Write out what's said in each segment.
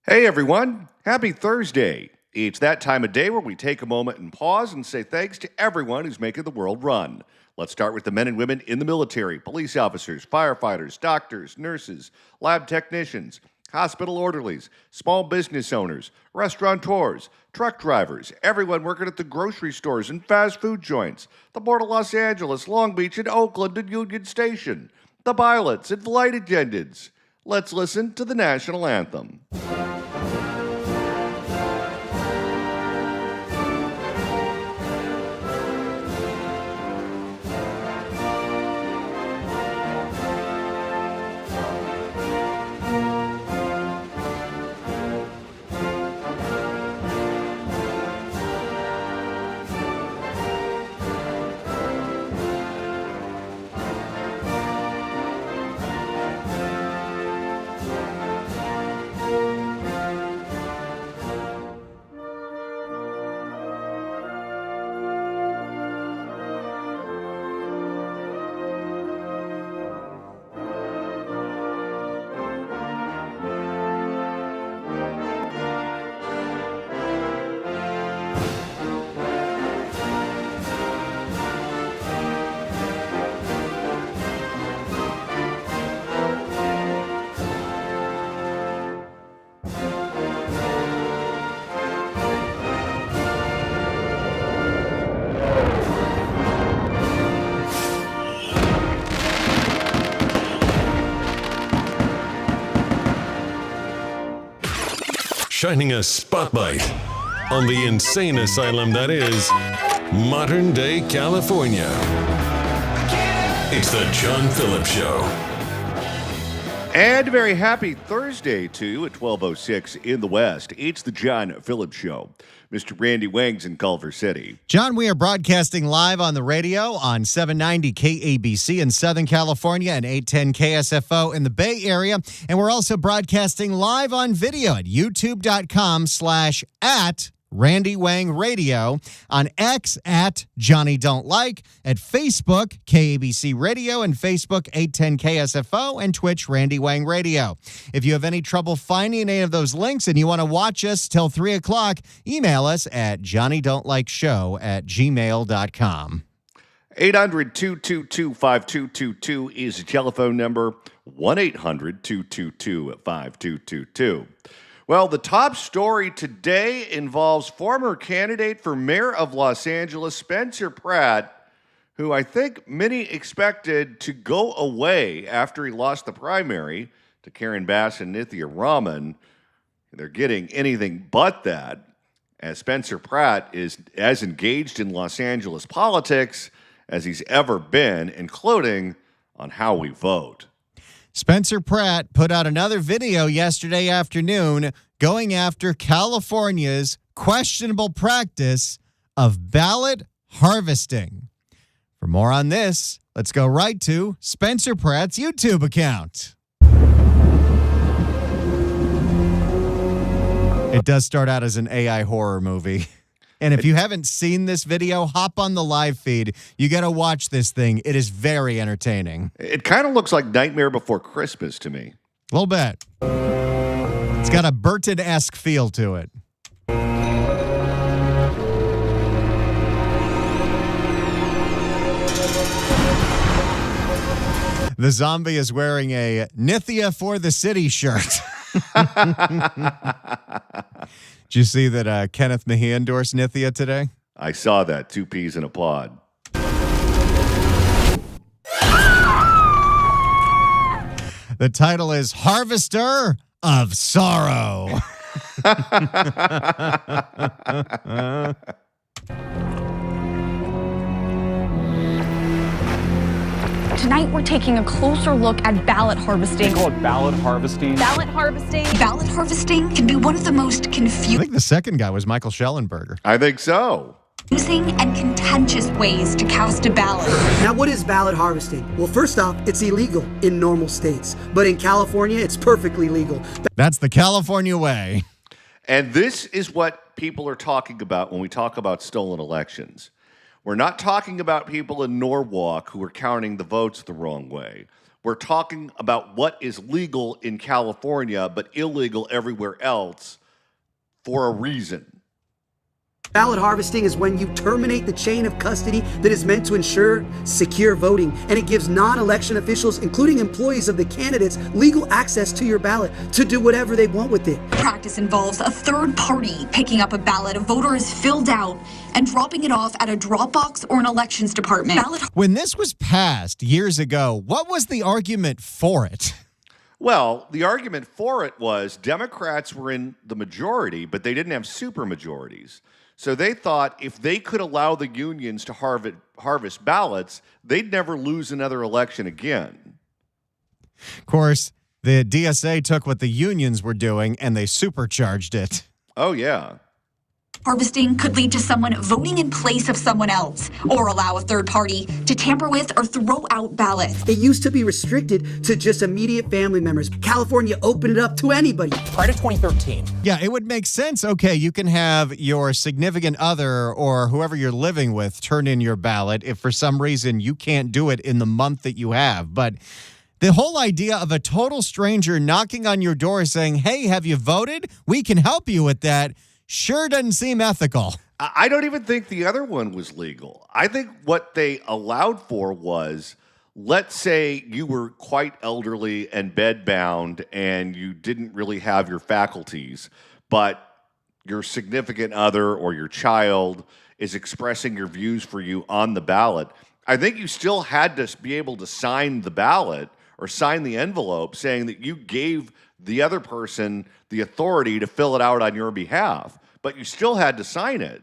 Hey everyone, happy Thursday. It's that time of day where we take a moment and pause and say thanks to everyone who's making the world run. Let's start with the men and women in the military, police officers, firefighters, doctors, nurses, lab technicians, hospital orderlies, small business owners, restaurateurs, truck drivers, everyone working at the grocery stores and fast food joints, the Port of Los Angeles, Long Beach, and Oakland and Union Station, the pilots and flight attendants. Let's listen to the national anthem. Shining a spotlight on the insane asylum that is modern-day California. It's the John Phillips Show. And a very happy Thursday, too, at 12:06 in the West. It's the John Phillips Show. Mr. Randy Wang's in Culver City. John, we are broadcasting live on the radio on 790 KABC in Southern California and 810 KSFO in the Bay Area. And we're also broadcasting live on video at youtube.com/@ Randy Wang Radio, on X at Johnny Don't Like, at Facebook, KABC Radio, and Facebook, 810 KSFO, and Twitch, Randy Wang Radio. If you have any trouble finding any of those links and you want to watch us till 3 o'clock, email us at johnnydon'tlikeshow@gmail.com. 800-222-5222 is the telephone number, 1-800-222-5222. Well, the top story today involves former candidate for mayor of Los Angeles, Spencer Pratt, who I think many expected to go away after he lost the primary to Karen Bass and Nithya Raman. They're getting anything but that, as Spencer Pratt is as engaged in Los Angeles politics as he's ever been, including on how we vote. Spencer Pratt put out another video yesterday afternoon going after California's questionable practice of ballot harvesting. For more on this, let's go right to Spencer Pratt's YouTube account. It does start out as an AI horror movie. And if you haven't seen this video, hop on the live feed. You got to watch this thing. It is very entertaining. It kind of looks like Nightmare Before Christmas to me. A little bit. It's got a Burton-esque feel to it. The zombie is wearing a Nithya for the City shirt. Did you see that Kenneth Mejia endorsed Nithya today? I saw that. 2 peas in a pod. The title is Harvester of Sorrow. Tonight, we're taking a closer look at ballot harvesting. They call it ballot harvesting. Ballot harvesting. Ballot harvesting can be one of the most I confusing think the second guy was Michael Schellenberger. I think so. and contentious ways to cast a ballot. Now, what is ballot harvesting? Well, first off, it's illegal in normal states. But in California, it's perfectly legal. That's the California way. And this is what people are talking about when we talk about stolen elections. We're not talking about people in Norwalk who are counting the votes the wrong way. We're talking about what is legal in California but illegal everywhere else for a reason. Ballot harvesting is when you terminate the chain of custody that is meant to ensure secure voting, and it gives non-election officials, including employees of the candidates, legal access to your ballot to do whatever they want with it. Practice involves a third party picking up a ballot a voter has filled out and dropping it off at a drop box or an elections department. When this was passed years ago, what was the argument for it? Well, the argument for it was Democrats were in the majority, but they didn't have supermajorities. So they thought if they could allow the unions to harvest ballots, they'd never lose another election again. Of course, the DSA took what the unions were doing and they supercharged it. Oh, yeah. Harvesting could lead to someone voting in place of someone else, or allow a third party to tamper with or throw out ballots. It used to be restricted to just immediate family members. California opened it up to anybody. Prior to 2013. Yeah, it would make sense. Okay, you can have your significant other or whoever you're living with turn in your ballot if for some reason you can't do it in the month that you have. But the whole idea of a total stranger knocking on your door saying, hey, have you voted? We can help you with that. Sure doesn't seem ethical. I don't even think the other one was legal. I think what they allowed for was, let's say you were quite elderly and bedbound and you didn't really have your faculties, but your significant other or your child is expressing your views for you on the ballot. I think you still had to be able to sign the ballot or sign the envelope saying that you gave the other person the authority to fill it out on your behalf, but you still had to sign it.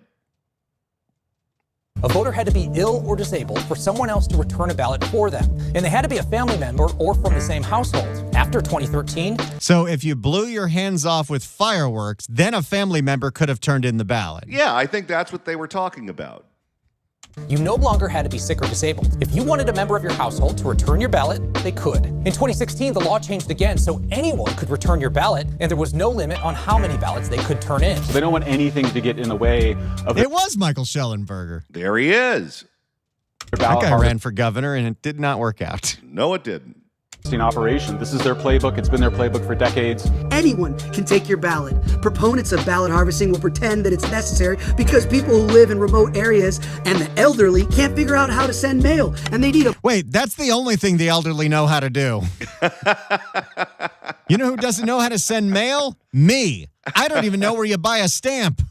A voter had to be ill or disabled for someone else to return a ballot for them, and they had to be a family member or from the same household. After 2013, so if you blew your hands off with fireworks, then a family member could have turned in the ballot. Yeah, I think that's what they were talking about. you no longer had to be sick or disabled. If you wanted a member of your household to return your ballot, they could. In 2016, the law changed again, so anyone could return your ballot, and there was no limit on how many ballots they could turn in. So they don't want anything to get in the way of It was Michael Schellenberger. There he is. That guy ran for governor, and it did not work out. No, it didn't. Operation. This is their playbook. It's been their playbook for decades. Anyone can take your ballot. Proponents of ballot harvesting will pretend that it's necessary because people who live in remote areas and the elderly can't figure out how to send mail, and they need a... Wait, that's the only thing the elderly know how to do. You know who doesn't know how to send mail? Me. I don't even know where you buy a stamp.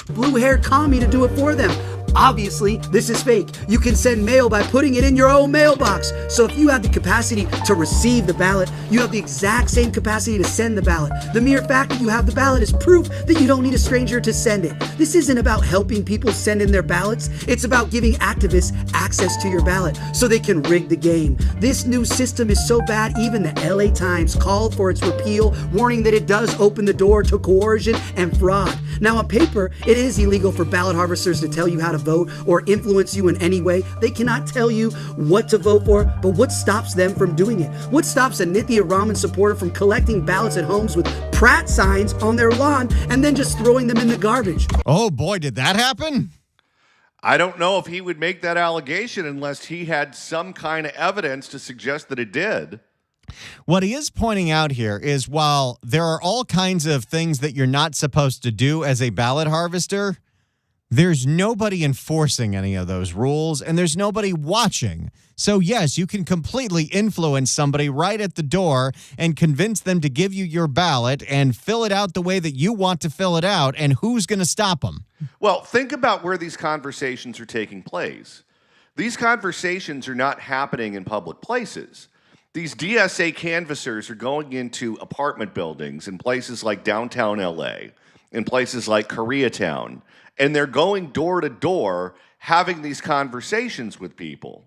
blue-haired commie to do it for them. Obviously, this is fake. You can send mail by putting it in your own mailbox. So if you have the capacity to receive the ballot, you have the exact same capacity to send the ballot. The mere fact that you have the ballot is proof that you don't need a stranger to send it. This isn't about helping people send in their ballots. It's about giving activists access to your ballot so they can rig the game. This new system is so bad, even the LA Times called for its repeal, warning that it does open the door to coercion and fraud. Now, on paper, it is illegal for ballot harvesters to tell you how to vote or influence you in any way. They cannot tell you what to vote for, but what stops them from doing it? What stops a Nithya Raman supporter from collecting ballots at homes with Pratt signs on their lawn and then just throwing them in the garbage? Oh boy, did that happen? I don't know if he would make that allegation unless he had some kind of evidence to suggest that it did. What he is pointing out here is while there are all kinds of things that you're not supposed to do as a ballot harvester, there's nobody enforcing any of those rules, and there's nobody watching. So, yes, you can completely influence somebody right at the door and convince them to give you your ballot and fill it out the way that you want to fill it out, and who's going to stop them? Well, think about where these conversations are taking place. These conversations are not happening in public places. These DSA canvassers are going into apartment buildings in places like downtown LA, in places like Koreatown, and they're going door to door having these conversations with people.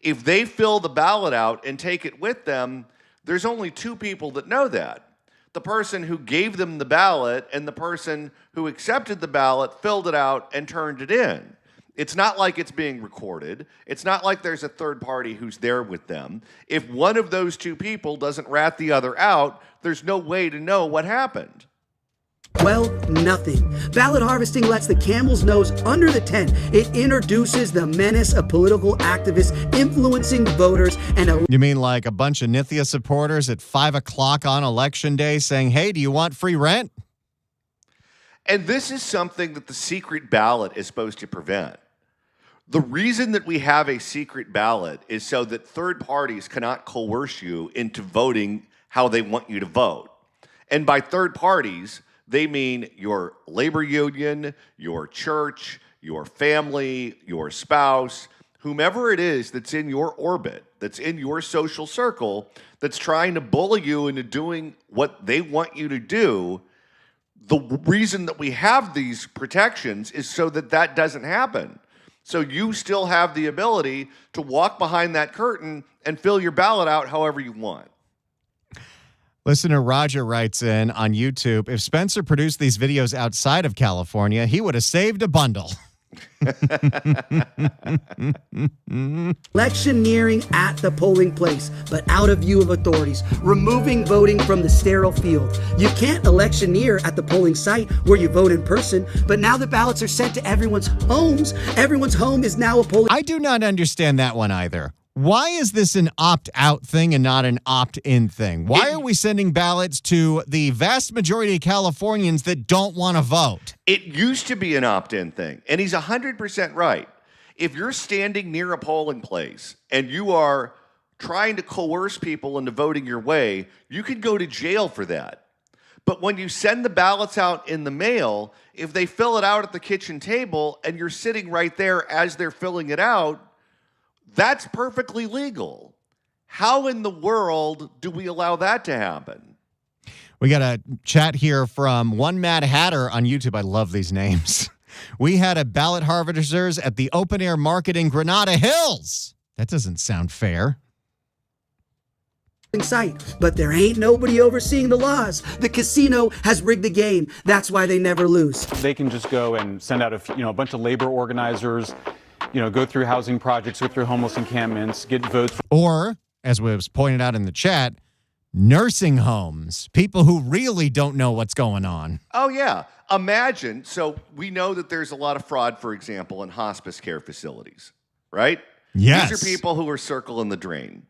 If they fill the ballot out and take it with them, there's only two people that know that. The person who gave them the ballot and the person who accepted the ballot, filled it out, and turned it in. It's not like it's being recorded. It's not like there's a third party who's there with them. If one of those two people doesn't rat the other out, there's no way to know what happened. Well, nothing. Ballot harvesting lets the camel's nose under the tent. It introduces the menace of political activists influencing voters and You mean like a bunch of Nithya supporters at 5 o'clock on election day saying, hey, do you want free rent? And this is something that the secret ballot is supposed to prevent. The reason that we have a secret ballot is so that third parties cannot coerce you into voting how they want you to vote. And by third parties, they mean your labor union, your church, your family, your spouse, whomever it is that's in your orbit, that's in your social circle, that's trying to bully you into doing what they want you to do. The reason that we have these protections is so that that doesn't happen. So you still have the ability to walk behind that curtain and fill your ballot out however you want. Listener Roger writes in on YouTube, if Spencer produced these videos outside of California, he would have saved a bundle. electioneering at the polling place, but out of view of authorities, removing voting from the sterile field. You can't electioneer at the polling site where you vote in person, but now the ballots are sent to everyone's homes. Everyone's home is now a polling. I do not understand that one either. Why is this an opt-out thing and not an opt-in thing? Why are we sending ballots to the vast majority of Californians that don't want to vote? It used to be an opt-in thing, and he's 100% right. If you're standing near a polling place and you are trying to coerce people into voting your way, you could go to jail for that. But when you send the ballots out in the mail, if they fill it out at the kitchen table and you're sitting right there as they're filling it out, that's perfectly legal. How in the world do we allow that to happen? We got a chat here from One Mad Hatter on YouTube. I love these names. We had a ballot harvesters at the open air market in Granada Hills. That doesn't sound fair. Site, but there ain't nobody overseeing the laws. The casino has rigged the game. That's why they never lose. They can just go and send out a bunch of labor organizers, go through housing projects, go through homeless encampments, get votes. Or, as was pointed out in the chat, nursing homes, people who really don't know what's going on. Oh, yeah. Imagine, so we know that there's a lot of fraud, for example, in hospice care facilities, right? Yes. These are people who are circling the drain,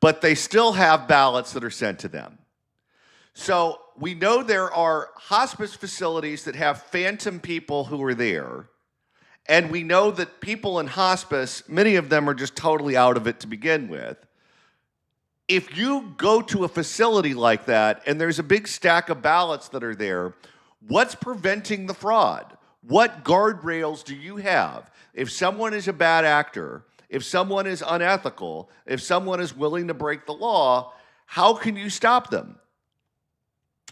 but they still have ballots that are sent to them. So we know there are hospice facilities that have phantom people who are there. And we know that people in hospice, many of them are just totally out of it to begin with. If you go to a facility like that and there's a big stack of ballots that are there, what's preventing the fraud? What guardrails do you have? If someone is a bad actor, if someone is unethical, if someone is willing to break the law, how can you stop them?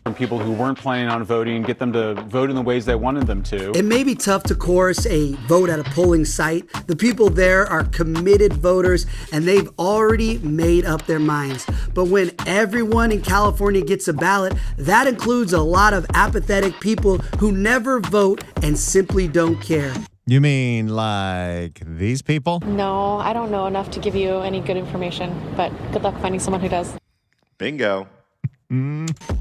From people who weren't planning on voting, get them to vote in the ways they wanted them to. It may be tough to coerce a vote at a polling site. The people there are committed voters and they've already made up their minds. But when everyone in California gets a ballot, that includes a lot of apathetic people who never vote and simply don't care. You mean like these people? No, I don't know enough to give you any good information, but good luck finding someone who does. Bingo.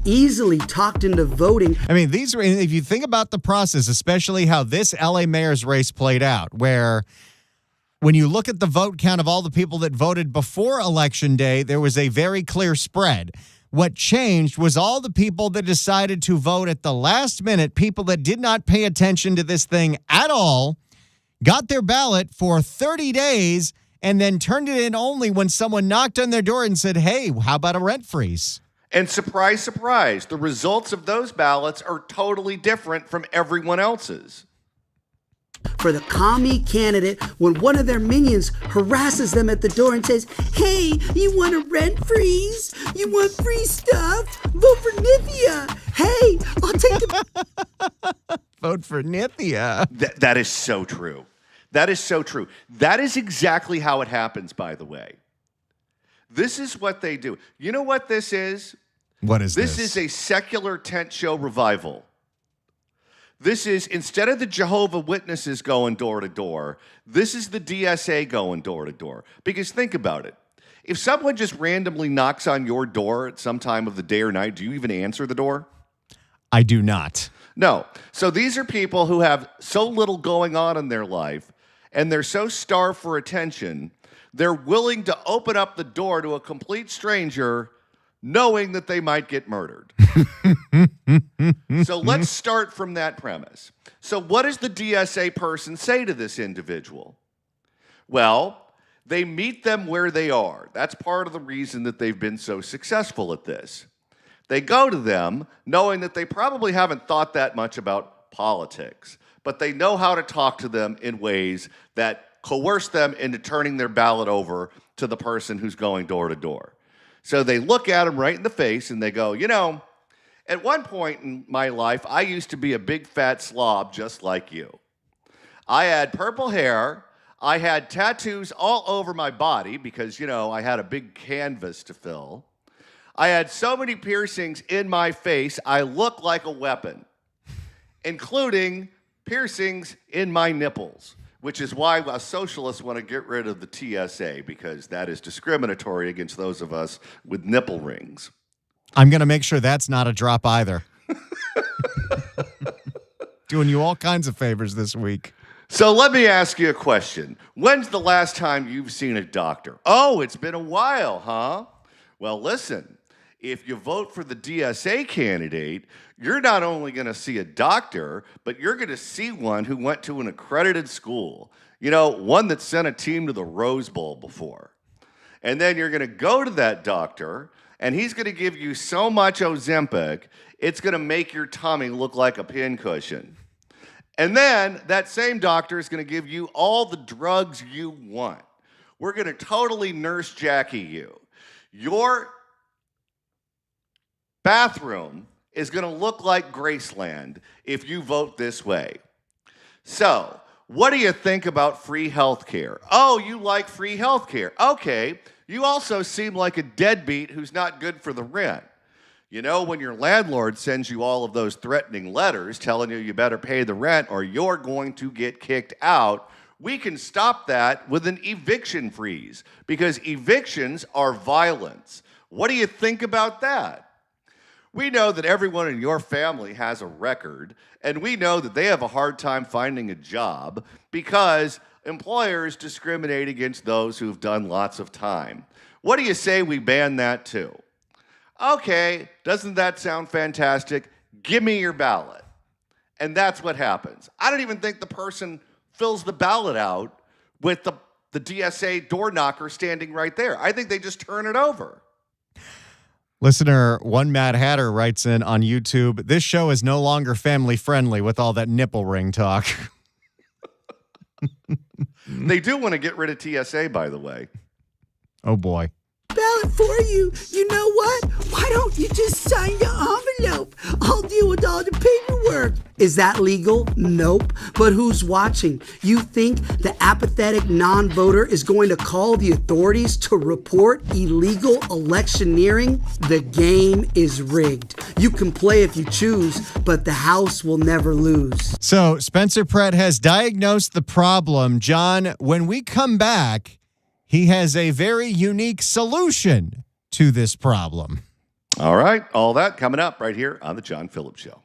Easily talked into voting. I mean, these are, if you think about the process, especially how this LA mayor's race played out, where when you look at the vote count of all the people that voted before Election Day, there was a very clear spread. What changed was all the people that decided to vote at the last minute, people that did not pay attention to this thing at all, got their ballot for 30 days and then turned it in only when someone knocked on their door and said, hey, how about a rent freeze? And surprise, surprise, the results of those ballots are totally different from everyone else's. For the commie candidate, when one of their minions harasses them at the door and says, hey, you want a rent freeze? You want free stuff? Vote for Nithya. Hey, I'll take the... Vote for Nithya. That is so true. That is so true. That is exactly how it happens, by the way. This is what they do. You know what this is? What is this? This is a secular tent show revival. This is, instead of the Jehovah's Witnesses going door to door, this is the DSA going door to door. Because think about it. If someone just randomly knocks on your door at some time of the day or night, do you even answer the door? I do not. No. So these are people who have so little going on in their life, and they're so starved for attention, they're willing to open up the door to a complete stranger knowing that they might get murdered. So let's start from that premise. So what does the DSA person say to this individual? Well, they meet them where they are. That's part of the reason that they've been so successful at this. They go to them knowing that they probably haven't thought that much about politics, but they know how to talk to them in ways that coerce them into turning their ballot over to the person who's going door to door. So they look at them right in the face and they go, at one point in my life, I used to be a big fat slob just like you. I had purple hair. I had tattoos all over my body because, I had a big canvas to fill. I had so many piercings in my face, I looked like a weapon, including piercings in my nipples, which is why socialists want to get rid of the TSA, because that is discriminatory against those of us with nipple rings. I'm going to make sure that's not a drop either. Doing you all kinds of favors this week. So let me ask you a question. When's the last time you've seen a doctor? Oh, it's been a while, huh? Well, listen, if you vote for the DSA candidate, you're not only going to see a doctor, but you're going to see one who went to an accredited school. One that sent a team to the Rose Bowl before. And then you're going to go to that doctor, and he's going to give you so much Ozempic, it's going to make your tummy look like a pincushion. And then that same doctor is going to give you all the drugs you want. We're going to totally nurse Jackie you. Your bathroom is going to look like Graceland if you vote this way. So, what do you think about free health care? Oh, you like free health care. Okay, you also seem like a deadbeat who's not good for the rent. When your landlord sends you all of those threatening letters telling you better pay the rent or you're going to get kicked out, we can stop that with an eviction freeze, because evictions are violence. What do you think about that? We know that everyone in your family has a record, and we know that they have a hard time finding a job because employers discriminate against those who've done lots of time. What do you say we ban that too? Okay, doesn't that sound fantastic? Give me your ballot. And that's what happens. I don't even think the person fills the ballot out with the DSA door knocker standing right there. I think they just turn it over. Listener One Mad Hatter writes in on YouTube, this show is no longer family friendly with all that nipple ring talk. They do want to get rid of TSA, by the way. Oh, boy. Ballot for you. You know what? Why don't you just sign the envelope? I'll deal with all the paperwork. Is that legal? Nope. But who's watching? You think the apathetic non-voter is going to call the authorities to report illegal electioneering? The game is rigged. You can play if you choose, but the House will never lose. So Spencer Pratt has diagnosed the problem. John, when we come back, he has a very unique solution to this problem. All right, all that coming up right here on The John Phillips Show.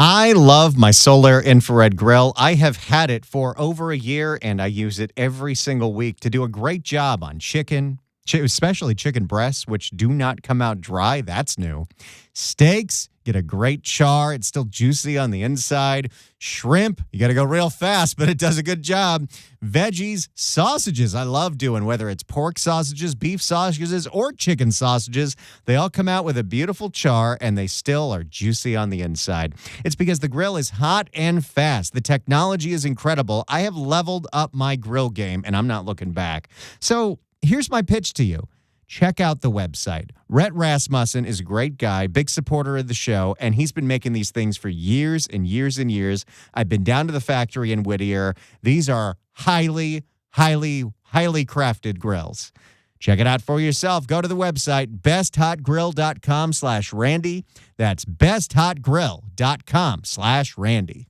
I love my Solar Infrared Grill. I have had it for over a year, and I use it every single week to do a great job on chicken, especially chicken breasts, which do not come out dry. That's new. Steaks, get a great char. It's still juicy on the inside. Shrimp, you got to go real fast, but it does a good job. Veggies, sausages, I love doing, whether it's pork sausages, beef sausages, or chicken sausages. They all come out with a beautiful char, and they still are juicy on the inside. It's because the grill is hot and fast. The technology is incredible. I have leveled up my grill game, and I'm not looking back. So here's my pitch to you. check out the website. Rhett Rasmussen is a great guy, big supporter of the show, and he's been making these things for years and years and years. I've been down to the factory in Whittier. These are highly crafted grills. Check it out for yourself. Go to the website, besthotgrill.com/Randy. That's besthotgrill.com/Randy.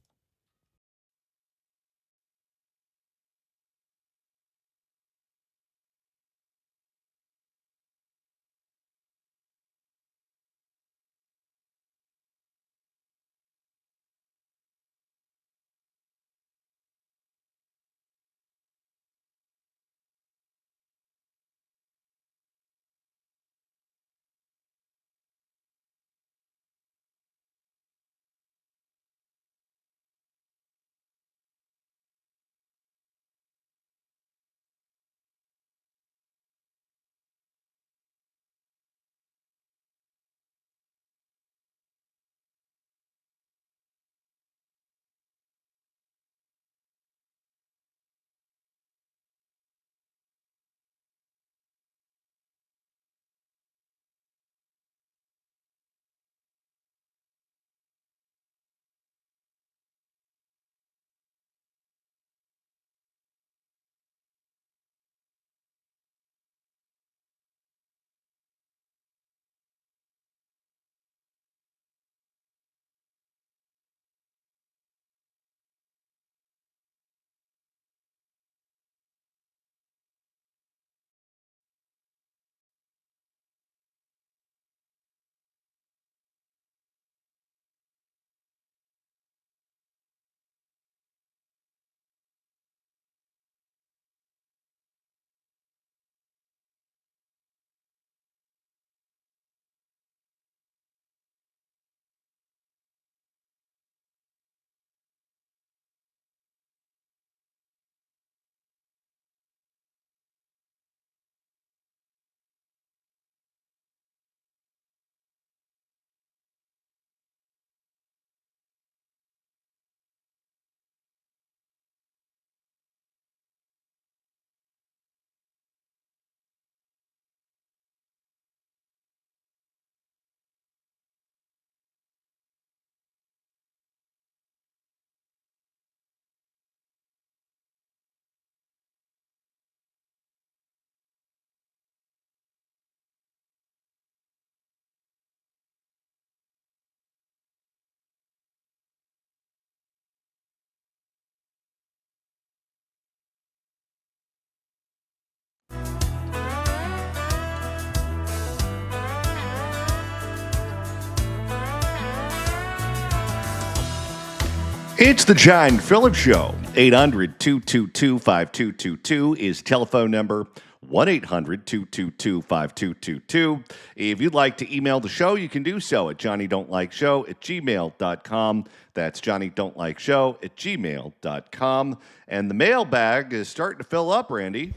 It's the John Phillips Show. 800-222-5222 is telephone number. 1-800-222-5222. If you'd like to email the show, you can do so at johnnydon'tlikeshow@gmail.com. That's johnnydon'tlikeshow@gmail.com. And the mailbag is starting to fill up, Randy.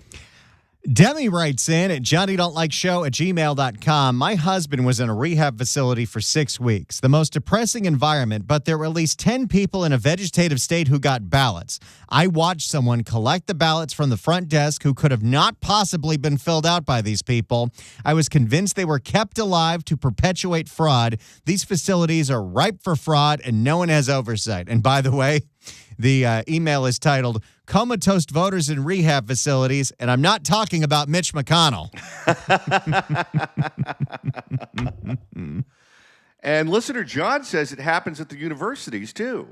Demi writes in at johnnydon'tlikeshow@gmail.com. My husband was in a rehab facility for 6 weeks. The most depressing environment, but there were at least 10 people in a vegetative state who got ballots. I watched someone collect the ballots from the front desk who could have not possibly been filled out by these people. I was convinced they were kept alive to perpetuate fraud. These facilities are ripe for fraud and no one has oversight. And by the way, the email is titled Comatose Voters in Rehab Facilities, and I'm not talking about Mitch McConnell. And listener John says it happens at the universities, too.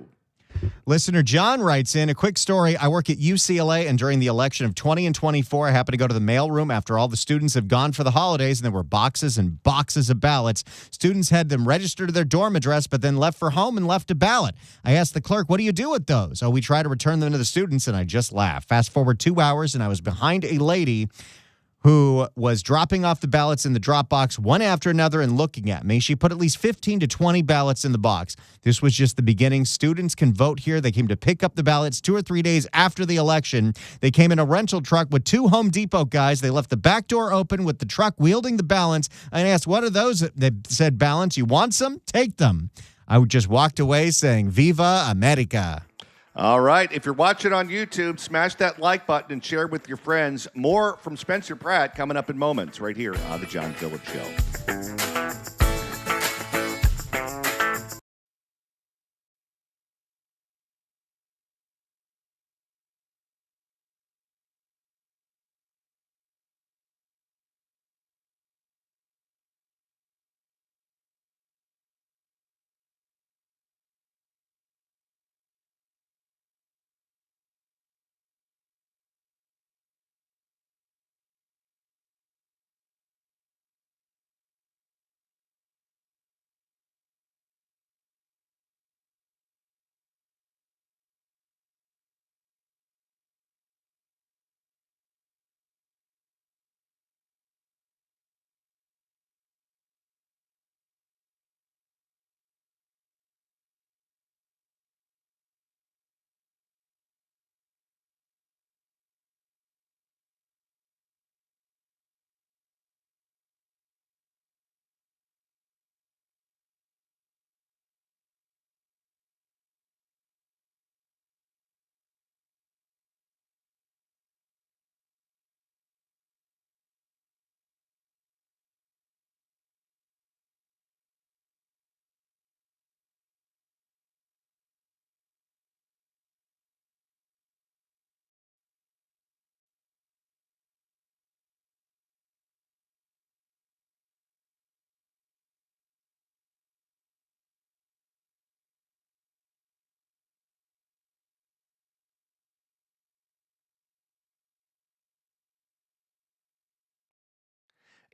Listener John writes in, a quick story. I work at UCLA, and during the election of 20 and 24, I happened to go to the mailroom after all the students have gone for the holidays, and there were boxes and boxes of ballots. Students had them registered to their dorm address, but then left for home and left a ballot. I asked the clerk, what do you do with those? Oh, we try to return them to the students, and I just laughed. Fast forward 2 hours, and I was behind a lady who was dropping off the ballots in the drop box one after another and looking at me. She put at least 15 to 20 ballots in the box. This was just the beginning. Students can vote here. They came to pick up the ballots 2 or 3 days after the election. They came in a rental truck with 2 Home Depot guys. They left the back door open with the truck wielding the ballots. I asked, what are those? They said, ballots. You want some? Take them. I just walked away saying, Viva America. All right. If you're watching on YouTube, smash that like button and share with your friends. More from Spencer Pratt coming up in moments right here on The John Phillips Show.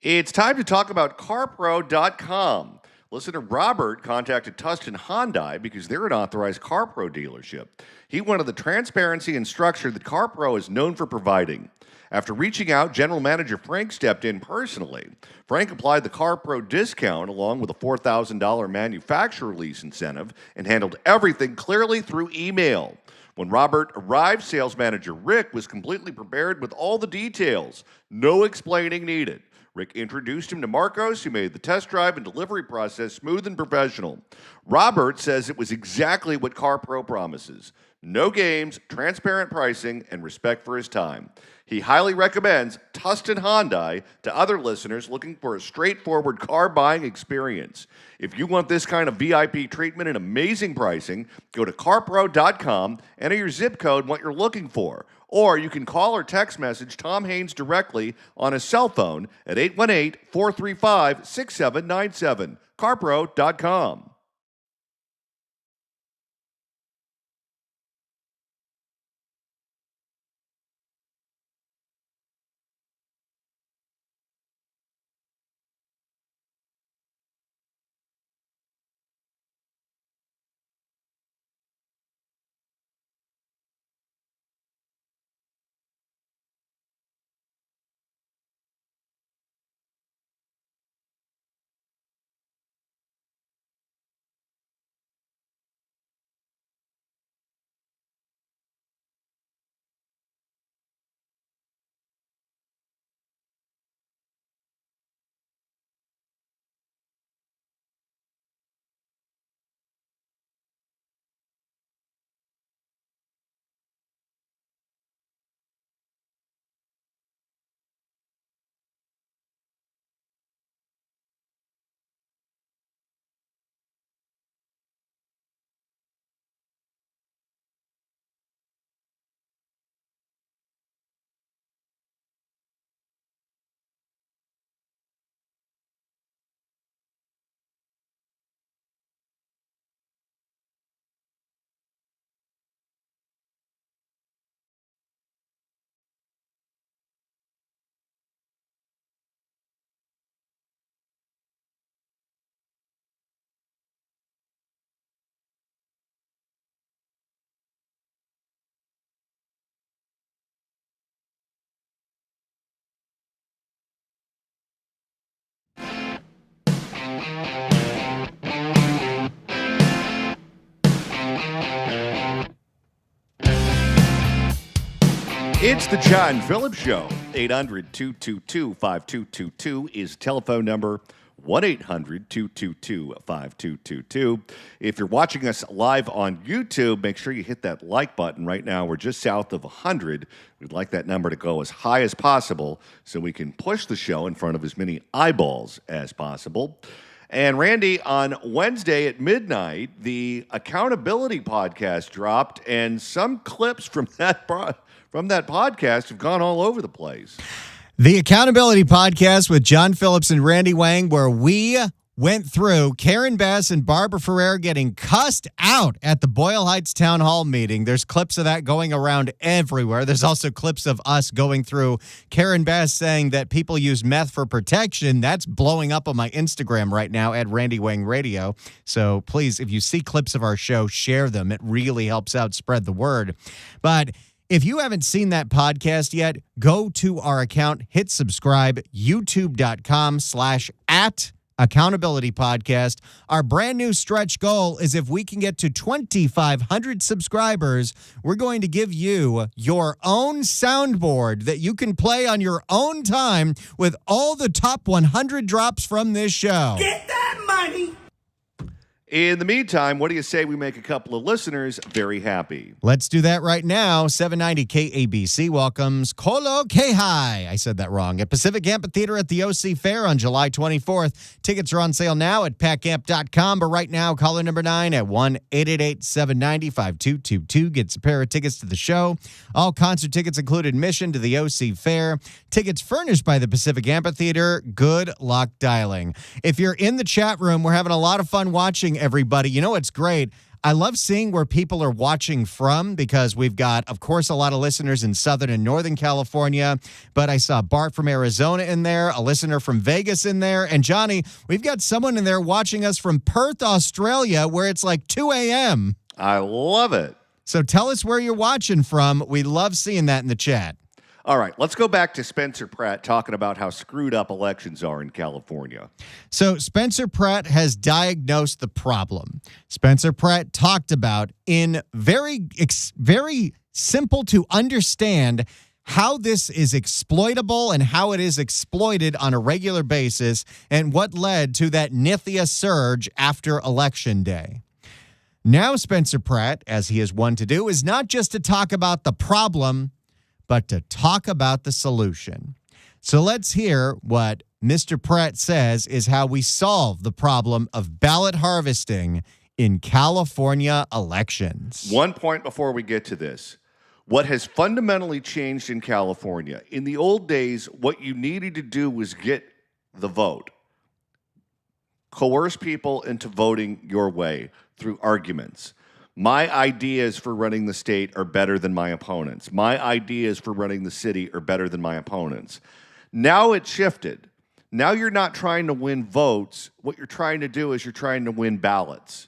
It's time to talk about CarPro.com. Listener Robert contacted Tustin Hyundai because they're an authorized CarPro dealership. He wanted the transparency and structure that CarPro is known for providing. After reaching out, General Manager Frank stepped in personally. Frank applied the CarPro discount along with a $4,000 manufacturer lease incentive and handled everything clearly through email. When Robert arrived, sales manager Rick was completely prepared with all the details. No explaining needed. Rick introduced him to Marcos, who made the test drive and delivery process smooth and professional. Robert says it was exactly what CarPro promises. No games, transparent pricing, and respect for his time. He highly recommends Tustin Hyundai to other listeners looking for a straightforward car buying experience. If you want this kind of VIP treatment and amazing pricing, go to carpro.com, enter your zip code and what you're looking for. Or you can call or text message Tom Haynes directly on his cell phone at 818-435-6797. carpro.com. It's the John Phillips Show. 800-222-5222 is telephone number. 1-800-222-5222. If you're watching us live on YouTube, make sure you hit that like button. Right now, we're just south of 100. We'd like that number to go as high as possible so we can push the show in front of as many eyeballs as possible. And Randy, on Wednesday at midnight, the Accountability podcast dropped, and some clips from that podcast have gone all over the place. The Accountability Podcast with John Phillips and Randy Wang, where we went through Karen Bass and Barbara Ferrer getting cussed out at the Boyle Heights Town Hall meeting. There's clips of that going around everywhere. There's also clips of us going through Karen Bass saying that people use meth for protection. That's blowing up on my Instagram right now at Randy Wang Radio. So please, if you see clips of our show, share them. It really helps out spread the word. But if you haven't seen that podcast yet, go to our account, hit subscribe, youtube.com/@accountability podcast. Our brand new stretch goal is if we can get to 2,500 subscribers, we're going to give you your own soundboard that you can play on your own time with all the top 100 drops from this show. Get that money! In the meantime, what do you say we make a couple of listeners very happy? Let's do that right now. 790 KABC welcomes Kolo Kehai. I said that wrong. At Pacific Amphitheater at the OC Fair on July 24th. Tickets are on sale now at packamp.com. But right now, caller number 9 at 1-888-790-5222 gets a pair of tickets to the show. All concert tickets include admission to the OC Fair. Tickets furnished by the Pacific Amphitheater. Good luck dialing. If you're in the chat room, we're having a lot of fun watching everybody. You know what's great? I love seeing where people are watching from because we've got, of course, a lot of listeners in Southern and Northern California, but I saw Bart from Arizona in there, a listener from Vegas in there, and Johnny, we've got someone in there watching us from Perth, Australia, where it's like 2 a.m. I love it. So tell us where you're watching from. We love seeing that in the chat. All right, let's go back to Spencer Pratt talking about how screwed up elections are in California. So Spencer Pratt has diagnosed the problem. Spencer Pratt talked about in very simple to understand how this is exploitable and how it is exploited on a regular basis and what led to that Nithya surge after Election Day. Now Spencer Pratt, as he is one to do, is not just to talk about the problem, but to talk about the solution. So let's hear what Mr. Pratt says is how we solve the problem of ballot harvesting in California elections. One point before we get to this. What has fundamentally changed in California, in the old days, what you needed to do was get the vote. Coerce people into voting your way through arguments. My ideas for running the state are better than my opponents. My ideas for running the city are better than my opponents. Now it's shifted. Now you're not trying to win votes. What you're trying to do is you're trying to win ballots.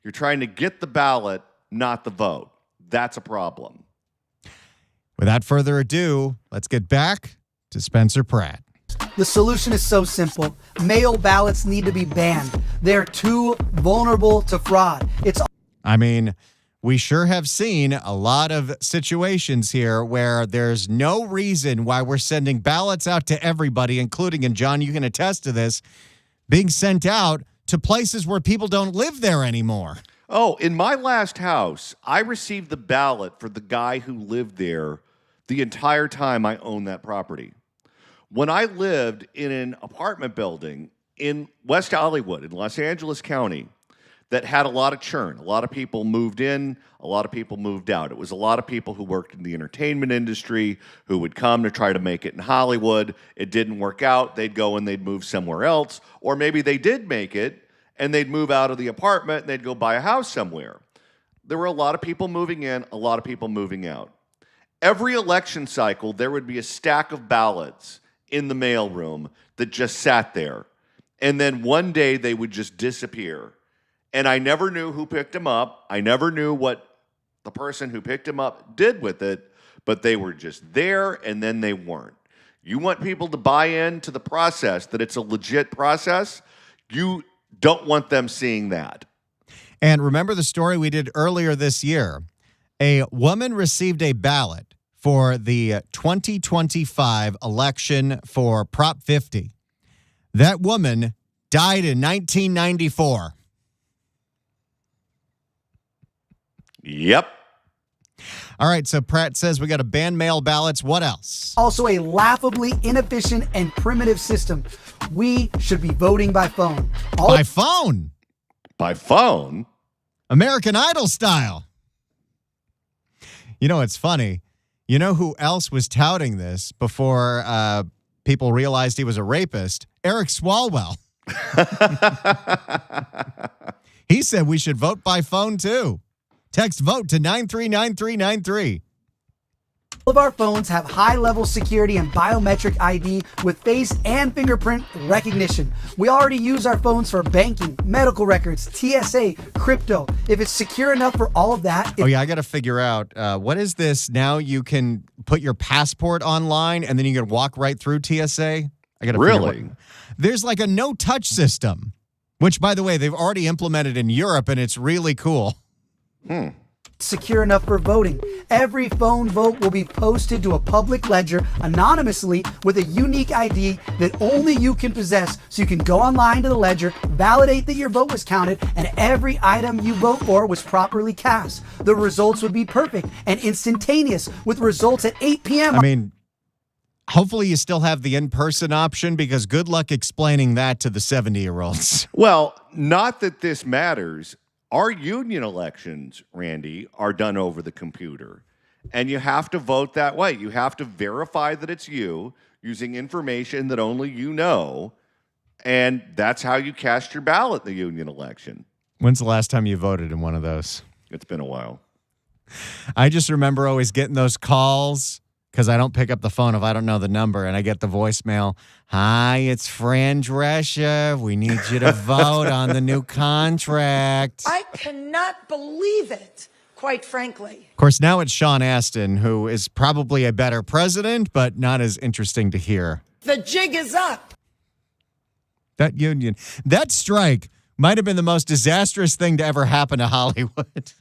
You're trying to get the ballot, not the vote. That's a problem. Without further ado, let's get back to Spencer Pratt. The solution is so simple. Mail ballots need to be banned. They're too vulnerable to fraud. I mean, we sure have seen a lot of situations here where there's no reason why we're sending ballots out to everybody, including, and John, you can attest to this, being sent out to places where people don't live there anymore. Oh, in my last house, I received the ballot for the guy who lived there the entire time I owned that property. When I lived in an apartment building in West Hollywood, in Los Angeles County, that had a lot of churn. A lot of people moved in, a lot of people moved out. It was a lot of people who worked in the entertainment industry who would come to try to make it in Hollywood. It didn't work out. They'd go and they'd move somewhere else. Or maybe they did make it and they'd move out of the apartment and they'd go buy a house somewhere. There were a lot of people moving in, a lot of people moving out. Every election cycle, there would be a stack of ballots in the mailroom that just sat there. And then one day they would just disappear. And I never knew who picked them up. I never knew what the person who picked them up did with it, but they were just there and then they weren't. You want people to buy into the process, that it's a legit process. You don't want them seeing that. And remember the story we did earlier this year. A woman received a ballot for the 2025 election for Prop 50. That woman died in 1994. Yep. All right, so Pratt says we got to ban mail ballots. What else? Also a laughably inefficient and primitive system. We should be voting by phone. By phone? By phone? American Idol style. You know, it's funny. You know who else was touting this before people realized he was a rapist? Eric Swalwell. He said we should vote by phone, too. Text vote to 939393. All of our phones have high-level security and biometric ID with face and fingerprint recognition. We already use our phones for banking, medical records, TSA, crypto. If it's secure enough for all of that... Oh, yeah, I got to figure out, what is this? Now you can put your passport online and then you can walk right through TSA? I got to Really? There's like a no-touch system, which, by the way, they've already implemented in Europe, and it's really cool. Secure enough for voting. Every phone vote will be posted to a public ledger anonymously with a unique ID that only you can possess, so you can go online to the ledger, validate that your vote was counted, and every item you vote for was properly cast. The results would be perfect and instantaneous, with results at 8 p.m. I mean, hopefully you still have the in-person option, because good luck explaining that to the 70-year-olds. Well, not that this matters. Our union elections, Randy, are done over the computer. And you have to vote that way. You have to verify that it's you using information that only you know. And that's how you cast your ballot in the union election. When's the last time you voted in one of those? It's been a while. I just remember always getting those calls, because I don't pick up the phone if I don't know the number, and I get the voicemail. Hi, it's Fran Drescher. We need you to vote on the new contract. I cannot believe it, quite frankly. Of course, now it's Sean Astin, who is probably a better president, but not as interesting to hear. The jig is up. That union, that strike might have been the most disastrous thing to ever happen to Hollywood.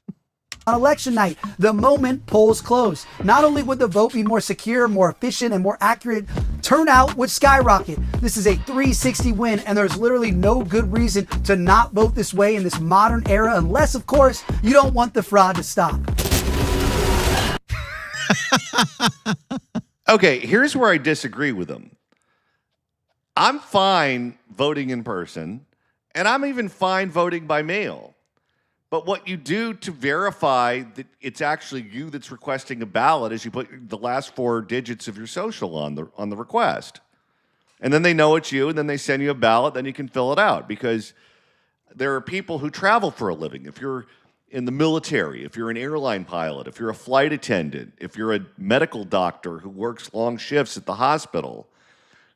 On election night, the moment polls close, not only would the vote be more secure, more efficient, and more accurate, turnout would skyrocket. This is a 360 win, and there's literally no good reason to not vote this way in this modern era, unless, of course, you don't want the fraud to stop. Okay, here's where I disagree with them. I'm fine voting in person, and I'm even fine voting by mail. But what you do to verify that it's actually you that's requesting a ballot is you put the last 4 digits of your social on the request. And then they know it's you, and then they send you a ballot, then you can fill it out. Because there are people who travel for a living. If you're in the military, if you're an airline pilot, if you're a flight attendant, if you're a medical doctor who works long shifts at the hospital,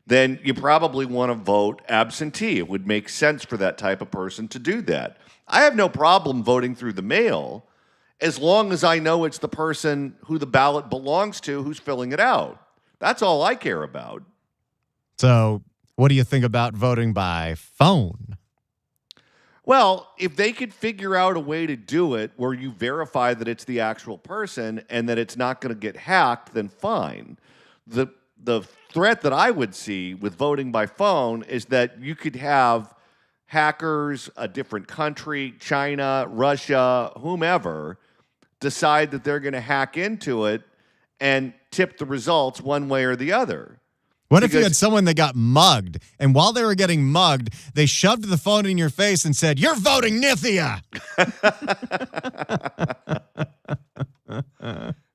then you probably want to vote absentee. It would make sense for that type of person to do that. I have no problem voting through the mail as long as I know it's the person who the ballot belongs to who's filling it out. That's all I care about. So what do you think about voting by phone? Well, if they could figure out a way to do it where you verify that it's the actual person and that it's not going to get hacked, then fine. The threat that I would see with voting by phone is that you could have hackers, a different country, China, Russia, whomever, decide that they're going to hack into it and tip the results one way or the other. What if you had someone that got mugged, and while they were getting mugged, they shoved the phone in your face and said, "You're voting Nithya"?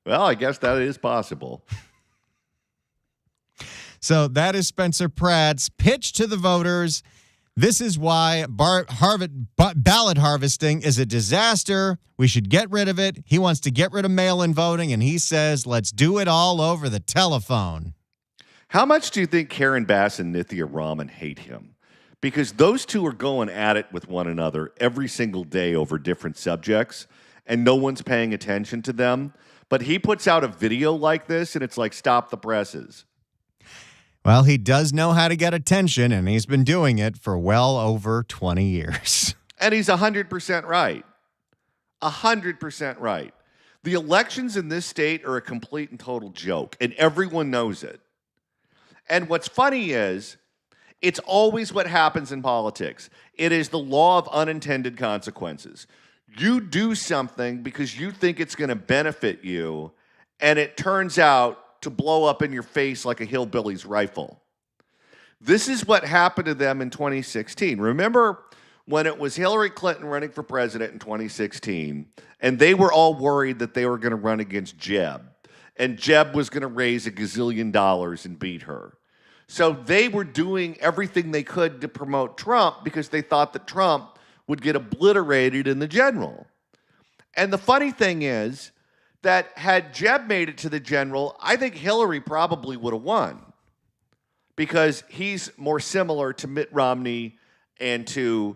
Well, I guess that is possible. So that is Spencer Pratt's pitch to the voters. This is why ballot harvesting is a disaster. We should get rid of it. He wants to get rid of mail-in voting, and he says, let's do it all over the telephone. How much do you think Karen Bass and Nithya Raman hate him? Because those two are going at it with one another every single day over different subjects, and no one's paying attention to them. But he puts out a video like this, and it's like, stop the presses. Well, he does know how to get attention, and he's been doing it for well over 20 years. And he's 100% right. 100% right. The elections in this state are a complete and total joke, and everyone knows it. And what's funny is, It's always what happens in politics. It is the law of unintended consequences. You do something because you think it's going to benefit you, and it turns out to blow up in your face like a hillbilly's rifle. This is what happened to them in 2016. Remember when it was Hillary Clinton running for president in 2016, and they were all worried that they were going to run against Jeb, and Jeb was going to raise $1 gazillion and beat her. So they were doing everything they could to promote Trump because they thought that Trump would get obliterated in the general. And the funny thing is that had Jeb made it to the general, I think Hillary probably would have won because he's more similar to Mitt Romney and to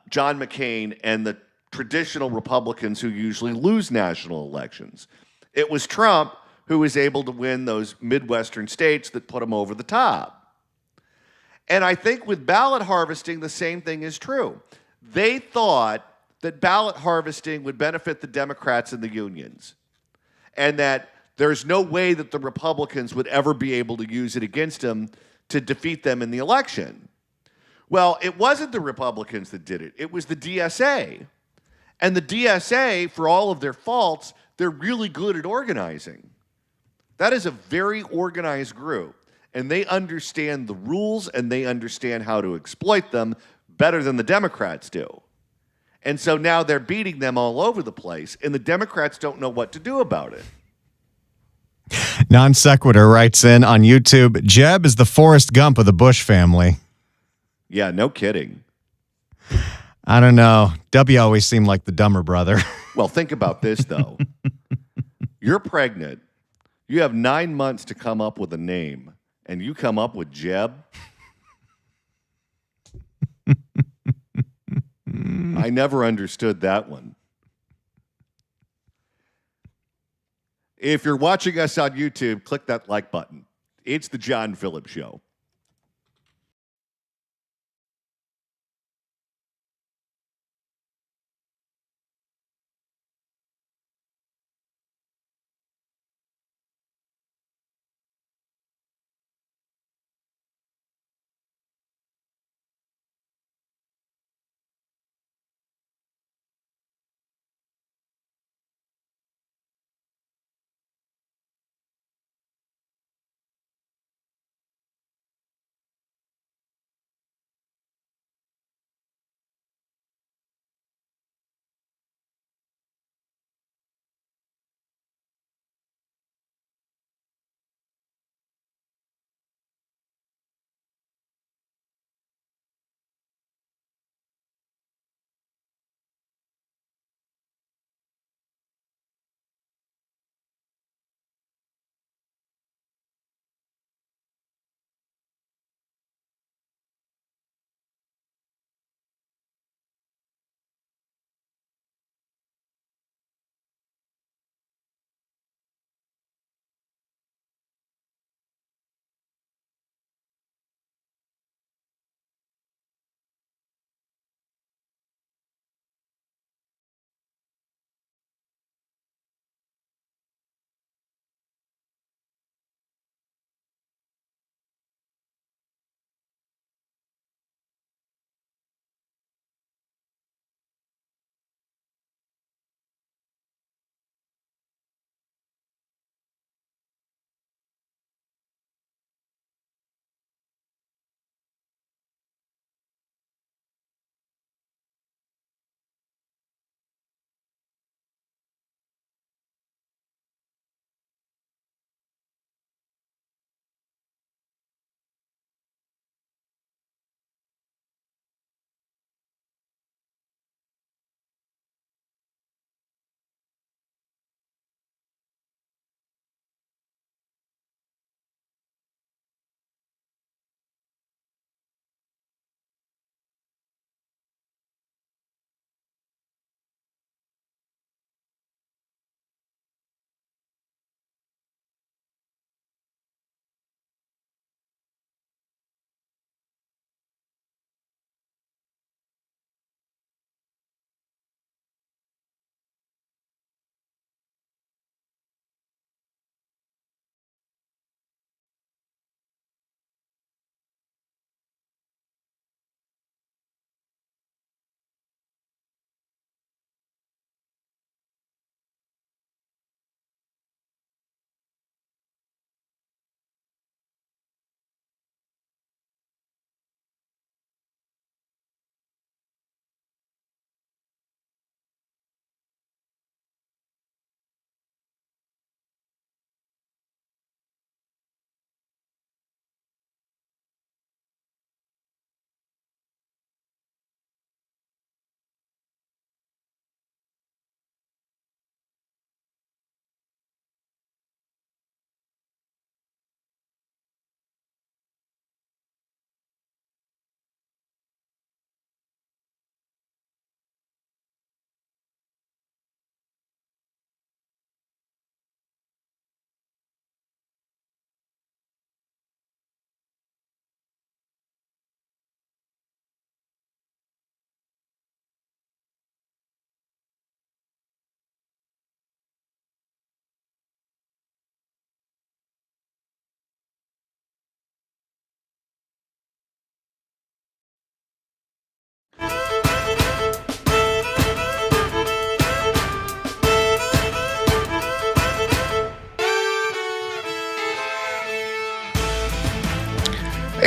John McCain and the traditional Republicans who usually lose national elections. It was Trump who was able to win those Midwestern states that put him over the top. And I think with ballot harvesting, the same thing is true. They thought that ballot harvesting would benefit the Democrats and the unions, and that there's no way that the Republicans would ever be able to use it against them to defeat them in the election. Well, it wasn't the Republicans that did it. It was the DSA. And the DSA, for all of their faults, they're really good at organizing. That is a very organized group, and they understand the rules and they understand how to exploit them better than the Democrats do. And so now they're beating them all over the place, and the Democrats don't know what to do about it. Non Sequitur writes in on YouTube, Jeb is the Forrest Gump of the Bush family. Yeah, no kidding. I don't know. W always seemed like the dumber brother. Well, think about this, though. You're pregnant. You have 9 months to come up with a name, and you come up with Jeb? I never understood that one. If you're watching us on YouTube, click that like button. It's the John Phillips Show.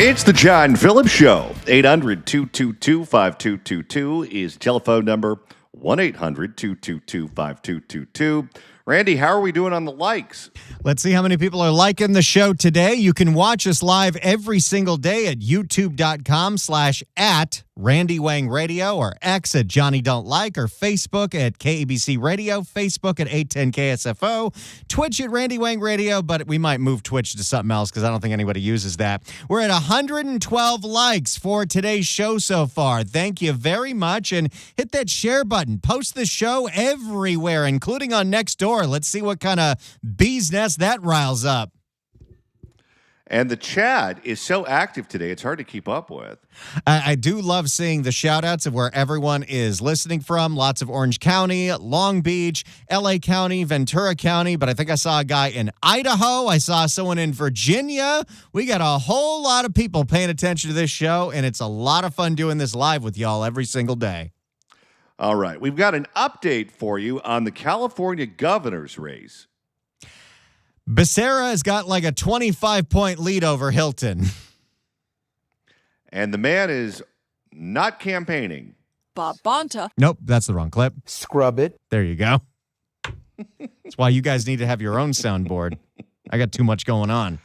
It's the John Phillips Show. 800-222-5222 is telephone number. 1-800-222-5222. Randy, how are we doing on the likes? Let's see how many people are liking the show today. You can watch us live every single day at youtube.com/@Randy Wang Radio or X at Johnny Don't Like or Facebook at KABC Radio, Facebook at 810 KSFO, Twitch at Randy Wang Radio, but we might move Twitch to something else because I don't think anybody uses that. We're at 112 likes for today's show so far. Thank you very much, and hit that share button. Post the show everywhere, including on Nextdoor. Let's see what kind of bee's nest that riles up. And the chat is so active today, it's hard to keep up with. I do love seeing the shout-outs of where everyone is listening from. Lots of Orange County, Long Beach, LA County, Ventura County, but I think I saw a guy in Idaho. I saw someone in Virginia. We got a whole lot of people paying attention to this show, and it's a lot of fun doing this live with y'all every single day. All right, we've got an update for you on the California governor's race. Becerra has got like a 25-point lead over Hilton. And the man is not campaigning. Bob Bonta. Nope, that's the wrong clip. Scrub it. There you go. That's why you guys need to have your own soundboard. I got too much going on.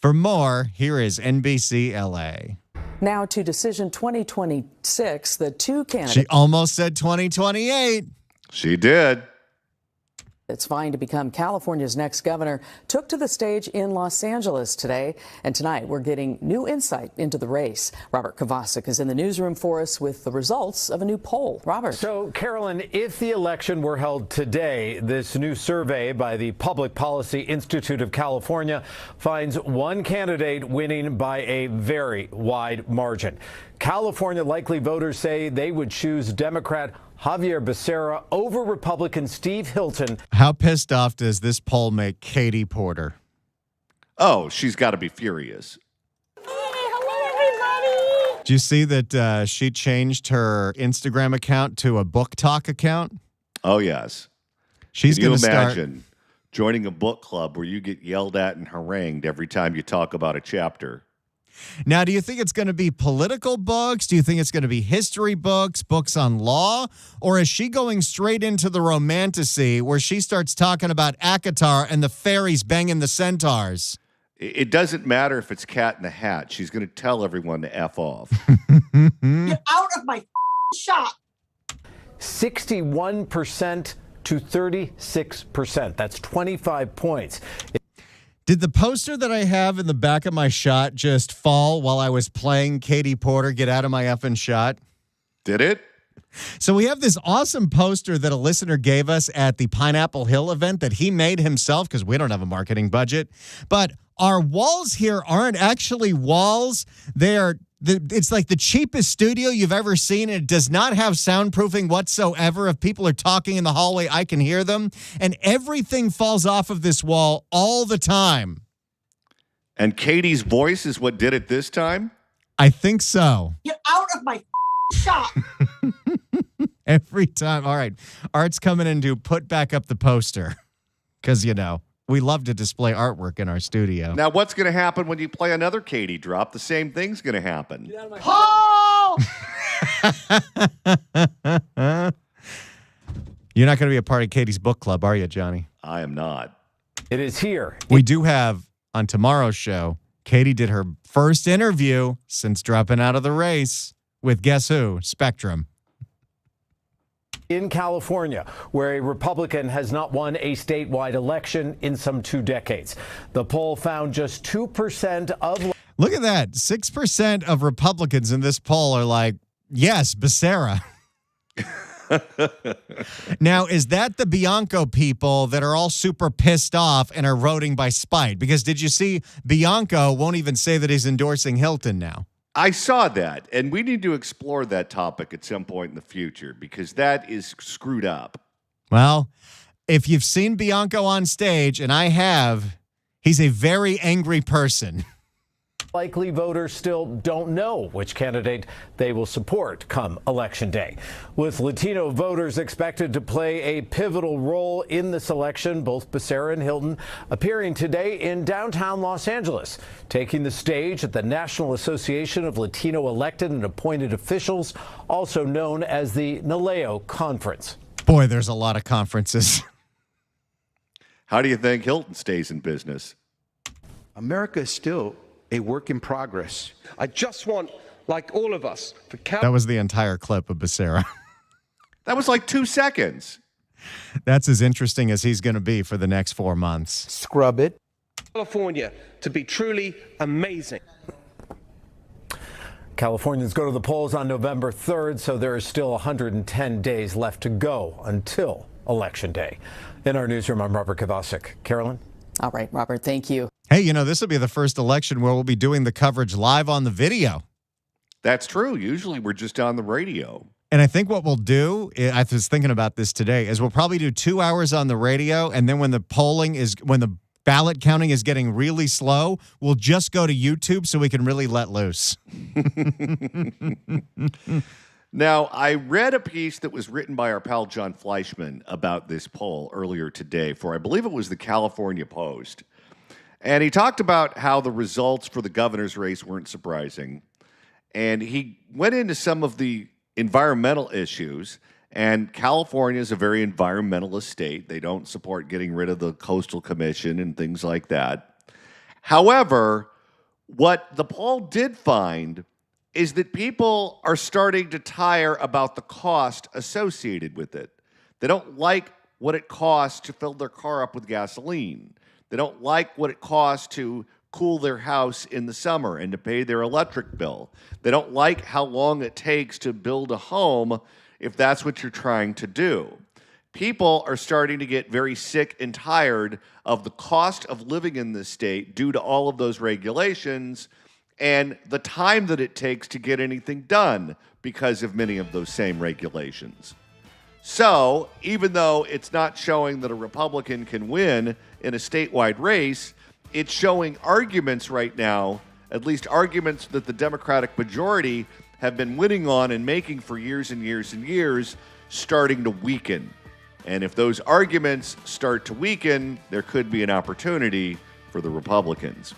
For more, here is NBC LA. Now to Decision 2026, the two candidates. She almost said 2028. She did. It's vying to become California's next governor took to the stage in Los Angeles today. And tonight, we're getting new insight into the race. Robert Kovacic is in the newsroom for us with the results of a new poll. Robert. So, Carolyn, if the election were held today, this new survey by the Public Policy Institute of California finds one candidate winning by a very wide margin. California likely voters say they would choose Democrat Javier Becerra over Republican Steve Hilton. How pissed off does this poll make Katie Porter? Oh, she's got to be furious. Hey, hello, everybody. Do you see that she changed her Instagram account to a book talk account? Oh, yes. She's going to start. Imagine joining a book club where you get yelled at and harangued every time you talk about a chapter? Now, do you think it's going to be political books? Do you think it's going to be history books, books on law? Or is she going straight into the romantasy where she starts talking about ACOTAR and the fairies banging the centaurs? It doesn't matter if it's Cat in the Hat. She's going to tell everyone to F off. Get out of my shop. 61% to 36%. That's 25 points. Did the poster that I have in the back of my shot just fall while I was playing Katie Porter, Get Out of My Effing Shot? Did it? So we have this awesome poster that a listener gave us at the Pineapple Hill event that he made himself because we don't have a marketing budget. But our walls here aren't actually walls. It's like the cheapest studio you've ever seen. And it does not have soundproofing whatsoever. If people are talking in the hallway, I can hear them. And everything falls off of this wall all the time. And Katie's voice is what did it this time? I think so. Get out of my shop. Every time. All right. Art's coming in to put back up the poster. Because, we love to display artwork in our studio. Now, what's going to happen when you play another Katie drop? The same thing's going to happen. Paul! You're not going to be a part of Katie's book club, are you, Johnny? I am not. It is here. We do have, on tomorrow's show, Katie did her first interview since dropping out of the race with guess who? Spectrum. In California, where a Republican has not won a statewide election in some 2 decades. The poll found just 2% of... Look at that. 6% of Republicans in this poll are like, yes, Becerra. Now, is that the Bianco people that are all super pissed off and are voting by spite? Because did you see Bianco won't even say that he's endorsing Hilton now? I saw that, and we need to explore that topic at some point in the future because that is screwed up. Well, if you've seen Bianco on stage, and I have, he's a very angry person. Likely voters still don't know which candidate they will support come Election Day. With Latino voters expected to play a pivotal role in this election, both Becerra and Hilton appearing today in downtown Los Angeles, taking the stage at the National Association of Latino Elected and Appointed Officials, also known as the NALEO Conference. Boy, there's a lot of conferences. How do you think Hilton stays in business? America is still a work in progress. I just want, like all of us, for That was the entire clip of Becerra. That was like 2 seconds. That's as interesting as he's going to be for the next 4 months. Scrub it. California to be truly amazing. Californians go to the polls on November 3rd, so there is still 110 days left to go until Election Day. In our newsroom, I'm Robert Kovacic. Carolyn? All right, Robert, thank you. Hey, you know, this will be the first election where we'll be doing the coverage live on the video. That's true. Usually we're just on the radio. And I think what we'll do, I was thinking about this today, is we'll probably do 2 hours on the radio, and then when the ballot counting is getting really slow, we'll just go to YouTube so we can really let loose. Now, I read a piece that was written by our pal John Fleischman about this poll earlier today for, I believe it was the California Post. And he talked about how the results for the governor's race weren't surprising. And he went into some of the environmental issues. And California is a very environmentalist state. They don't support getting rid of the Coastal Commission and things like that. However, what the poll did find is that people are starting to tire about the cost associated with it. They don't like what it costs to fill their car up with gasoline. They don't like what it costs to cool their house in the summer and to pay their electric bill. They don't like how long it takes to build a home if that's what you're trying to do. People are starting to get very sick and tired of the cost of living in this state due to all of those regulations and the time that it takes to get anything done because of many of those same regulations. So, even though it's not showing that a Republican can win in a statewide race, it's showing arguments right now, at least arguments that the Democratic majority have been winning on and making for years and years and years, starting to weaken. And if those arguments start to weaken, there could be an opportunity for the Republicans.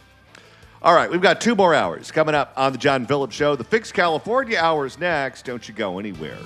All right, we've got 2 more hours coming up on the John Phillips Show. The Fix California hour is next. Don't you go anywhere.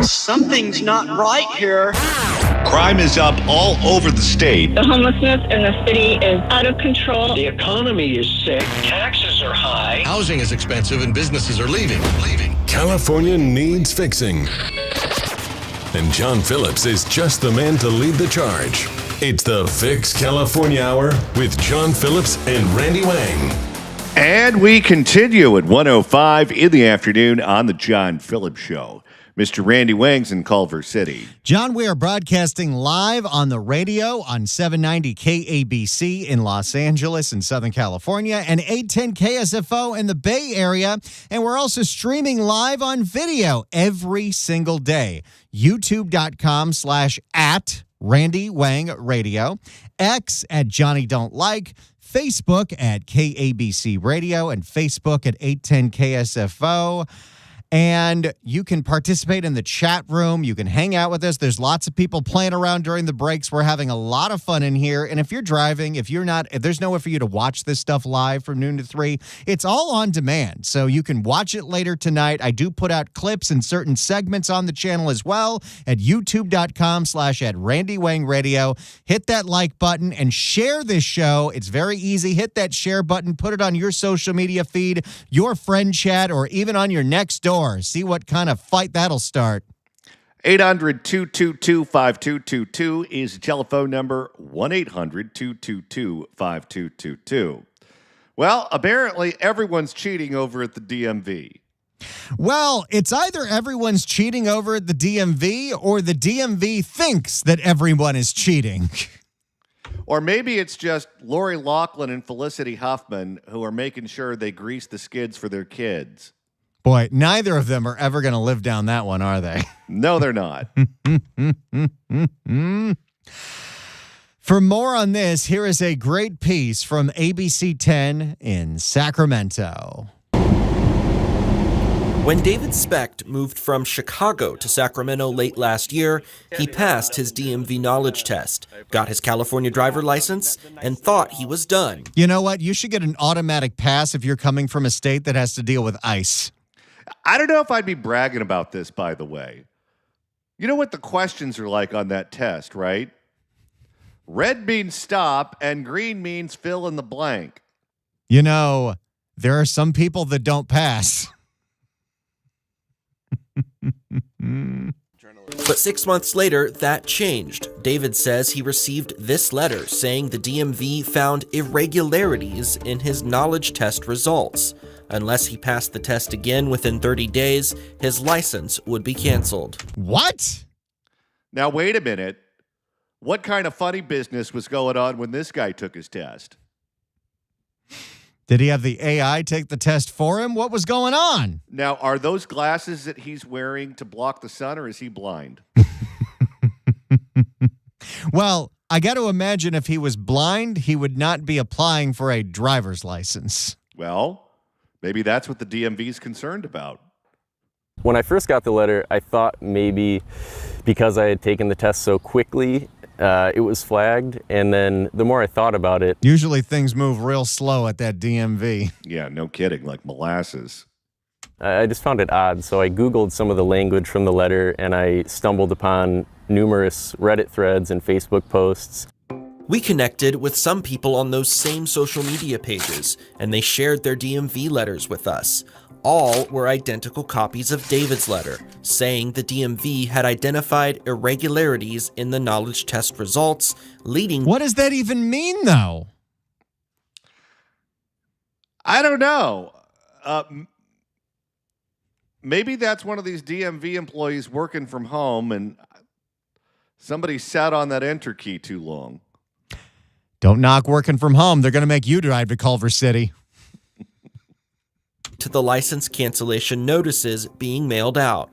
Something's not right here. Crime is up all over the state. The homelessness in the city is out of control. The economy is sick. Taxes are high. Housing is expensive and businesses are leaving. California needs fixing. And John Phillips is just the man to lead the charge. It's the Fix California Hour with John Phillips and Randy Wang. And we continue at 1:05 in the afternoon on the John Phillips Show. Mr. Randy Wang's in Culver City. John, we are broadcasting live on the radio on 790 KABC in Los Angeles in Southern California and 810 KSFO in the Bay Area. And we're also streaming live on video every single day. YouTube.com/@ Randy Wang Radio, X at Johnny Don't Like, Facebook at KABC Radio, and Facebook at 810 KSFO. And you can participate in the chat room. You can hang out with us. There's lots of people playing around during the breaks. We're having a lot of fun in here. And if you're driving, if there's nowhere for you to watch this stuff live from noon to 3, it's all on demand. So you can watch it later tonight. I do put out clips and certain segments on the channel as well at youtube.com/@ Randy Wang Radio. Hit that like button and share this show. It's very easy. Hit that share button. Put it on your social media feed, your friend chat, or even on your next door. See what kind of fight that'll start. 800-222-5222 is the telephone number, 1-800-222-5222. Well, apparently everyone's cheating over at the DMV. Well, it's either everyone's cheating over at the DMV or the DMV thinks that everyone is cheating. Or maybe it's just Lori Loughlin and Felicity Huffman who are making sure they grease the skids for their kids. Boy, neither of them are ever going to live down that one, are they? No, they're not. For more on this, here is a great piece from ABC 10 in Sacramento. When David Specht moved from Chicago to Sacramento late last year, he passed his DMV knowledge test, got his California driver license, and thought he was done. You know what? You should get an automatic pass if you're coming from a state that has to deal with ICE. I don't know if I'd be bragging about this, by the way. You know what the questions are like on that test, right? Red means stop, and green means fill in the blank. You know, there are some people that don't pass. But 6 months later, that changed. David says he received this letter saying the DMV found irregularities in his knowledge test results. Unless he passed the test again within 30 days, his license would be canceled. What? Now, wait a minute. What kind of funny business was going on when this guy took his test? Did he have the AI take the test for him? What was going on? Now, are those glasses that he's wearing to block the sun, or is he blind? Well, I got to imagine if he was blind, he would not be applying for a driver's license. Well, maybe that's what the DMV is concerned about. When I first got the letter, I thought maybe because I had taken the test so quickly, it was flagged. And then the more I thought about it... Usually things move real slow at that DMV. Yeah, no kidding, like molasses. I just found it odd, so I Googled some of the language from the letter, and I stumbled upon numerous Reddit threads and Facebook posts. We connected with some people on those same social media pages, and they shared their DMV letters with us. All were identical copies of David's letter, saying the DMV had identified irregularities in the knowledge test results, leading... What does that even mean, though? I don't know. Maybe that's one of these DMV employees working from home, and somebody sat on that enter key too long. Don't knock working from home. They're going to make you drive to Culver City. To the license cancellation notices being mailed out.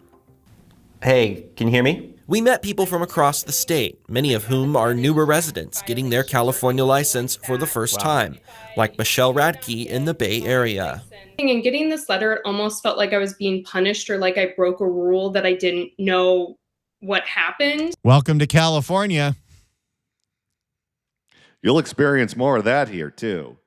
Hey, can you hear me? We met people from across the state, many of whom are newer residents getting their California license for the first time, like Michelle Radke in the Bay Area. And getting this letter, it almost felt like I was being punished or like I broke a rule that I didn't know what happened. Welcome to California. You'll experience more of that here, too.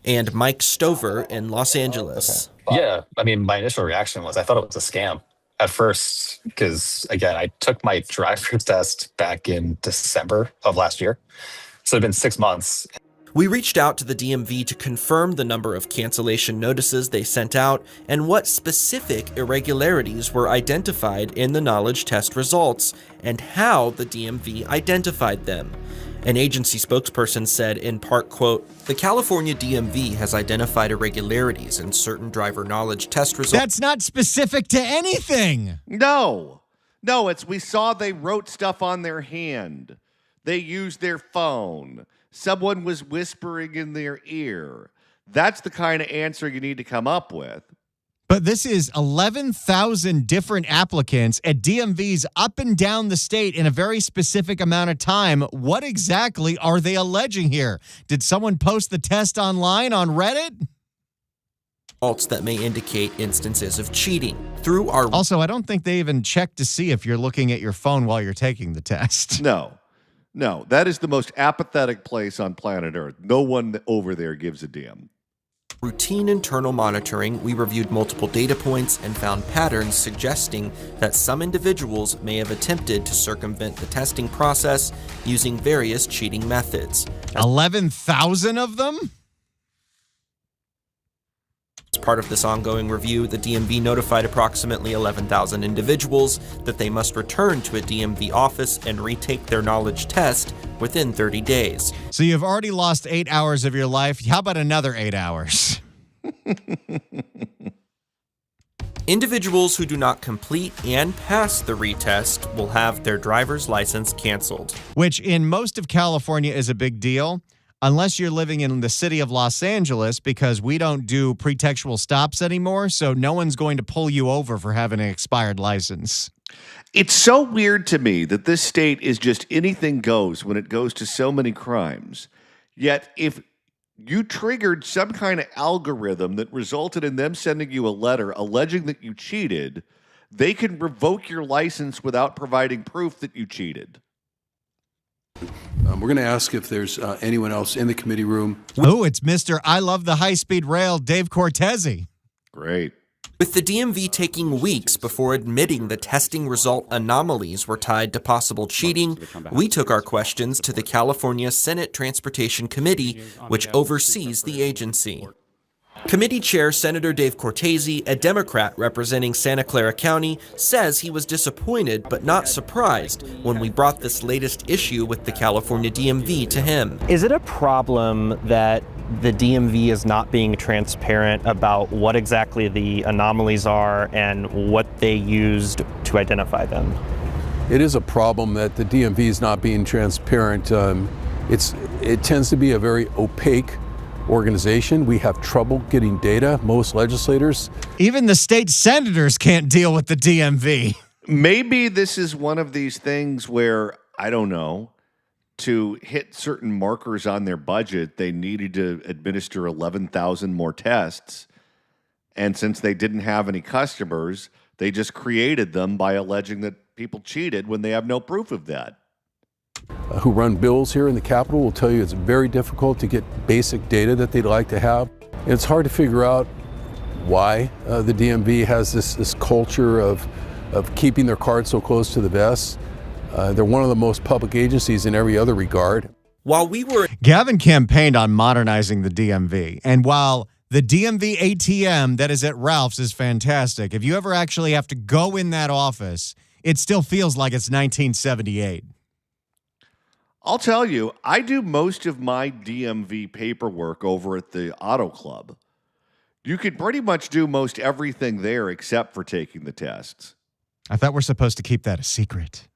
And Mike Stover in Los Angeles. Okay. Yeah, I mean, my initial reaction was I thought it was a scam. at first, because again, I took my driver's test back in December of last year. So it's been 6 months. We reached out to the DMV to confirm the number of cancellation notices they sent out and what specific irregularities were identified in the knowledge test results and how the DMV identified them. An agency spokesperson said in part, quote, "The California DMV has identified irregularities in certain driver knowledge test results." That's not specific to anything. No, we saw they wrote stuff on their hand. They used their phone. Someone was whispering in their ear. That's the kind of answer you need to come up with. But this is 11,000 different applicants at DMVs up and down the state in a very specific amount of time. What exactly are they alleging here? Did someone post the test online on Reddit? That may indicate instances of cheating. Also, I don't think they even check to see if you're looking at your phone while you're taking the test. No, that is the most apathetic place on planet Earth. No one over there gives a damn. Routine internal monitoring, we reviewed multiple data points and found patterns suggesting that some individuals may have attempted to circumvent the testing process using various cheating methods. 11,000 of them? As part of this ongoing review, the DMV notified approximately 11,000 individuals that they must return to a DMV office and retake their knowledge test within 30 days. So you've already lost 8 hours of your life. How about another 8 hours? Individuals who do not complete and pass the retest will have their driver's license canceled. Which in most of California is a big deal. Unless you're living in the city of Los Angeles, because we don't do pretextual stops anymore, so no one's going to pull you over for having an expired license. It's so weird to me that this state is just anything goes when it goes to so many crimes. Yet if you triggered some kind of algorithm that resulted in them sending you a letter alleging that you cheated, they can revoke your license without providing proof that you cheated. We're going to ask if there's anyone else in the committee room. Oh, it's Mr. I Love the High-Speed Rail, Dave Cortese. Great. With the DMV taking weeks before admitting the testing result anomalies were tied to possible cheating, we took our questions to the California Senate Transportation Committee, which oversees the agency. Committee Chair Senator Dave Cortese, a Democrat representing Santa Clara County, says he was disappointed but not surprised when we brought this latest issue with the California DMV to him. Is it a problem that the DMV is not being transparent about what exactly the anomalies are and what they used to identify them? It is a problem that the DMV is not being transparent. It tends to be a very opaque organization. We have trouble getting data. Most legislators, even the state senators, can't deal with the DMV. Maybe this is one of these things where, I don't know, to hit certain markers on their budget, they needed to administer 11,000 more tests. And since they didn't have any customers, they just created them by alleging that people cheated when they have no proof of that. Who run bills here in the Capitol will tell you it's very difficult to get basic data that they'd like to have. And it's hard to figure out why the DMV has this culture of keeping their cards so close to the vest. They're one of the most public agencies in every other regard. Gavin campaigned on modernizing the DMV, and while the DMV ATM that is at Ralph's is fantastic, if you ever actually have to go in that office, it still feels like it's 1978. I'll tell you, I do most of my DMV paperwork over at the Auto Club. You could pretty much do most everything there except for taking the tests. I thought we're supposed to keep that a secret.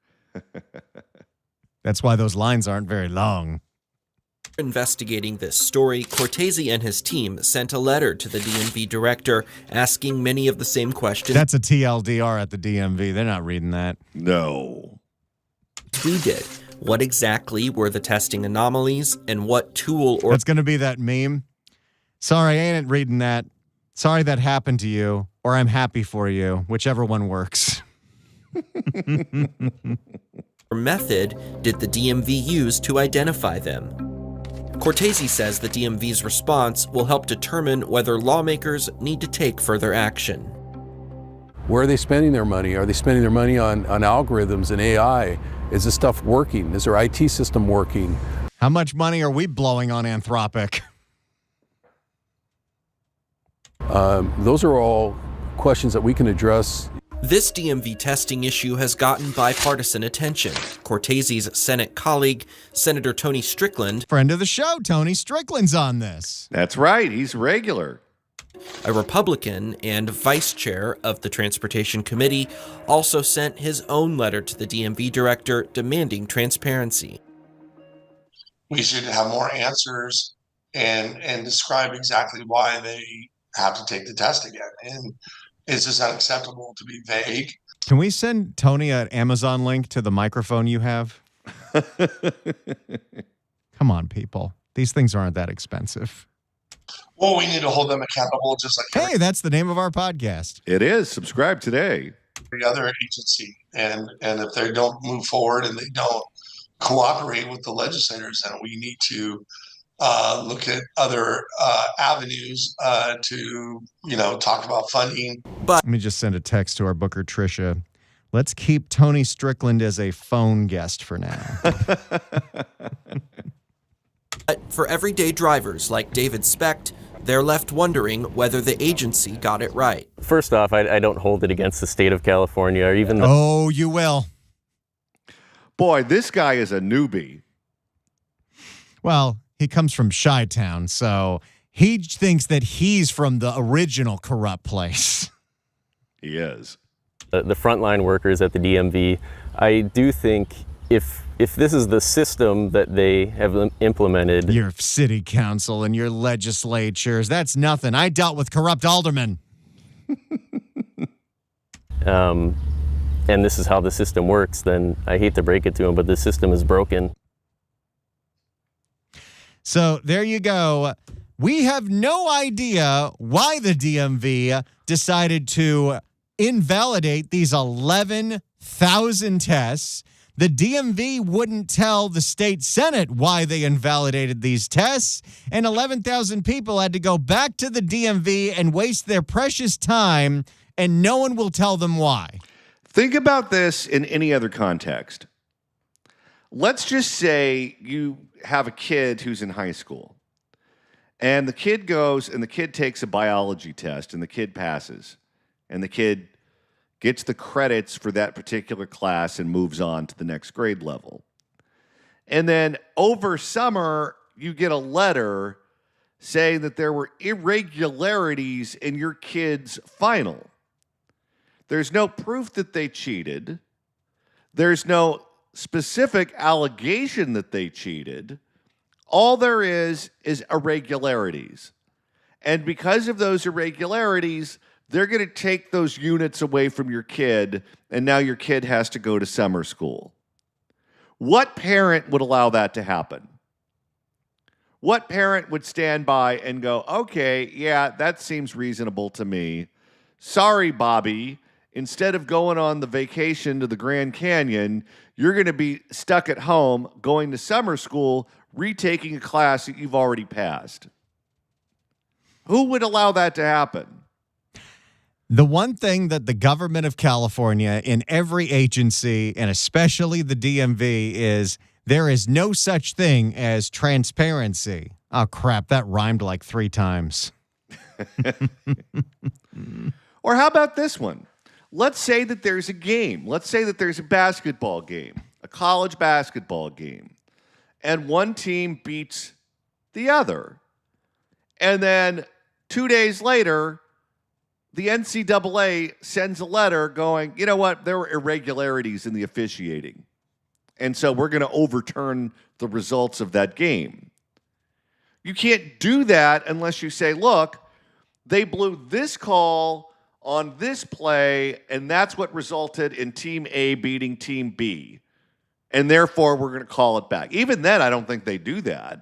That's why those lines aren't very long. Investigating this story, Cortese and his team sent a letter to the DMV director asking many of the same questions. That's a TLDR at the DMV. They're not reading that. No. We did. What exactly were the testing anomalies and what tool or... That's going to be that meme. Sorry, I ain't reading that. Sorry that happened to you, or I'm happy for you, whichever one works. method did the DMV use to identify them? Cortese says the DMV's response will help determine whether lawmakers need to take further action. Where are they spending their money? Are they spending their money on algorithms and AI? Is this stuff working? Is their IT system working? How much money are we blowing on Anthropic? Those are all questions that we can address. This DMV testing issue has gotten bipartisan attention. Cortese's Senate colleague, Senator Tony Strickland, friend of the show, Tony Strickland's on this. That's right. He's regular. A Republican and vice chair of the Transportation Committee, also sent his own letter to the DMV director demanding transparency. We should have more answers and describe exactly why they have to take the test again. And it's just unacceptable to be vague. Can we send Tony an Amazon link to the microphone you have? Come on, people. These things aren't that expensive. Well, we need to hold them accountable just like Hey, that's the name of our podcast. It is. Subscribe today. every other agency. And if they don't move forward and they don't cooperate with the legislators, then we need to look at other avenues to, talk about funding. Let me just send a text to our booker, Tricia. Let's keep Tony Strickland as a phone guest for now. But for everyday drivers like David Specht, they're left wondering whether the agency got it right. First off, I don't hold it against the state of California or even the... Oh, you will. Boy, this guy is a newbie. Well, he comes from Chi-Town, so he thinks that he's from the original corrupt place. He is. The frontline workers at the DMV, I do think if this is the system that they have implemented... Your city council and your legislatures, that's nothing. I dealt with corrupt aldermen. And this is how the system works, then I hate to break it to them, but the system is broken. So there you go. We have no idea why the DMV decided to invalidate these 11,000 tests. The DMV wouldn't tell the state Senate why they invalidated these tests, and 11,000 people had to go back to the DMV and waste their precious time, and no one will tell them why. Think about this in any other context. Let's just say you have a kid who's in high school, and the kid goes and the kid takes a biology test, and the kid passes, and the kid gets the credits for that particular class and moves on to the next grade level. And then over summer, you get a letter saying that there were irregularities in your kid's final. There's no proof that they cheated. There's no specific allegation that they cheated. All there is irregularities. And because of those irregularities, they're going to take those units away from your kid, and now your kid has to go to summer school. What parent would allow that to happen? What parent would stand by and go, okay, yeah, that seems reasonable to me. Sorry, Bobby. Instead of going on the vacation to the Grand Canyon, you're going to be stuck at home going to summer school, retaking a class that you've already passed. Who would allow that to happen? The one thing that the government of California in every agency, and especially the DMV, is there is no such thing as transparency. Oh, crap. That rhymed like 3 times. Or how about this one? Let's say that there's a game. Let's say that there's a basketball game, a college basketball game, and one team beats the other. And then 2 days later, the NCAA sends a letter going, you know what, there were irregularities in the officiating. And so we're going to overturn the results of that game. You can't do that unless you say, look, they blew this call on this play, and that's what resulted in Team A beating Team B. And therefore, we're going to call it back. Even then, I don't think they do that.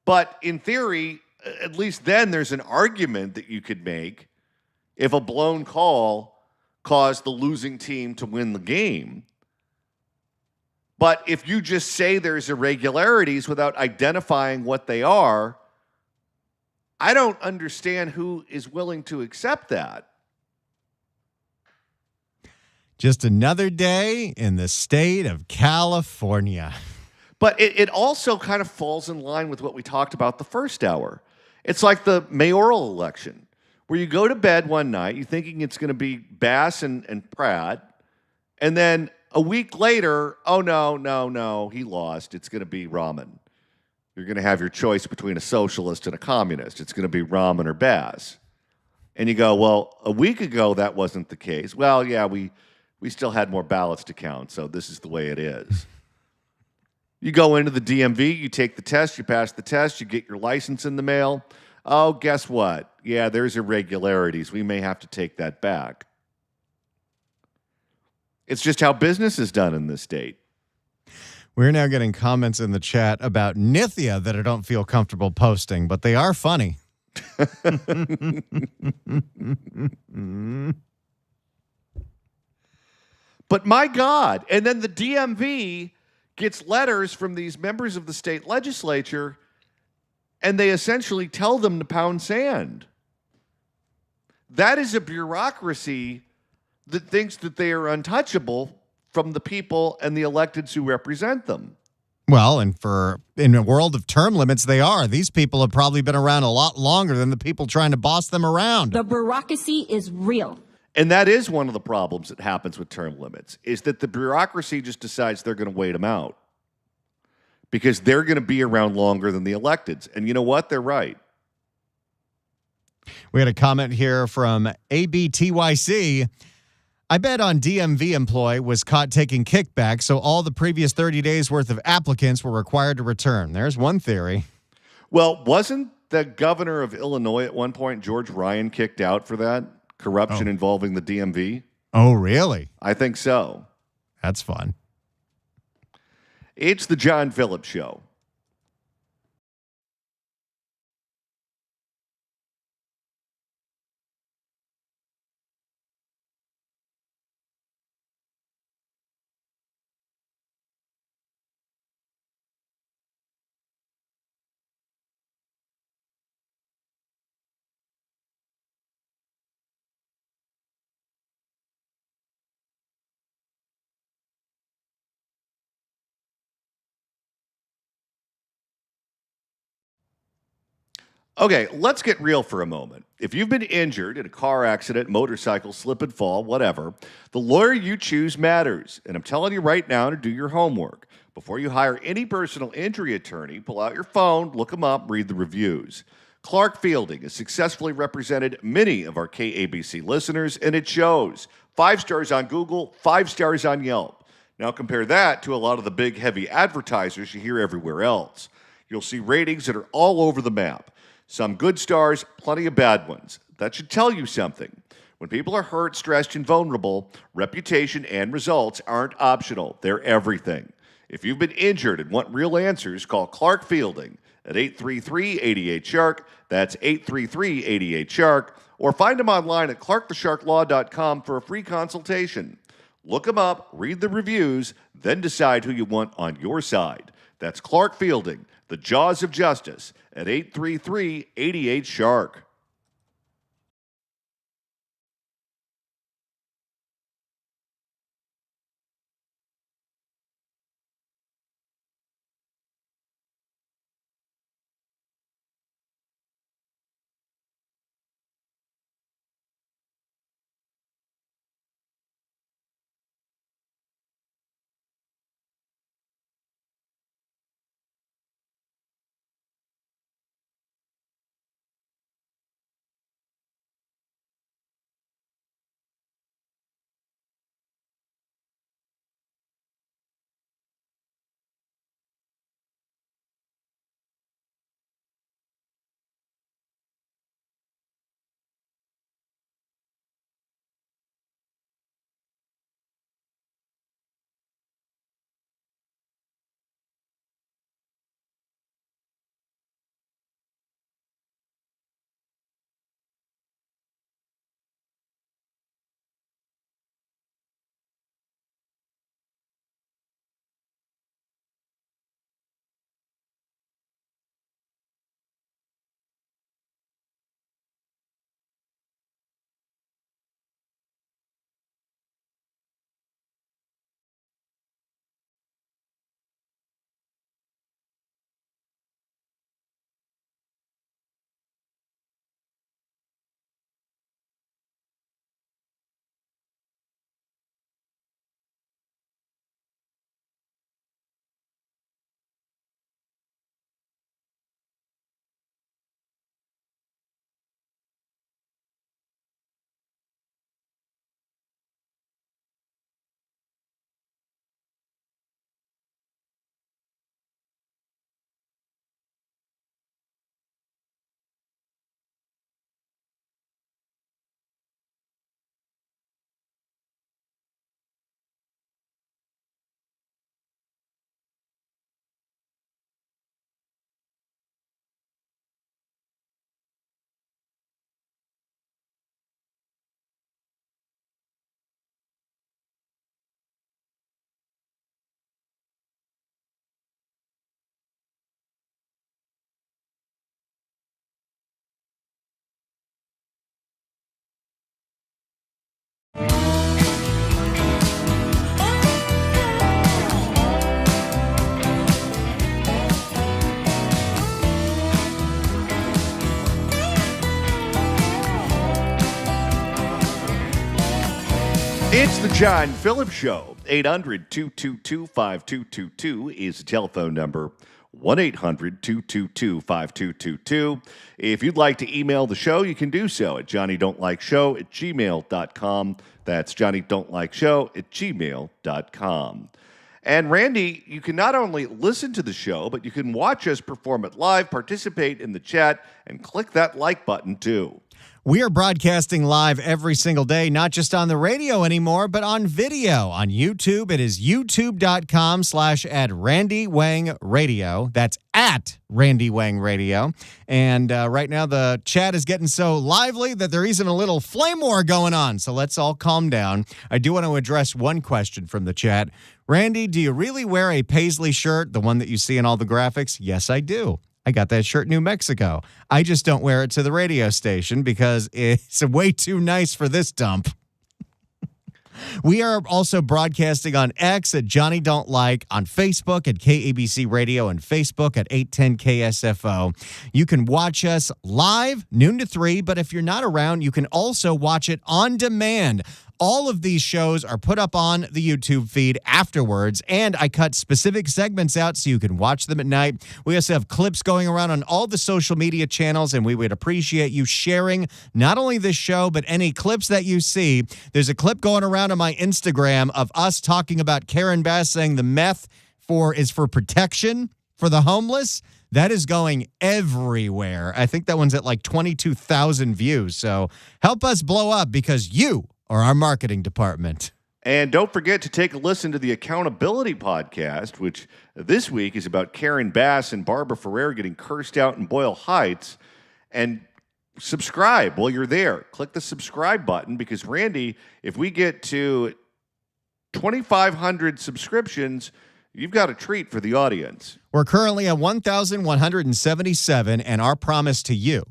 But in theory, at least then there's an argument that you could make if a blown call caused the losing team to win the game. But if you just say there's irregularities without identifying what they are, I don't understand who is willing to accept that. Just another day in the state of California. But it also kind of falls in line with what we talked about the first hour. It's like the mayoral election, where you go to bed one night, you're thinking it's going to be Bass and Pratt, and then a week later, oh, no, he lost. It's going to be Rahman. You're going to have your choice between a socialist and a communist. It's going to be Rahman or Bass. And you go, well, a week ago, that wasn't the case. Well, yeah, we still had more ballots to count, so this is the way it is. You go into the DMV, you take the test, you pass the test, you get your license in the mail. Oh, guess what? Yeah, there's irregularities. We may have to take that back. It's just how business is done in this state. We're now getting comments in the chat about Nithya that I don't feel comfortable posting, but they are funny. But my God, and then the DMV gets letters from these members of the state legislature, and they essentially tell them to pound sand. That is a bureaucracy that thinks that they are untouchable from the people and the electeds who represent them. Well, and in a world of term limits, they are. These people have probably been around a lot longer than the people trying to boss them around. The bureaucracy is real. And that is one of the problems that happens with term limits, is that the bureaucracy just decides they're going to wait them out because they're going to be around longer than the electeds. And you know what? They're right. We had a comment here from ABTYC. I bet on DMV employee was caught taking kickbacks, so all the previous 30 days worth of applicants were required to return. There's one theory. Well, wasn't the governor of Illinois at one point, George Ryan, kicked out for that? Corruption involving the DMV? Oh, really? I think so. That's fun. It's the John Phillips Show. Okay, let's get real for a moment. If you've been injured in a car accident, motorcycle, slip and fall, whatever, the lawyer you choose matters. And I'm telling you right now to do your homework. Before you hire any personal injury attorney, pull out your phone, look them up, read the reviews. Clark Fielding has successfully represented many of our KABC listeners, and it shows. 5 stars on Google, 5 stars on Yelp. Now compare that to a lot of the big, heavy advertisers you hear everywhere else. You'll see ratings that are all over the map. Some good stars, plenty of bad ones. That should tell you something. When people are hurt, stressed, and vulnerable, reputation and results aren't optional. They're everything. If you've been injured and want real answers, call Clark Fielding at 833-88-SHARK. That's 833-88-SHARK. Or find him online at clarkthesharklaw.com for a free consultation. Look him up, read the reviews, then decide who you want on your side. That's Clark Fielding, the Jaws of Justice, at 833-88-SHARK. It's the John Phillips Show. 800-222-5222 is the telephone number. 1-800-222-5222. If you'd like to email the show, you can do so at johnnydon'tlikeshow@gmail.com. That's johnnydon'tlikeshow@gmail.com. And Randy, you can not only listen to the show, but you can watch us perform it live, participate in the chat, and click that like button too. We are broadcasting live every single day, not just on the radio anymore, but on video. On YouTube, it is youtube.com/@RandyWangRadio. That's at Randy Wang Radio. And right now, the chat is getting so lively that there isn't a little flame war going on. So let's all calm down. I do want to address one question from the chat. Randy, do you really wear a paisley shirt, the one that you see in all the graphics? Yes, I do. I got that shirt in New Mexico. I just don't wear it to the radio station because it's way too nice for this dump. We are also broadcasting on X at Johnny Don't Like, on Facebook at KABC Radio, and Facebook at 810 KSFO. You can watch us live, noon to 3, but if you're not around, you can also watch it on demand. All of these shows are put up on the YouTube feed afterwards, and I cut specific segments out so you can watch them at night. We also have clips going around on all the social media channels, and we would appreciate you sharing not only this show, but any clips that you see. There's a clip going around on my Instagram of us talking about Karen Bass saying the meth is for protection for the homeless. That is going everywhere. I think that one's at like 22,000 views. So help us blow up because you or our marketing department. And don't forget to take a listen to the Accountability Podcast, which this week is about Karen Bass and Barbara Ferrer getting cursed out in Boyle Heights. And subscribe while you're there. Click the subscribe button because, Randy, if we get to 2,500 subscriptions, you've got a treat for the audience. We're currently at 1,177, and our promise to you,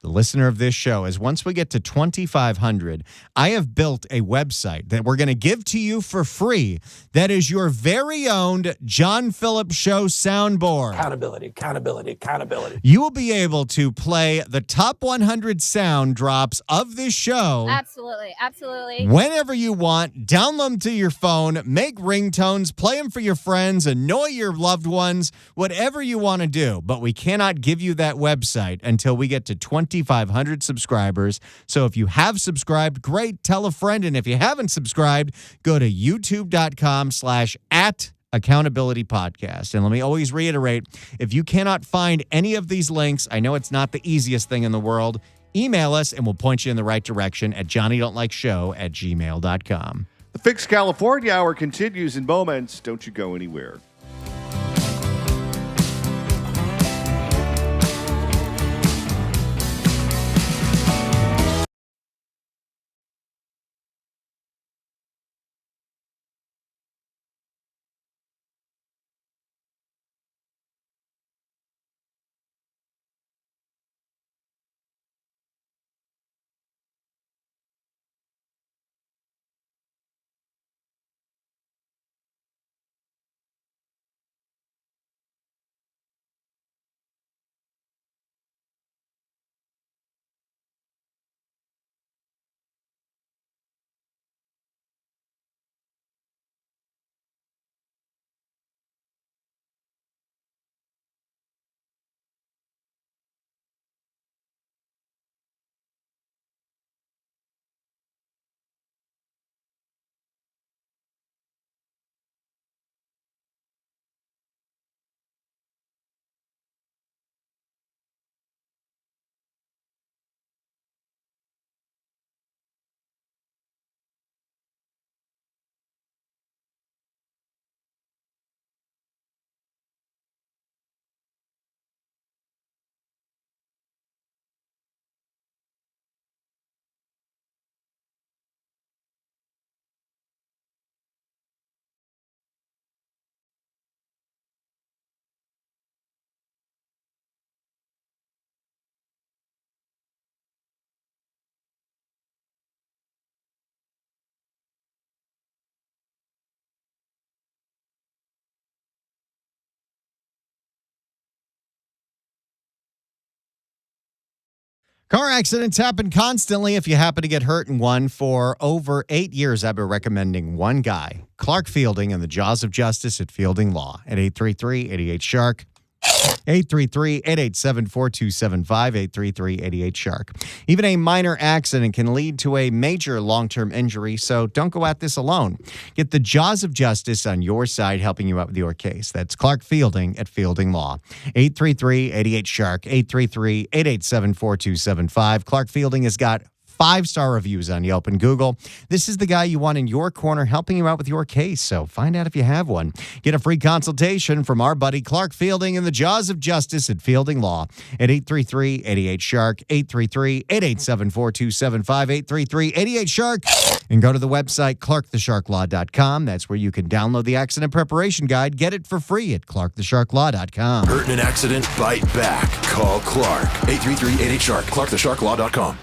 the listener of this show, is once we get to 2,500, I have built a website that we're going to give to you for free that is your very own John Phillips Show soundboard. Accountability, accountability, accountability. You will be able to play the top 100 sound drops of this show. Absolutely, absolutely. Whenever you want, download them to your phone, make ringtones, play them for your friends, annoy your loved ones, whatever you want to do. But we cannot give you that website until we get to 2,500 subscribers. So if you have subscribed, great, tell a friend. And if you haven't subscribed, go to youtube.com/@accountability podcast. And let me always reiterate, if you cannot find any of these links, I know it's not the easiest thing in the world, email us and we'll point you in the right direction at johnnydon'tlikeshow@gmail.com. The Fix California Hour continues in moments. Don't you go anywhere. Car accidents happen constantly. If you happen to get hurt in one, for over 8 years, I've been recommending one guy, Clark Fielding, in the jaws of justice at Fielding Law at 833-88-SHARK. 833-887-4275, 833-88-SHARK. Even a minor accident can lead to a major long-term injury, so don't go at this alone. Get the jaws of justice on your side, helping you out with your case. That's Clark Fielding at Fielding Law. 833-88-SHARK, 833-887-4275. Clark Fielding has got 5-star reviews on Yelp and Google. This is the guy you want in your corner helping you out with your case, so find out if you have one. Get a free consultation from our buddy Clark Fielding in the jaws of justice at Fielding Law at 833-88-SHARK, 833-887-4275, 833-88-SHARK, and go to the website clarkthesharklaw.com. That's where you can download the accident preparation guide. Get it for free at clarkthesharklaw.com. Hurt in an accident? Bite back. Call Clark. 833-88-SHARK. clarkthesharklaw.com.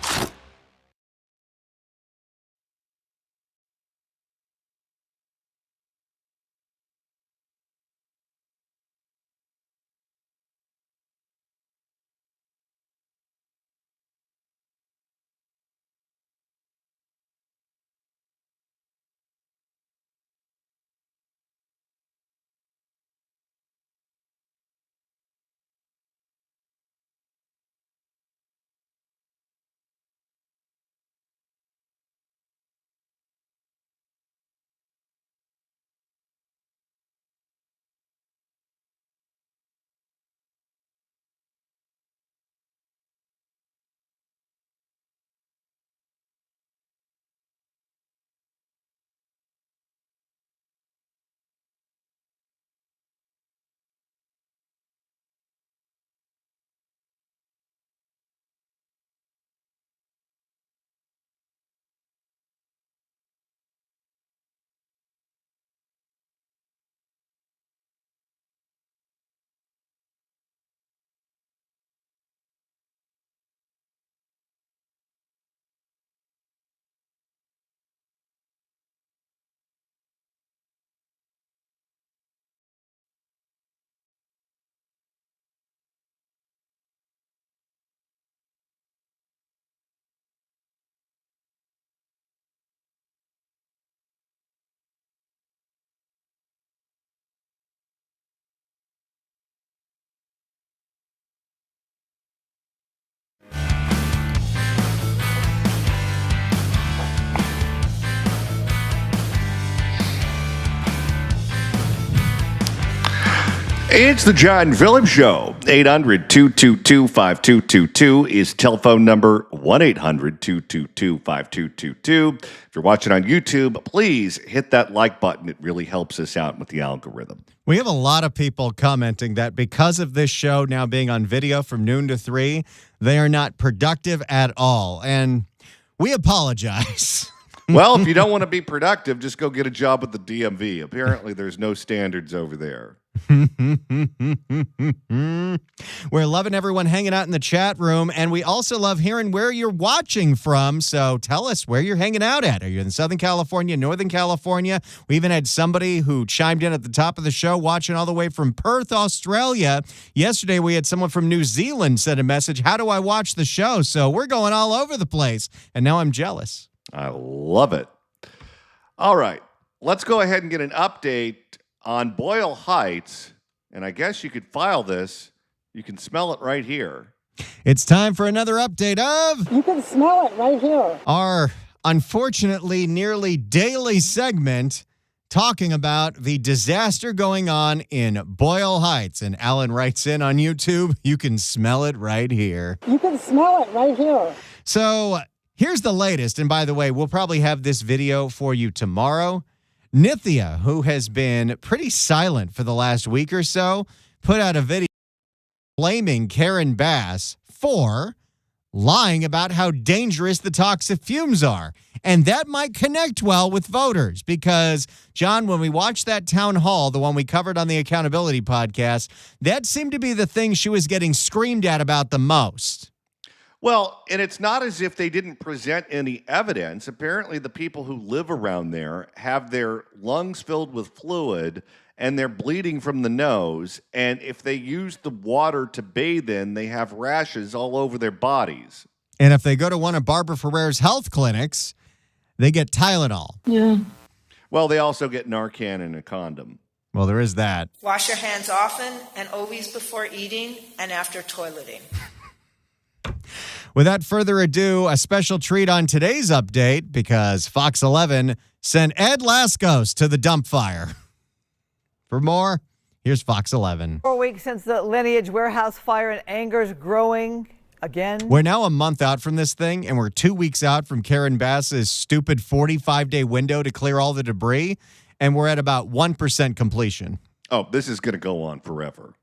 It's the John Phillips Show. 800-222-5222 is telephone number. 1-800-222-5222. If you're watching on YouTube, please hit that like button. It really helps us out with the algorithm. We have a lot of people commenting that because of this show now being on video from noon to 3, they are not productive at all. And we apologize. Well, if you don't want to be productive, just go get a job with the DMV. Apparently, there's no standards over there. We're loving everyone hanging out in the chat room, and we also love hearing where you're watching from. So tell us where you're hanging out at. Are you in Southern California, Northern California? We even had somebody who chimed in at the top of the show watching all the way from Perth, Australia. Yesterday, we had someone from New Zealand send a message, how do I watch the show? So we're going all over the place, and now I'm jealous. I love it. All right, let's go ahead and get an update on Boyle Heights, and I guess you could file this. You can smell it right here. It's time for another update of... You can smell it right here. Our, unfortunately, nearly daily segment talking about the disaster going on in Boyle Heights. And Alan writes in on YouTube, you can smell it right here. You can smell it right here. So here's the latest. And by the way, we'll probably have this video for you tomorrow. Nithya, who has been pretty silent for the last week or so, put out a video blaming Karen Bass for lying about how dangerous the toxic fumes are. And that might connect well with voters because, John, when we watched that town hall, the one we covered on the Accountability podcast, that seemed to be the thing she was getting screamed at about the most. Well, and it's not as if they didn't present any evidence. Apparently, the people who live around there have their lungs filled with fluid and they're bleeding from the nose. And if they use the water to bathe in, they have rashes all over their bodies. And if they go to one of Barbara Ferrer's health clinics, they get Tylenol. Yeah. Well, they also get Narcan and a condom. Well, there is that. Wash your hands often and always before eating and after toileting. Without further ado, a special treat on today's update because Fox 11 sent Ed Laskos to the dump fire. For more, here's Fox 11. 4 weeks since the Lineage warehouse fire, and anger's growing again. We're now a month out from this thing, and we're 2 weeks out from Karen Bass's stupid 45-day window to clear all the debris, and we're at about 1% completion. Oh, this is going to go on forever.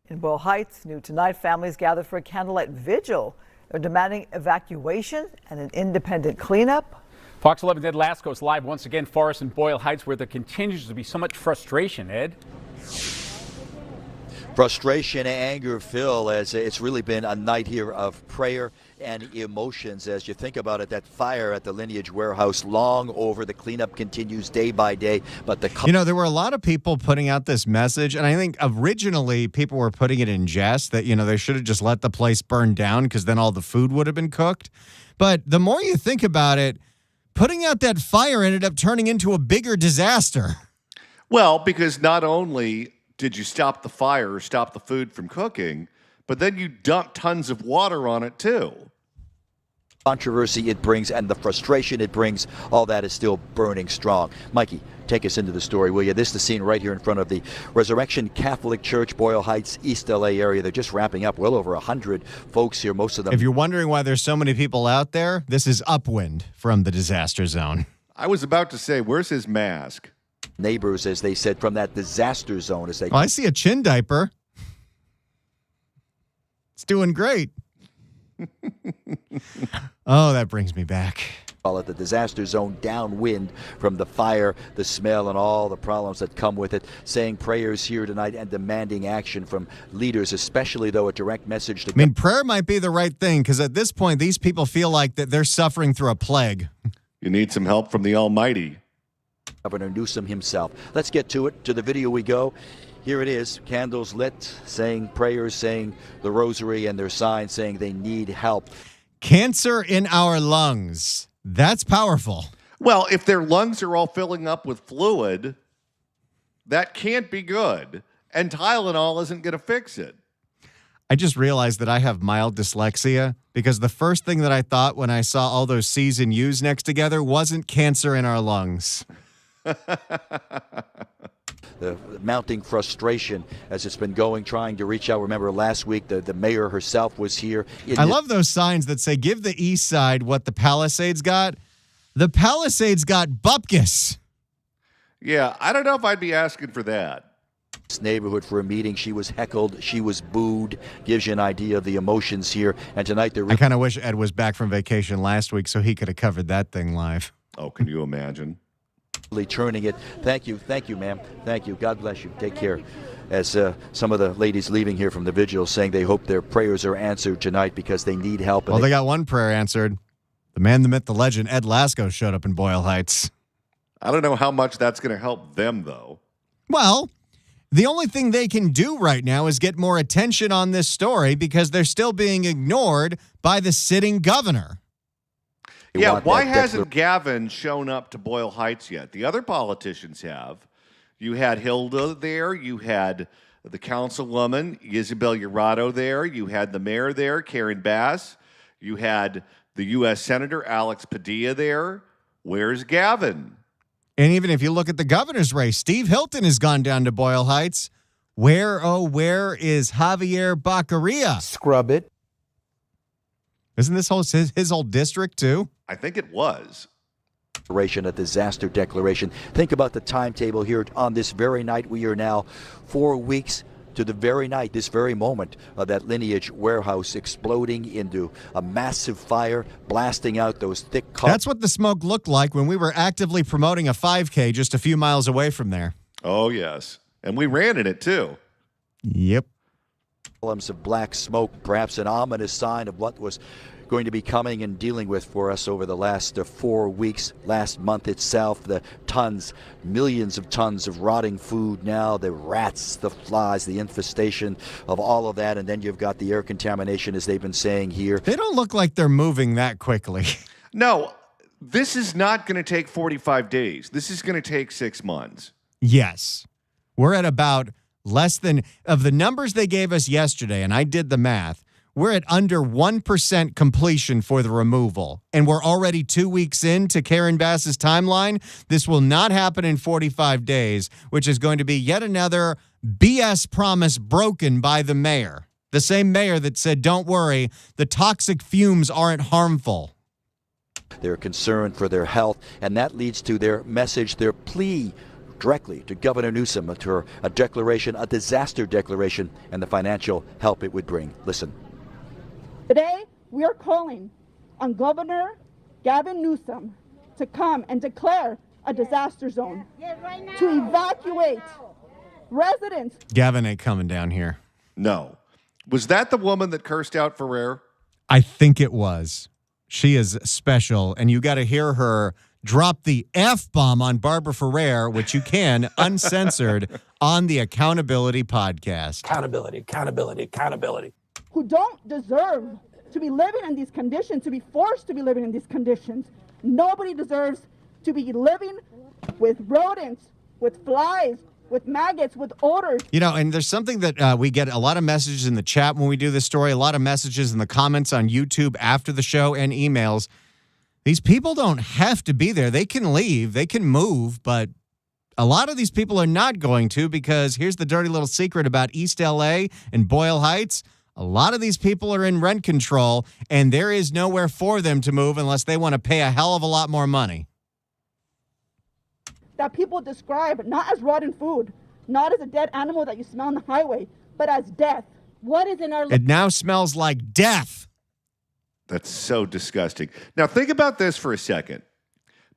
In Boyle Heights, new tonight, families gathered for a candlelight vigil. They're demanding evacuation and an independent cleanup. Fox 11's Ed Laskos live once again, Forest and Boyle Heights, where there continues to be so much frustration, Ed. Frustration and anger, Phil, as it's really been a night here of prayer and emotions. As you think about it, that fire at the Lineage warehouse, long over. The cleanup continues day by day. But there were a lot of people putting out this message, and I think originally people were putting it in jest that, they should have just let the place burn down because then all the food would have been cooked. But the more you think about it, putting out that fire ended up turning into a bigger disaster. Well, because not only did you stop the fire or stop the food from cooking, but then you dumped tons of water on it too. Controversy it brings and the frustration it brings, all that is still burning strong. Mikey, take us into the story, will you? This is the scene right here in front of the Resurrection Catholic Church, Boyle Heights, East LA area. They're just wrapping up. Well over 100 folks here, most of them. If you're wondering why there's so many people out there, this is upwind from the disaster zone. I was about to say, where's his mask? Neighbors, as they said, from that disaster zone. As they I see a chin diaper. It's doing great. Oh, that brings me back. Call it the disaster zone, downwind from the fire, the smell, and all the problems that come with it. Saying prayers here tonight and demanding action from leaders, especially, though, a direct message to... prayer might be the right thing, because at this point, these people feel like that they're suffering through a plague. You need some help from the Almighty. Governor Newsom himself. Let's get to it. To the video we go. Here it is, candles lit, saying prayers, saying the rosary, and their signs saying they need help. Cancer in our lungs. That's powerful. Well, if their lungs are all filling up with fluid, that can't be good. And Tylenol isn't going to fix it. I just realized that I have mild dyslexia because the first thing that I thought when I saw all those C's and U's next together wasn't cancer in our lungs. The mounting frustration as it's been going, trying to reach out. Remember last week, the mayor herself was here. I love those signs that say, give the east side what the Palisades got. The Palisades got bupkis. Yeah, I don't know if I'd be asking for that. This neighborhood for a meeting. She was heckled. She was booed. Gives you an idea of the emotions here. And tonight I kind of wish Ed was back from vacation last week so he could have covered that thing live. Oh, can you imagine? Turning it. Thank you, ma'am. Thank you. God bless you. Take care. As some of the ladies leaving here from the vigil saying they hope their prayers are answered tonight because they need help. Well, they got one prayer answered. The man, the myth, the legend, Ed Laskos showed up in Boyle Heights. I don't know how much that's going to help them, though. Well, the only thing they can do right now is get more attention on this story because they're still being ignored by the sitting governor. Yeah, why hasn't Gavin shown up to Boyle Heights yet? The other politicians have. You had Hilda there. You had the councilwoman, Isabel Urado, there. You had the mayor there, Karen Bass. You had the U.S. Senator, Alex Padilla, there. Where's Gavin? And even if you look at the governor's race, Steve Hilton has gone down to Boyle Heights. Where is Javier Baccaria? Scrub it. Isn't this his whole district, too? I think it was. A disaster declaration. Think about the timetable here on this very night. We are now 4 weeks to the very night, this very moment of that Lineage warehouse exploding into a massive fire, blasting out those thick clouds. That's what the smoke looked like when we were actively promoting a 5K just a few miles away from there. Oh, yes. And we ran in it, too. Yep. Columns of black smoke, perhaps an ominous sign of what was going to be coming and dealing with for us over the last 4 weeks, last month itself. The tons, millions of tons of rotting food now, the rats, the flies, the infestation of all of that. And then you've got the air contamination, as they've been saying here. They don't look like they're moving that quickly. No, this is not going to take 45 days. This is going to take 6 months. Yes. We're at about less than, of the numbers they gave us yesterday, and I did the math, we're at under 1% completion for the removal. And we're already 2 weeks into Karen Bass's timeline. This will not happen in 45 days, which is going to be yet another BS promise broken by the mayor. The same mayor that said, don't worry, the toxic fumes aren't harmful. They're concerned for their health, and that leads to their message, their plea directly to Governor Newsom for a declaration, a disaster declaration, and the financial help it would bring. Listen. Today, we are calling on Governor Gavin Newsom to come and declare a disaster zone, to evacuate residents. Gavin ain't coming down here. No. Was that the woman that cursed out Ferrer? I think it was. She is special, and you got to hear her drop the F-bomb on Barbara Ferrer, which you can, uncensored, on the Accountability Podcast. Accountability, accountability, accountability. Who don't deserve to be living in these conditions, to be forced to be living in these conditions. Nobody deserves to be living with rodents, with flies, with maggots, with odors. You know, and there's something that we get a lot of messages in the chat when we do this story, a lot of messages in the comments on YouTube after the show, and emails. These people don't have to be there. They can leave, they can move, but a lot of these people are not going to, because here's the dirty little secret about East LA and Boyle Heights. A lot of these people are in rent control, and there is nowhere for them to move unless they want to pay a hell of a lot more money. That people describe not as rotten food, not as a dead animal that you smell on the highway, but as death. What is in our... It now smells like death. That's so disgusting. Now, think about this for a second,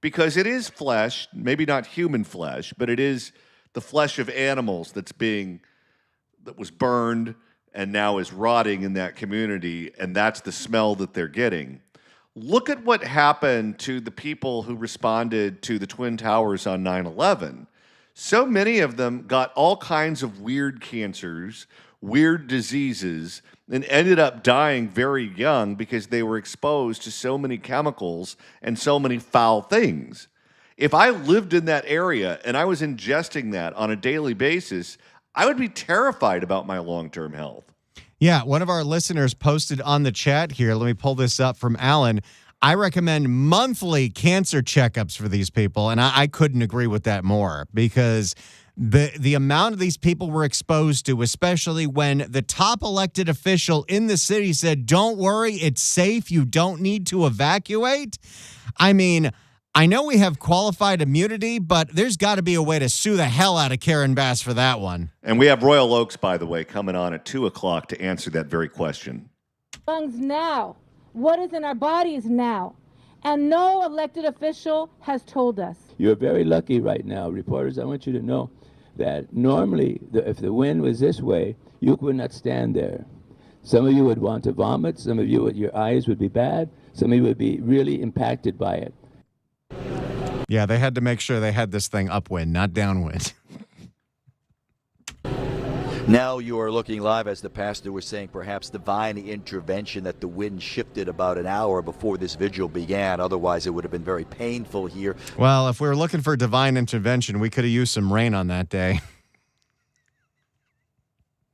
because it is flesh, maybe not human flesh, but it is the flesh of animals that was burned and now is rotting in that community, and that's the smell that they're getting. Look at what happened to the people who responded to the Twin Towers on 9/11. So many of them got all kinds of weird cancers, weird diseases, and ended up dying very young because they were exposed to so many chemicals and so many foul things. If I lived in that area and I was ingesting that on a daily basis, I would be terrified about my long-term health. Yeah, one of our listeners posted on the chat here. Let me pull this up from Alan. I recommend monthly cancer checkups for these people, and I couldn't agree with that more, because the amount of these people were exposed to, especially when the top elected official in the city said, don't worry, it's safe, you don't need to evacuate. I mean, I know we have qualified immunity, but there's got to be a way to sue the hell out of Karen Bass for that one. And we have Royal Oaks, by the way, coming on at 2 o'clock to answer that very question. Lungs now. What is in our bodies now? And no elected official has told us. You're very lucky right now. Reporters, I want you to know that normally, if the wind was this way, you would not stand there. Some of you would want to vomit. Some of you, your eyes would be bad. Some of you would be really impacted by it. Yeah, they had to make sure they had this thing upwind, not downwind. Now you are looking live, as the pastor was saying, perhaps divine intervention, that the wind shifted about an hour before this vigil began. Otherwise, it would have been very painful here. Well, if we were looking for divine intervention, we could have used some rain on that day.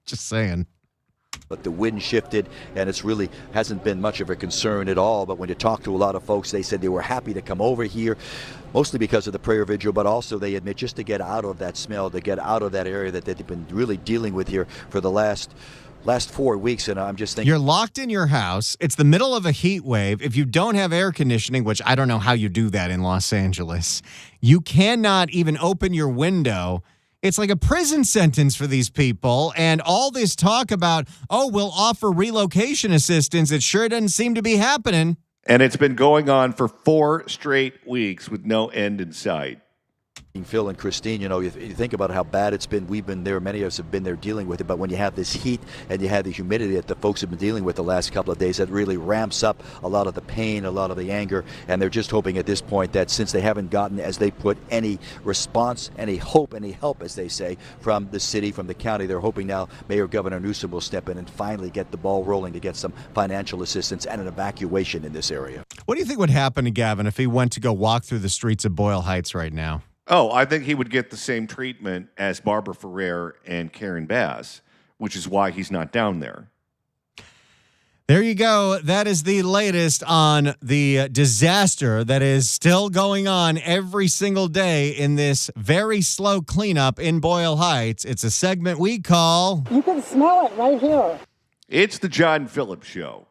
Just saying. But the wind shifted, and it's really hasn't been much of a concern at all. But when you talk to a lot of folks, they said they were happy to come over here, mostly because of the prayer vigil, but also they admit just to get out of that smell, to get out of that area that they've been really dealing with here for the last 4 weeks. And I'm just thinking, you're locked in your house. It's the middle of a heat wave. If you don't have air conditioning, which I don't know how you do that in Los Angeles, you cannot even open your window. It's like a prison sentence for these people. And all this talk about, oh, we'll offer relocation assistance, it sure doesn't seem to be happening. And it's been going on for 4 straight weeks with no end in sight. Phil and Christine, you think about how bad it's been. We've been there, many of us have been there dealing with it, but when you have this heat and you have the humidity that the folks have been dealing with the last couple of days, that really ramps up a lot of the pain, a lot of the anger, and they're just hoping at this point that since they haven't gotten, as they put, any response, any hope, any help, as they say, from the city, from the county, they're hoping now Mayor Governor Newsom will step in and finally get the ball rolling to get some financial assistance and an evacuation in this area. What do you think would happen to Gavin if he went to go walk through the streets of Boyle Heights right now? Oh, I think he would get the same treatment as Barbara Ferrer and Karen Bass, which is why he's not down there. There you go. That is the latest on the disaster that is still going on every single day in this very slow cleanup in Boyle Heights. It's a segment we call... You can smell it right here. It's the John Phillips Show.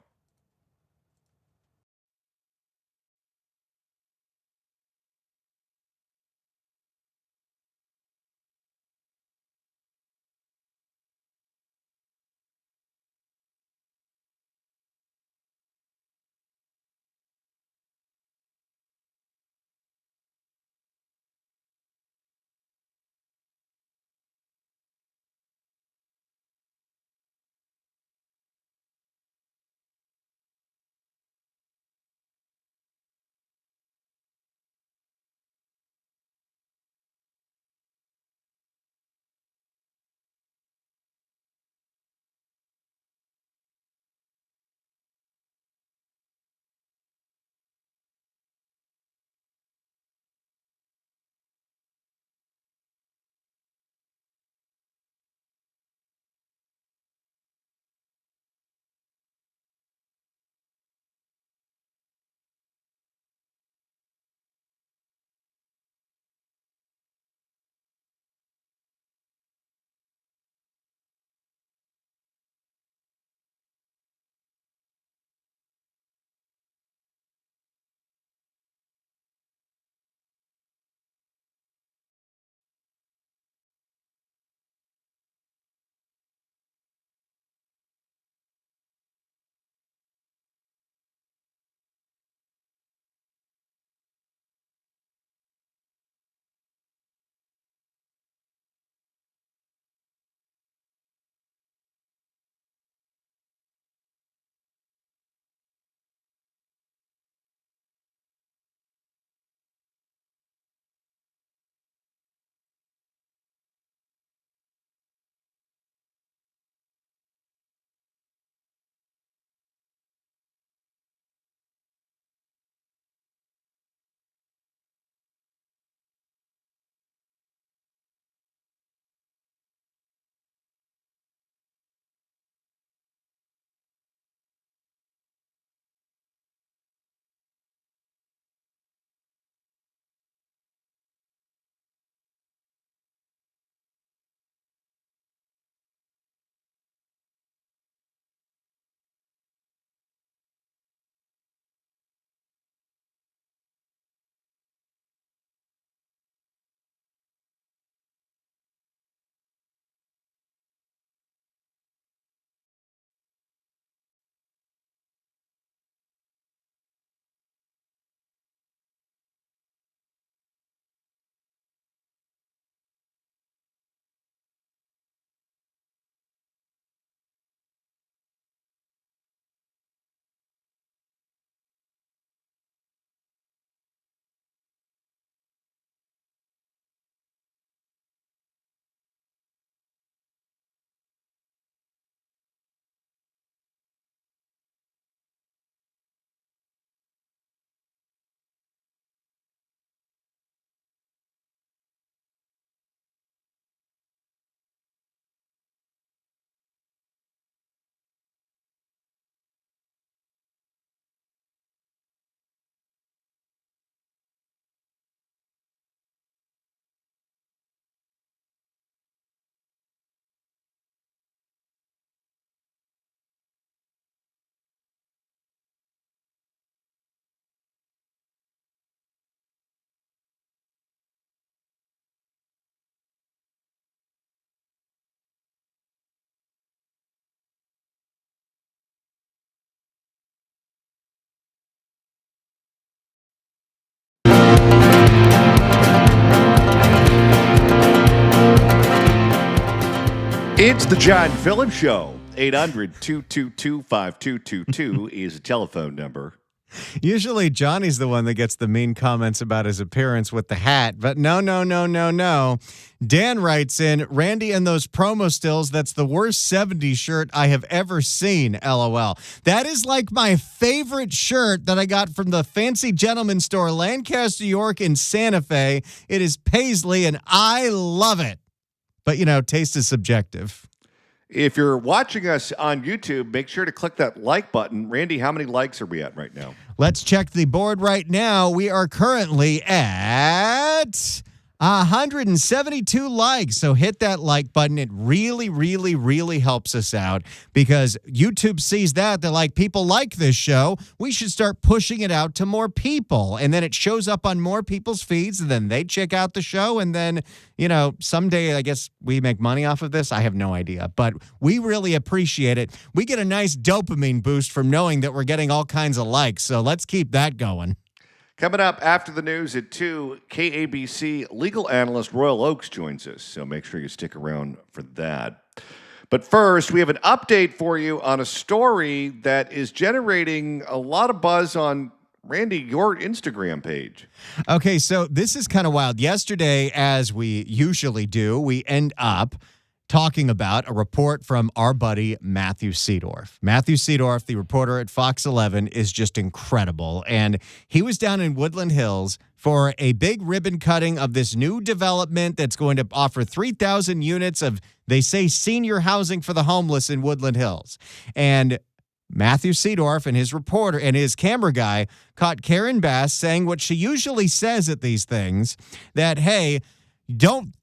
It's the John Phillips Show. 800-222-5222 is a telephone number. Usually Johnny's the one that gets the mean comments about his appearance with the hat, but no. Dan writes in, Randy and those promo stills, that's the worst 70s shirt I have ever seen, LOL. That is like my favorite shirt that I got from the fancy gentleman store, Lancaster, New York in Santa Fe. It is paisley, and I love it. But, taste is subjective. If you're watching us on YouTube, make sure to click that like button. Randy, how many likes are we at right now? Let's check the board right now. We are currently at 172 likes. So hit that like button. It really, really, really helps us out because YouTube sees that. They're like, people like this show. We should start pushing it out to more people. And then it shows up on more people's feeds, and then they check out the show. And then, someday I guess we make money off of this. I have no idea, but we really appreciate it. We get a nice dopamine boost from knowing that we're getting all kinds of likes. So let's keep that going. Coming up after the news at 2, KABC legal analyst Royal Oakes joins us, so make sure you stick around for that. But first, we have an update for you on a story that is generating a lot of buzz on, Randy, your Instagram page. Okay, so this is kind of wild. Yesterday, as we usually do, we end up talking about a report from our buddy Matthew Seedorf. Matthew Seedorf, the reporter at Fox 11, is just incredible. And he was down in Woodland Hills for a big ribbon cutting of this new development that's going to offer 3,000 units of, they say, senior housing for the homeless in Woodland Hills. And Matthew Seedorf and his reporter and his camera guy caught Karen Bass saying what she usually says at these things, that, hey, don't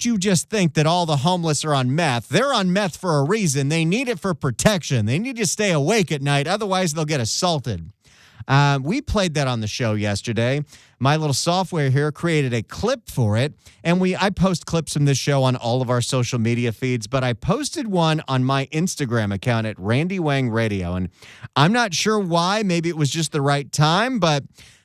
you just think that all the homeless are on meth. They're on meth for a reason. They need it for protection. They need to stay awake at night. Otherwise, they'll get assaulted. We played that on the show yesterday. My little software here created a clip for it, and I post clips from this show on all of our social media feeds, but I posted one on my Instagram account at Randy Wang Radio, and I'm not sure why. Maybe it was just the right time, but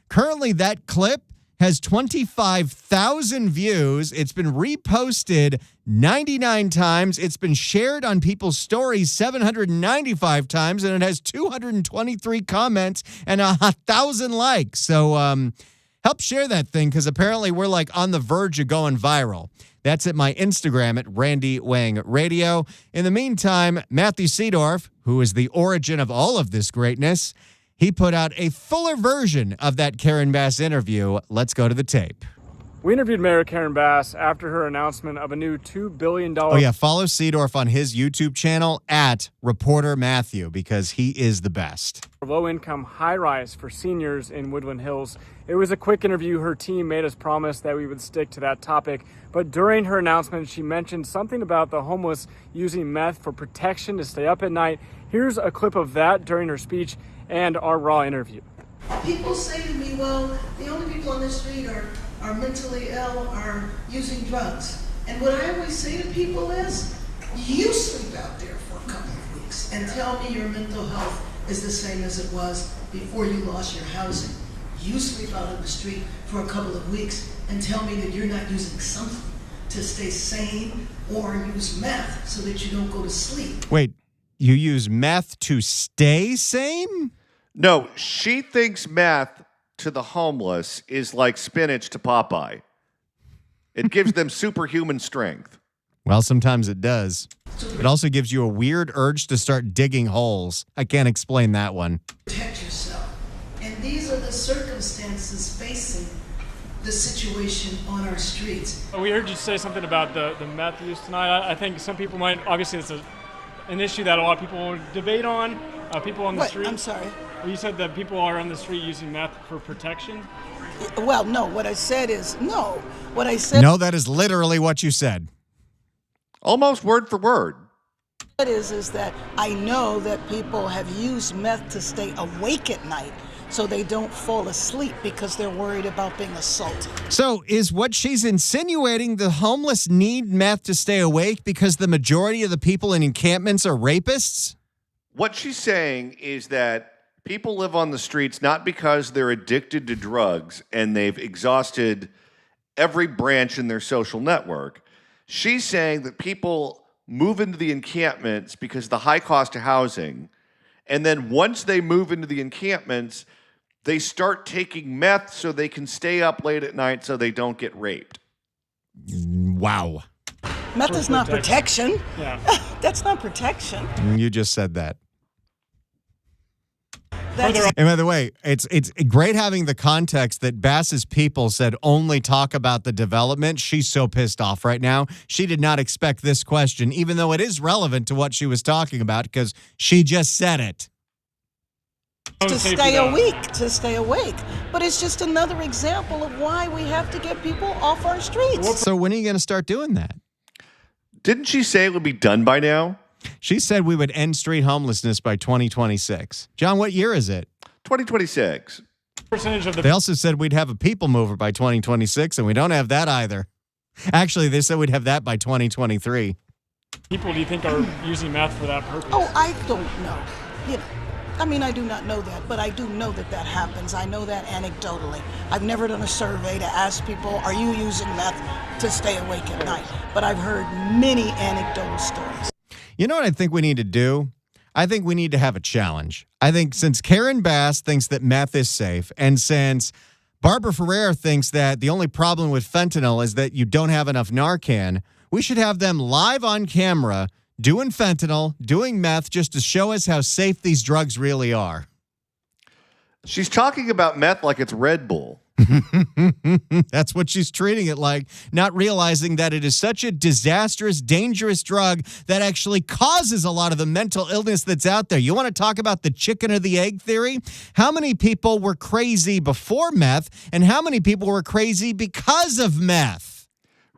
currently that clip has 25,000 views. It's been reposted 99 times. It's been shared on people's stories 795 times, and it has 223 comments and 1,000 likes. So help share that thing, because apparently we're like on the verge of going viral. That's at my Instagram at Randy Wang Radio. In the meantime, Matthew Seedorf, who is the origin of all of this greatness, he put out a fuller version of that Karen Bass interview. Let's go to the tape. We interviewed Mayor Karen Bass after her announcement of a new $2 billion... Oh, yeah. Follow Seedorf on his YouTube channel at Reporter Matthew, because he is the best. Low-income high-rise for seniors in Woodland Hills. It was a quick interview. Her team made us promise that we would stick to that topic. But during her announcement, she mentioned something about the homeless using meth for protection to stay up at night. Here's a clip of that during her speech and our raw interview. People say to me, well, the only people on the street are mentally ill, are using drugs. And what I always say to people is, you sleep out there for a couple of weeks and tell me your mental health is the same as it was before you lost your housing. You sleep out on the street for a couple of weeks and tell me that you're not using something to stay sane, or use meth so that you don't go to sleep. Wait, you use meth to stay sane? No, she thinks meth to the homeless is like spinach to Popeye. It gives them superhuman strength. Well, sometimes it does. It also gives you a weird urge to start digging holes. I can't explain that one. Protect yourself. And these are the circumstances facing the situation on our streets. We heard you say something about the meth use tonight. I think some people might, obviously it's an issue that a lot of people will debate on. People on the street. I'm sorry. You said that people are on the street using meth for protection? Well, no, what I said is, no. What I said... No, that is literally what you said. Almost word for word. What is that I know that people have used meth to stay awake at night so they don't fall asleep because they're worried about being assaulted. So is what she's insinuating the homeless need meth to stay awake because the majority of the people in encampments are rapists? What she's saying is that people live on the streets not because they're addicted to drugs and they've exhausted every branch in their social network. She's saying that people move into the encampments because of the high cost of housing. And then once they move into the encampments, they start taking meth so they can stay up late at night so they don't get raped. Wow. Meth is not protection. Yeah. That's not protection. You just said that. That's And by the way, it's great having the context that Bass's people said only talk about the development. She's so pissed off right now. She did not expect this question, even though it is relevant to what she was talking about because she just said it. to stay awake. But it's just another example of why we have to get people off our streets. So when are you going to start doing that? Didn't she say it would be done by now? She said we would end street homelessness by 2026. John, what year is it? 2026. They also said we'd have a people mover by 2026, and we don't have that either. Actually, they said we'd have that by 2023. People do you think are using meth for that purpose? Oh, I don't know. You know, I mean, I do not know that, but I do know that that happens. I know that anecdotally. I've never done a survey to ask people, are you using meth to stay awake at night? But I've heard many anecdotal stories. You know what I think we need to do? I think we need to have a challenge. I think since Karen Bass thinks that meth is safe, and since Barbara Ferrer thinks that the only problem with fentanyl is that you don't have enough Narcan, we should have them live on camera doing fentanyl, doing meth, just to show us how safe these drugs really are. She's talking about meth like it's Red Bull. That's what she's treating it like, not realizing that it is such a disastrous, dangerous drug that actually causes a lot of the mental illness that's out there. You want to talk about the chicken or the egg theory? How many people were crazy before meth, and how many people were crazy because of meth?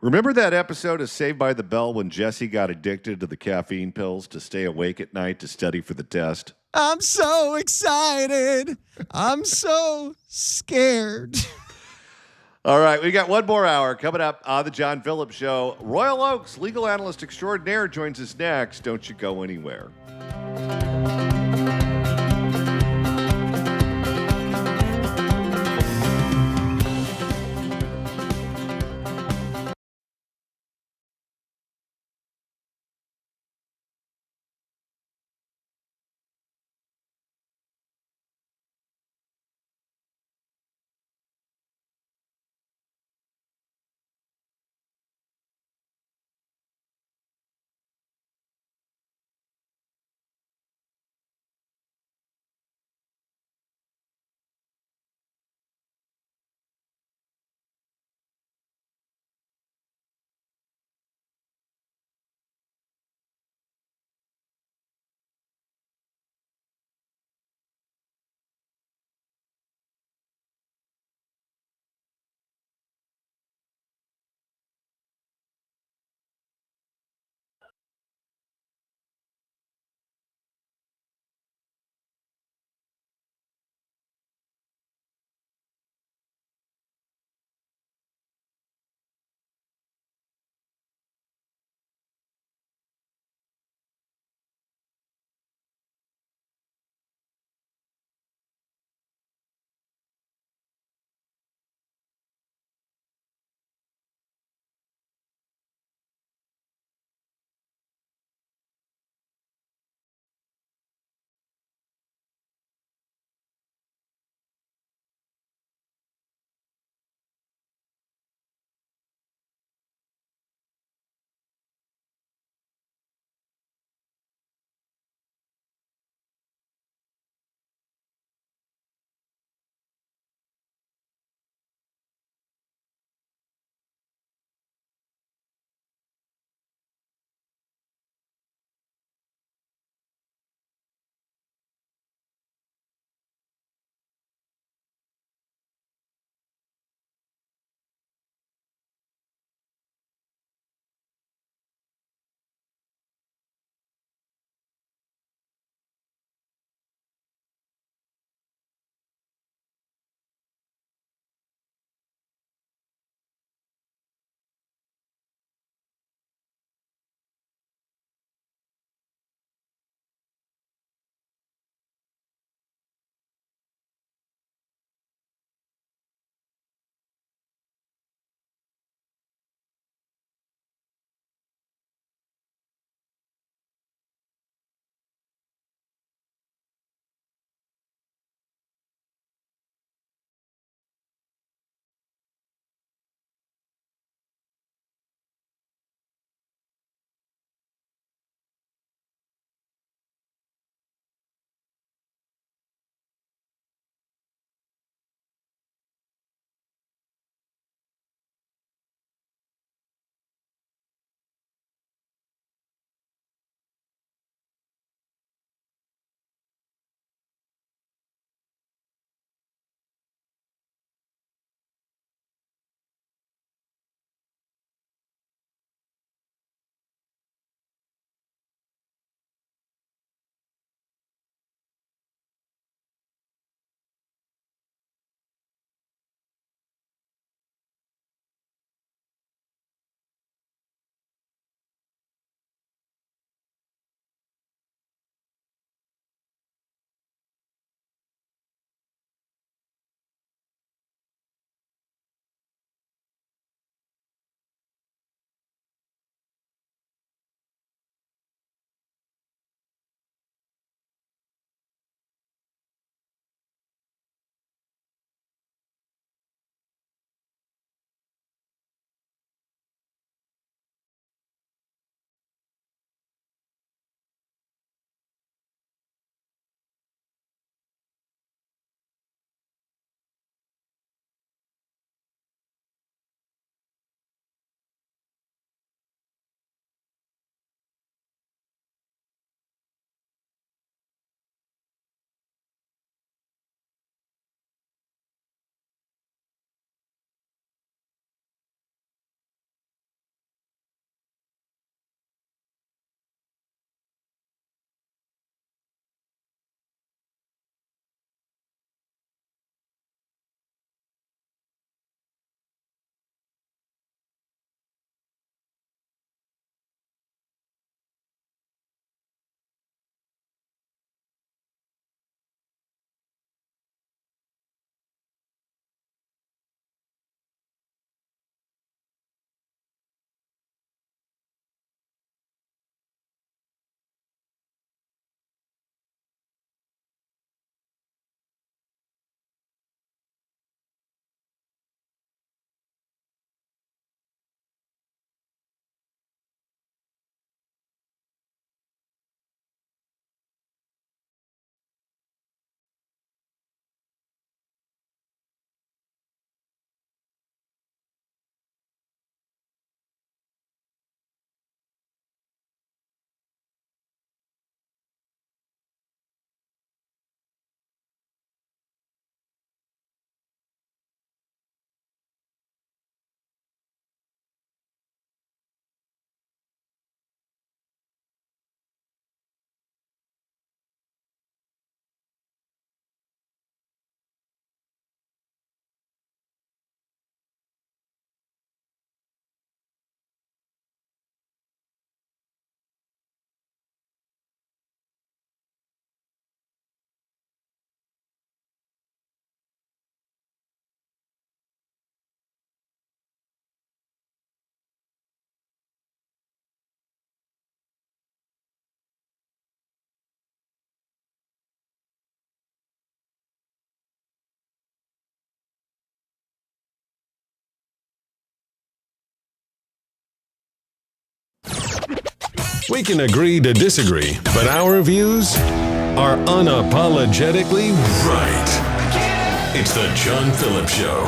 Remember that episode of Saved by the Bell when Jesse got addicted to the caffeine pills to stay awake at night to study for the test? I'm so excited. I'm so scared. All right, we got one more hour coming up on the John Phillips Show. Royal Oaks legal analyst extraordinaire joins us next. Don't you go anywhere. We can agree to disagree, but our views are unapologetically right. It's the John Phillips Show.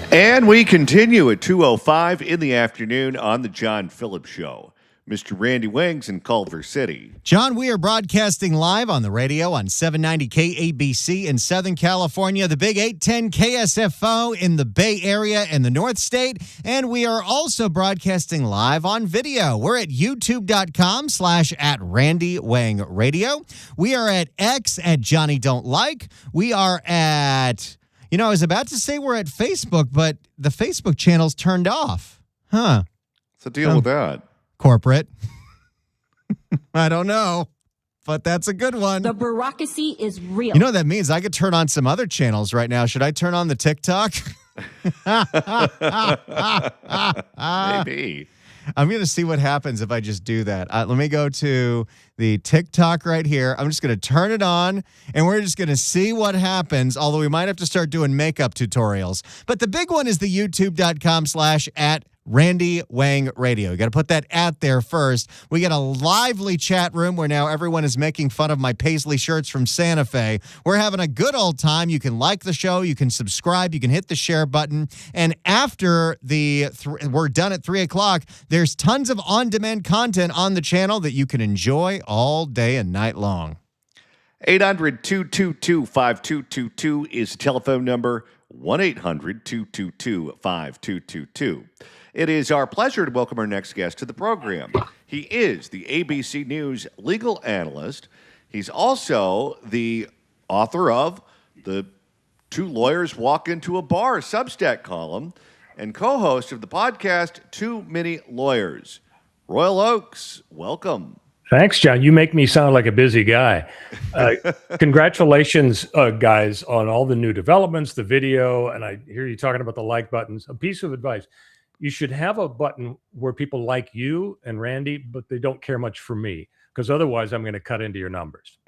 And we continue at 2:05 in the afternoon on the John Phillips Show. Mr. Randy Wings in Culver City. John, we are broadcasting live on the radio on 790 KABC in Southern California, the Big 810 KSFO in the Bay Area and the North State, and we are also broadcasting live on video. We're at youtube.com/@RandyWangRadio. We are at X at Johnny Don't Like. We are at, I was about to say we're at Facebook, but the Facebook channel's turned off. Huh. What's the deal with that? Corporate. I don't know, but that's a good one. The bureaucracy is real. You know what that means? I could turn on some other channels right now. Should I turn on the TikTok? Maybe. I'm going to see what happens if I just do that. Let me go to the TikTok right here. I'm just going to turn it on, and we're just going to see what happens, although we might have to start doing makeup tutorials. But the big one is the youtube.com/@Randy Wang Radio. You got to put that at there first. We got a lively chat room where now everyone is making fun of my Paisley shirts from Santa Fe. We're having a good old time. You can like the show. You can subscribe. You can hit the share button. And after we're done at 3 o'clock, there's tons of on-demand content on the channel that you can enjoy all day and night long. 800-222-5222 is the telephone number. 1-800-222-5222. It is our pleasure to welcome our next guest to the program. He is the ABC News legal analyst. He's also the author of the Two Lawyers Walk Into a Bar Substack column and co-host of the podcast Too Many Lawyers. Royal Oaks, welcome. Thanks, John. You make me sound like a busy guy. Congratulations, guys, on all the new developments, the video, and I hear you talking about the like buttons. A piece of advice. You should have a button where people like you and Randy, but they don't care much for me, because otherwise I'm going to cut into your numbers.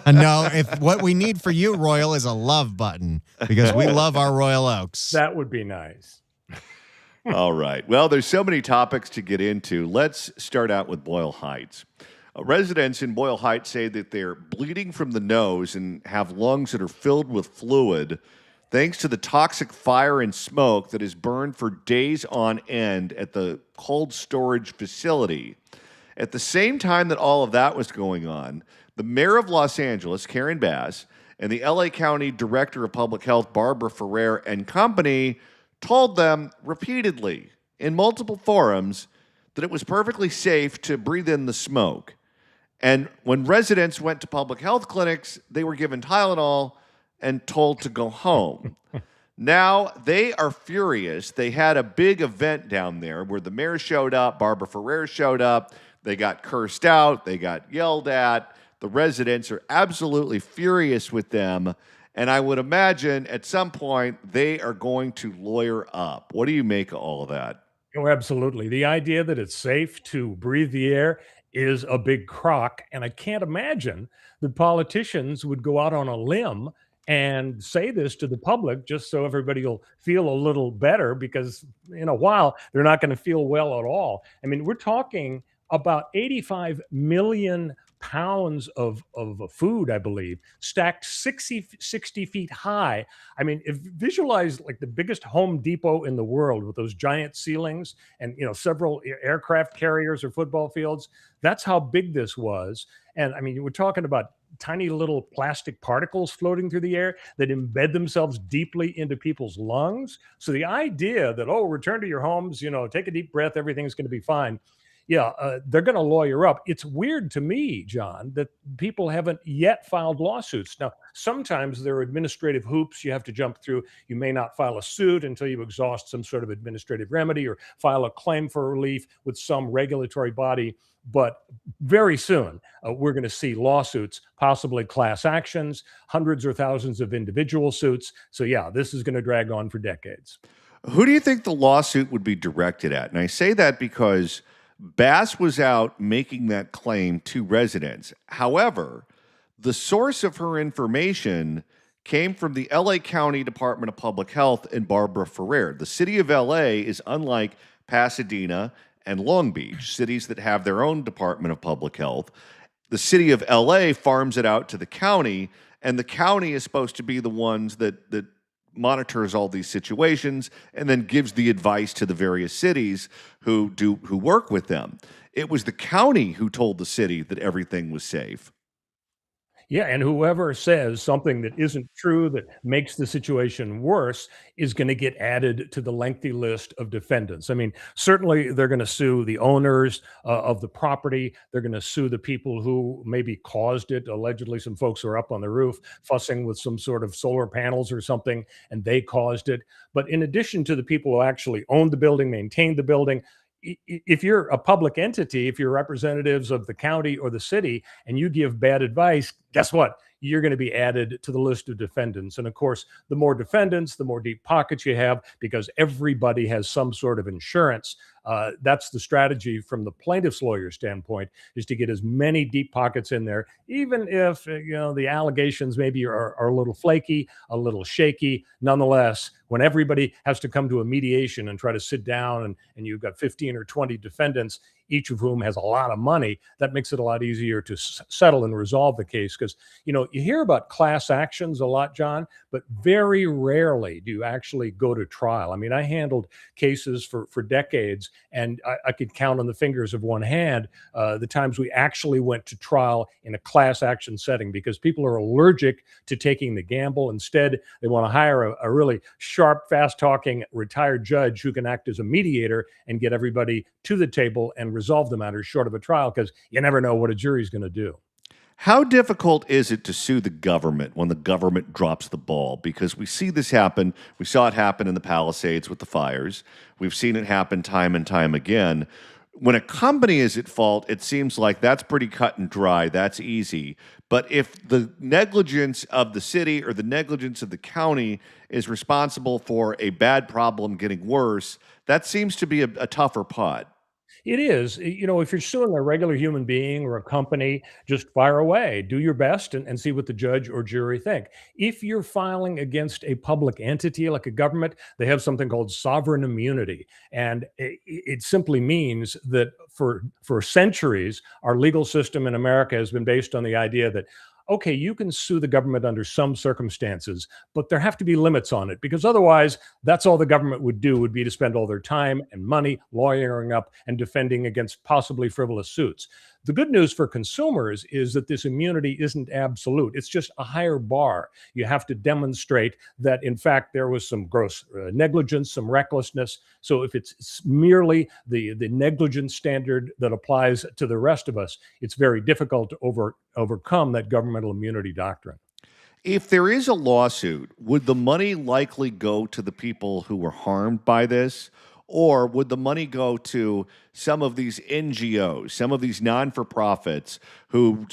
No, if what we need for you, Royal, is a love button, because we love our Royal Oaks. That would be nice. All right. Well, there's so many topics to get into. Let's start out with Boyle Heights. Residents in Boyle Heights say that they're bleeding from the nose and have lungs that are filled with fluid thanks to the toxic fire and smoke that is burned for days on end at the cold storage facility. At the same time that all of that was going on, the mayor of Los Angeles, Karen Bass, and the LA County Director of Public Health, Barbara Ferrer, and company told them repeatedly in multiple forums that it was perfectly safe to breathe in the smoke. And when residents went to public health clinics, they were given Tylenol and told to go home. Now they are furious. They had a big event down there where the mayor showed up, Barbara Ferrer showed up, they got cursed out, they got yelled at. The residents are absolutely furious with them. And I would imagine at some point they are going to lawyer up. What do you make of all of that? Oh, absolutely. The idea that it's safe to breathe the air is a big crock. And I can't imagine that politicians would go out on a limb and say this to the public just so everybody will feel a little better, because in a while they're not going to feel well at all. I mean, we're talking about 85 million pounds of food, I believe, stacked 60 feet high. I mean, visualize like the biggest Home Depot in the world with those giant ceilings and, several aircraft carriers or football fields. That's how big this was. And I mean, we're talking about tiny little plastic particles floating through the air that embed themselves deeply into people's lungs. So the idea that, return to your homes, take a deep breath, everything's going to be fine. Yeah, they're going to lawyer up. It's weird to me, John, that people haven't yet filed lawsuits. Now, sometimes there are administrative hoops you have to jump through. You may not file a suit until you exhaust some sort of administrative remedy or file a claim for relief with some regulatory body. But very soon, we're going to see lawsuits, possibly class actions, hundreds or thousands of individual suits. So, yeah, this is going to drag on for decades. Who do you think the lawsuit would be directed at? And I say that because Bass was out making that claim to residents. However, the source of her information came from the LA County Department of Public Health and Barbara Ferrer. The city of LA is unlike Pasadena and Long Beach, cities that have their own Department of Public Health. The city of LA farms it out to the county, and the county is supposed to be the ones that monitors all these situations and then gives the advice to the various cities who work with them. It was the county who told the city that everything was safe. Yeah, and whoever says something that isn't true that makes the situation worse is going to get added to the lengthy list of defendants. I mean, certainly they're going to sue the owners of the property. They're going to sue the people who maybe caused it. Allegedly, some folks are up on the roof fussing with some sort of solar panels or something, and they caused it. But in addition to the people who actually owned the building, maintained the building, if you're a public entity, if you're representatives of the county or the city and you give bad advice, guess what? You're going to be added to the list of defendants. And of course, the more defendants, the more deep pockets you have because everybody has some sort of insurance. That's the strategy from the plaintiff's lawyer standpoint, is to get as many deep pockets in there, even if the allegations maybe are a little flaky, a little shaky. Nonetheless, when everybody has to come to a mediation and try to sit down and you've got 15 or 20 defendants, each of whom has a lot of money, that makes it a lot easier to settle and resolve the case. Because, you hear about class actions a lot, John, but very rarely do you actually go to trial. I mean, I handled cases for decades, and I could count on the fingers of one hand the times we actually went to trial in a class action setting because people are allergic to taking the gamble. Instead, they want to hire a really sharp, fast-talking retired judge who can act as a mediator and get everybody to the table and resolve the matter short of a trial, because you never know what a jury's going to do. How difficult is it to sue the government when the government drops the ball? Because we see this happen. We saw it happen in the Palisades with the fires. We've seen it happen time and time again. When a company is at fault, it seems like that's pretty cut and dry. That's easy. But if the negligence of the city or the negligence of the county is responsible for a bad problem getting worse, that seems to be a tougher putt. It is. If you're suing a regular human being or a company, just fire away. Do your best and see what the judge or jury think. If you're filing against a public entity like a government, they have something called sovereign immunity. And it simply means that for centuries, our legal system in America has been based on the idea that, okay, you can sue the government under some circumstances, but there have to be limits on it, because otherwise that's all the government would do, would be to spend all their time and money lawyering up and defending against possibly frivolous suits. The good news for consumers is that this immunity isn't absolute. It's just a higher bar. You have to demonstrate that, in fact, there was some gross negligence, some recklessness. So if it's merely the negligence standard that applies to the rest of us, it's very difficult to overcome that governmental immunity doctrine. If there is a lawsuit, would the money likely go to the people who were harmed by this? Or would the money go to some of these NGOs, some of these non-for-profits who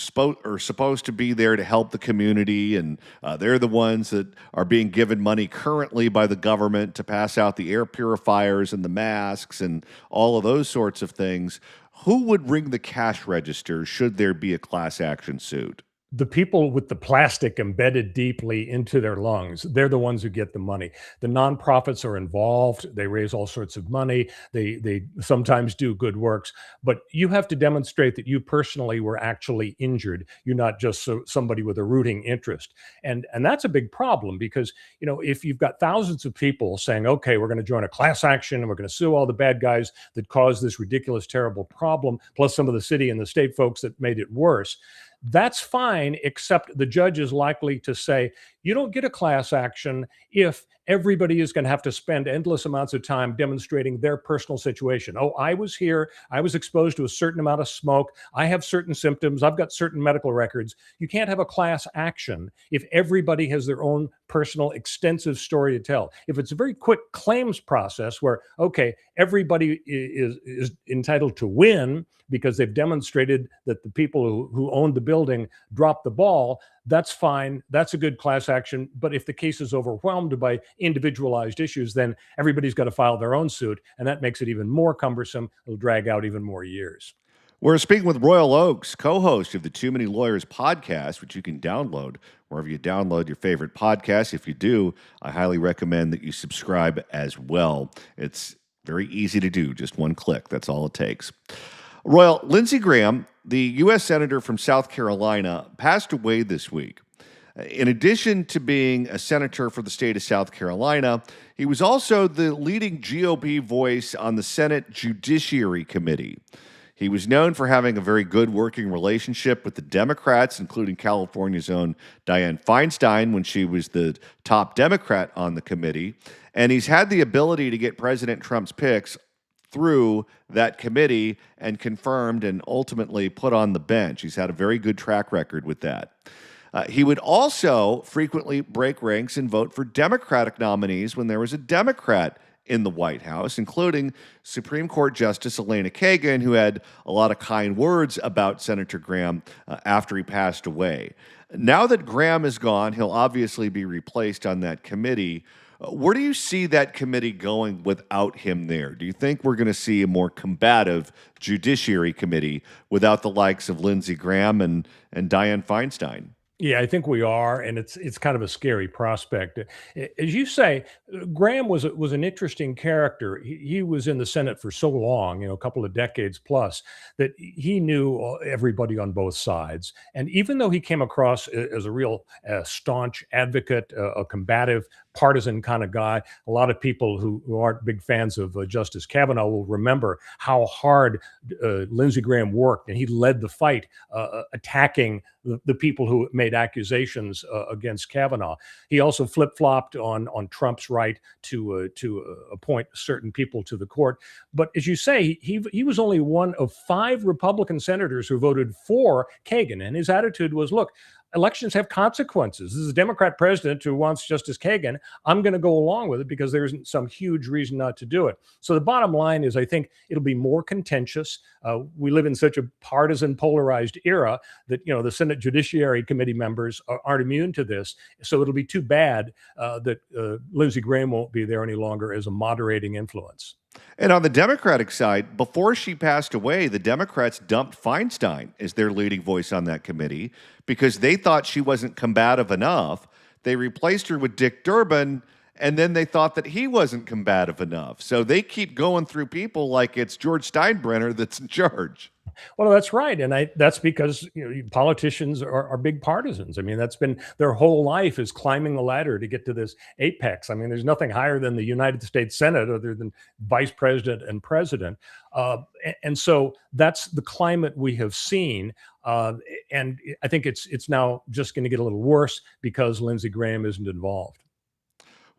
are supposed to be there to help the community, and they're the ones that are being given money currently by the government to pass out the air purifiers and the masks and all of those sorts of things? Who would ring the cash register should there be a class action suit? The people with the plastic embedded deeply into their lungs, they're the ones who get the money. The nonprofits are involved. They raise all sorts of money. They sometimes do good works, but you have to demonstrate that you personally were actually injured. You're not just somebody with a rooting interest. And that's a big problem, because, if you've got thousands of people saying, okay, we're going to join a class action and we're going to sue all the bad guys that caused this ridiculous, terrible problem, plus some of the city and the state folks that made it worse, that's fine, except the judge is likely to say, you don't get a class action if everybody is going to have to spend endless amounts of time demonstrating their personal situation. Oh, I was here. I was exposed to a certain amount of smoke. I have certain symptoms. I've got certain medical records. You can't have a class action if everybody has their own personal, extensive story to tell. If it's a very quick claims process where, okay, everybody is entitled to win because they've demonstrated that the people who owned the building dropped the ball, that's fine. That's a good class action. But if the case is overwhelmed by individualized issues, then everybody's got to file their own suit, and that makes it even more cumbersome. It'll drag out even more years. We're speaking with Royal Oakes, co-host of the Too Many Lawyers podcast, which you can download wherever you download your favorite podcast. If you do, I highly recommend that you subscribe as well. It's Very easy to do, just one click. That's all it takes. Royal, Lindsey Graham, the U.S. Senator from South Carolina, passed away this week. In addition to being a senator for the state of South Carolina, he was also the leading GOP voice on the Senate Judiciary Committee. He was known for having a very good working relationship with the Democrats, including California's own Dianne Feinstein when she was the top Democrat on the committee. And he's had the ability to get President Trump's picks through that committee and confirmed and ultimately put on the bench. He's had a very good track record with that. He would also frequently break ranks and vote for Democratic nominees when there was a Democrat in the White House, including Supreme Court Justice Elena Kagan, who had a lot of kind words about Senator Graham after he passed away. Now that Graham is gone, he'll obviously be replaced on that committee. Where do you see that committee going without him there? Do you think we're going to see a more combative Judiciary Committee without the likes of Lindsey Graham and Dianne Feinstein? Yeah, I think we are, and it's kind of a scary prospect. As you say, Graham was an interesting character. He was in the Senate for so long, a couple of decades plus, that he knew everybody on both sides. And even though he came across as a real staunch advocate, a combative, partisan kind of guy, a lot of people who aren't big fans of Justice Kavanaugh will remember how hard Lindsey Graham worked, and he led the fight attacking the people who made accusations against Kavanaugh. He also flip-flopped on Trump's right to appoint certain people to the court. But as you say, he was only one of 5 Republican senators who voted for Kagan, and his attitude was, look, elections have consequences. This is a Democrat president who wants Justice Kagan. I'm going to go along with it because there isn't some huge reason not to do it. So the bottom line is I think it'll be more contentious. We live in such a partisan, polarized era that, the Senate Judiciary Committee members aren't immune to this. So it'll be too bad that Lindsey Graham won't be there any longer as a moderating influence. And on the Democratic side, before she passed away, the Democrats dumped Feinstein as their leading voice on that committee because they thought she wasn't combative enough. They replaced her with Dick Durbin, and then they thought that he wasn't combative enough. So they keep going through people like it's George Steinbrenner that's in charge. Well, that's right. And that's because politicians are big partisans. I mean, that's been their whole life is climbing the ladder to get to this apex. I mean, there's nothing higher than the United States Senate other than vice president and president. And so that's the climate we have seen. And I think it's now just going to get a little worse because Lindsey Graham isn't involved.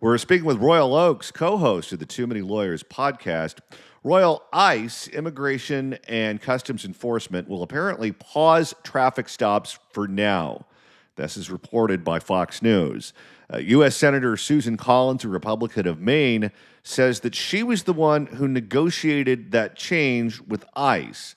We're speaking with Royal Oakes, co-host of the Too Many Lawyers podcast. Royal, ICE, Immigration and Customs Enforcement, will apparently pause traffic stops for now. This is reported by Fox News. U.S. Senator Susan Collins, a Republican of Maine, says that she was the one who negotiated that change with ICE.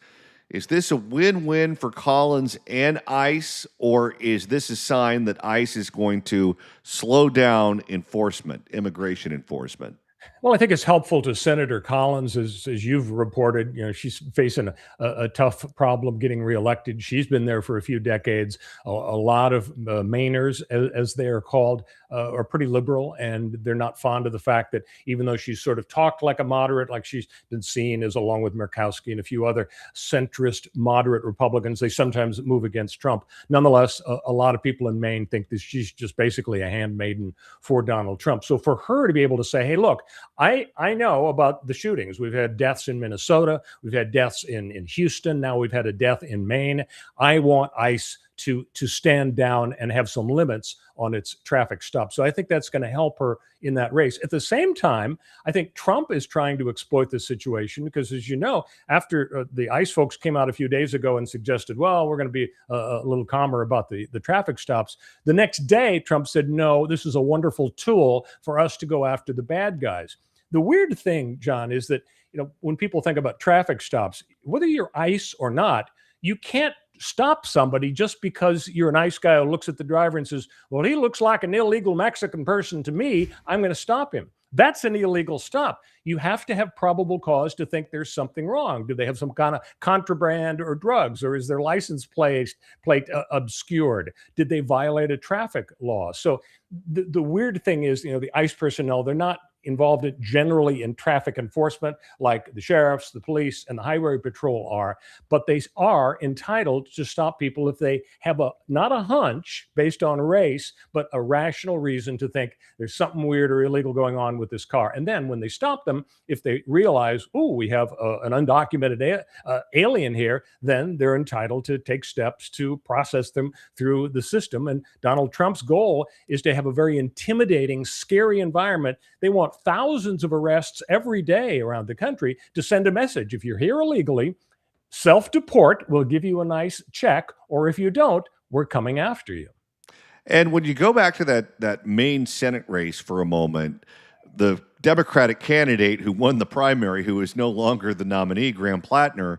Is this a win-win for Collins and ICE, or is this a sign that ICE is going to slow down immigration enforcement? Well, I think it's helpful to Senator Collins, as you've reported. She's facing a tough problem getting reelected. She's been there for a few decades. A lot of Mainers, as they are called, are pretty liberal, and they're not fond of the fact that even though she's sort of talked like a moderate, like she's been seen as, along with Murkowski and a few other centrist moderate Republicans, they sometimes move against Trump. Nonetheless, a lot of people in Maine think that she's just basically a handmaiden for Donald Trump. So for her to be able to say, hey, look, I know about the shootings. We've had deaths in Minnesota. We've had deaths in Houston. Now we've had a death in Maine. I want ICE to stand down and have some limits on its traffic stops. So I think that's going to help her in that race. At the same time, I think Trump is trying to exploit this situation because, as you know, after the ICE folks came out a few days ago and suggested, well, we're going to be a little calmer about the traffic stops. The next day, Trump said, no, this is a wonderful tool for us to go after the bad guys. The weird thing, John, is that, when people think about traffic stops, whether you're ICE or not, you can't stop somebody just because you're an ICE guy who looks at the driver and says, well, he looks like an illegal Mexican person to me, I'm going to stop him. That's an illegal stop. You have to have probable cause to think there's something wrong. Do they have some kind of contraband or drugs, or is their license plate obscured? Did they violate a traffic law? So the weird thing is, the ICE personnel, they're not involved generally in traffic enforcement, like the sheriffs, the police, and the highway patrol are, but they are entitled to stop people if they have not a hunch based on race, but a rational reason to think there's something weird or illegal going on with this car. And then when they stop them, if they realize, oh, we have an undocumented alien here, then they're entitled to take steps to process them through the system. And Donald Trump's goal is to have a very intimidating, scary environment. They want thousands of arrests every day around the country to send a message. If you're here illegally, self-deport, we'll give you a nice check, or if you don't, we're coming after you. And when you go back to that Maine Senate race for a moment, the Democratic candidate who won the primary, who is no longer the nominee, Graham Plattner,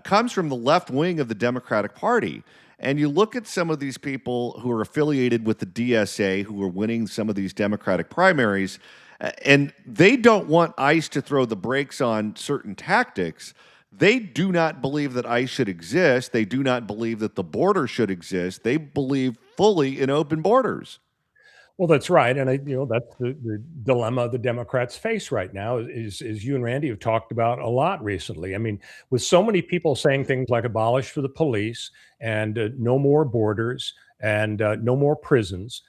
comes from the left wing of the Democratic Party. And you look at some of these people who are affiliated with the DSA, who are winning some of these Democratic primaries, and they don't want ICE to throw the brakes on certain tactics. They do not believe that ICE should exist. They do not believe that the border should exist. They believe fully in open borders. Well, that's right, and that's the dilemma the Democrats face right now. Is you and Randy have talked about a lot recently. I mean, with so many people saying things like "abolish for the police" and "no more borders" and "no more prisons."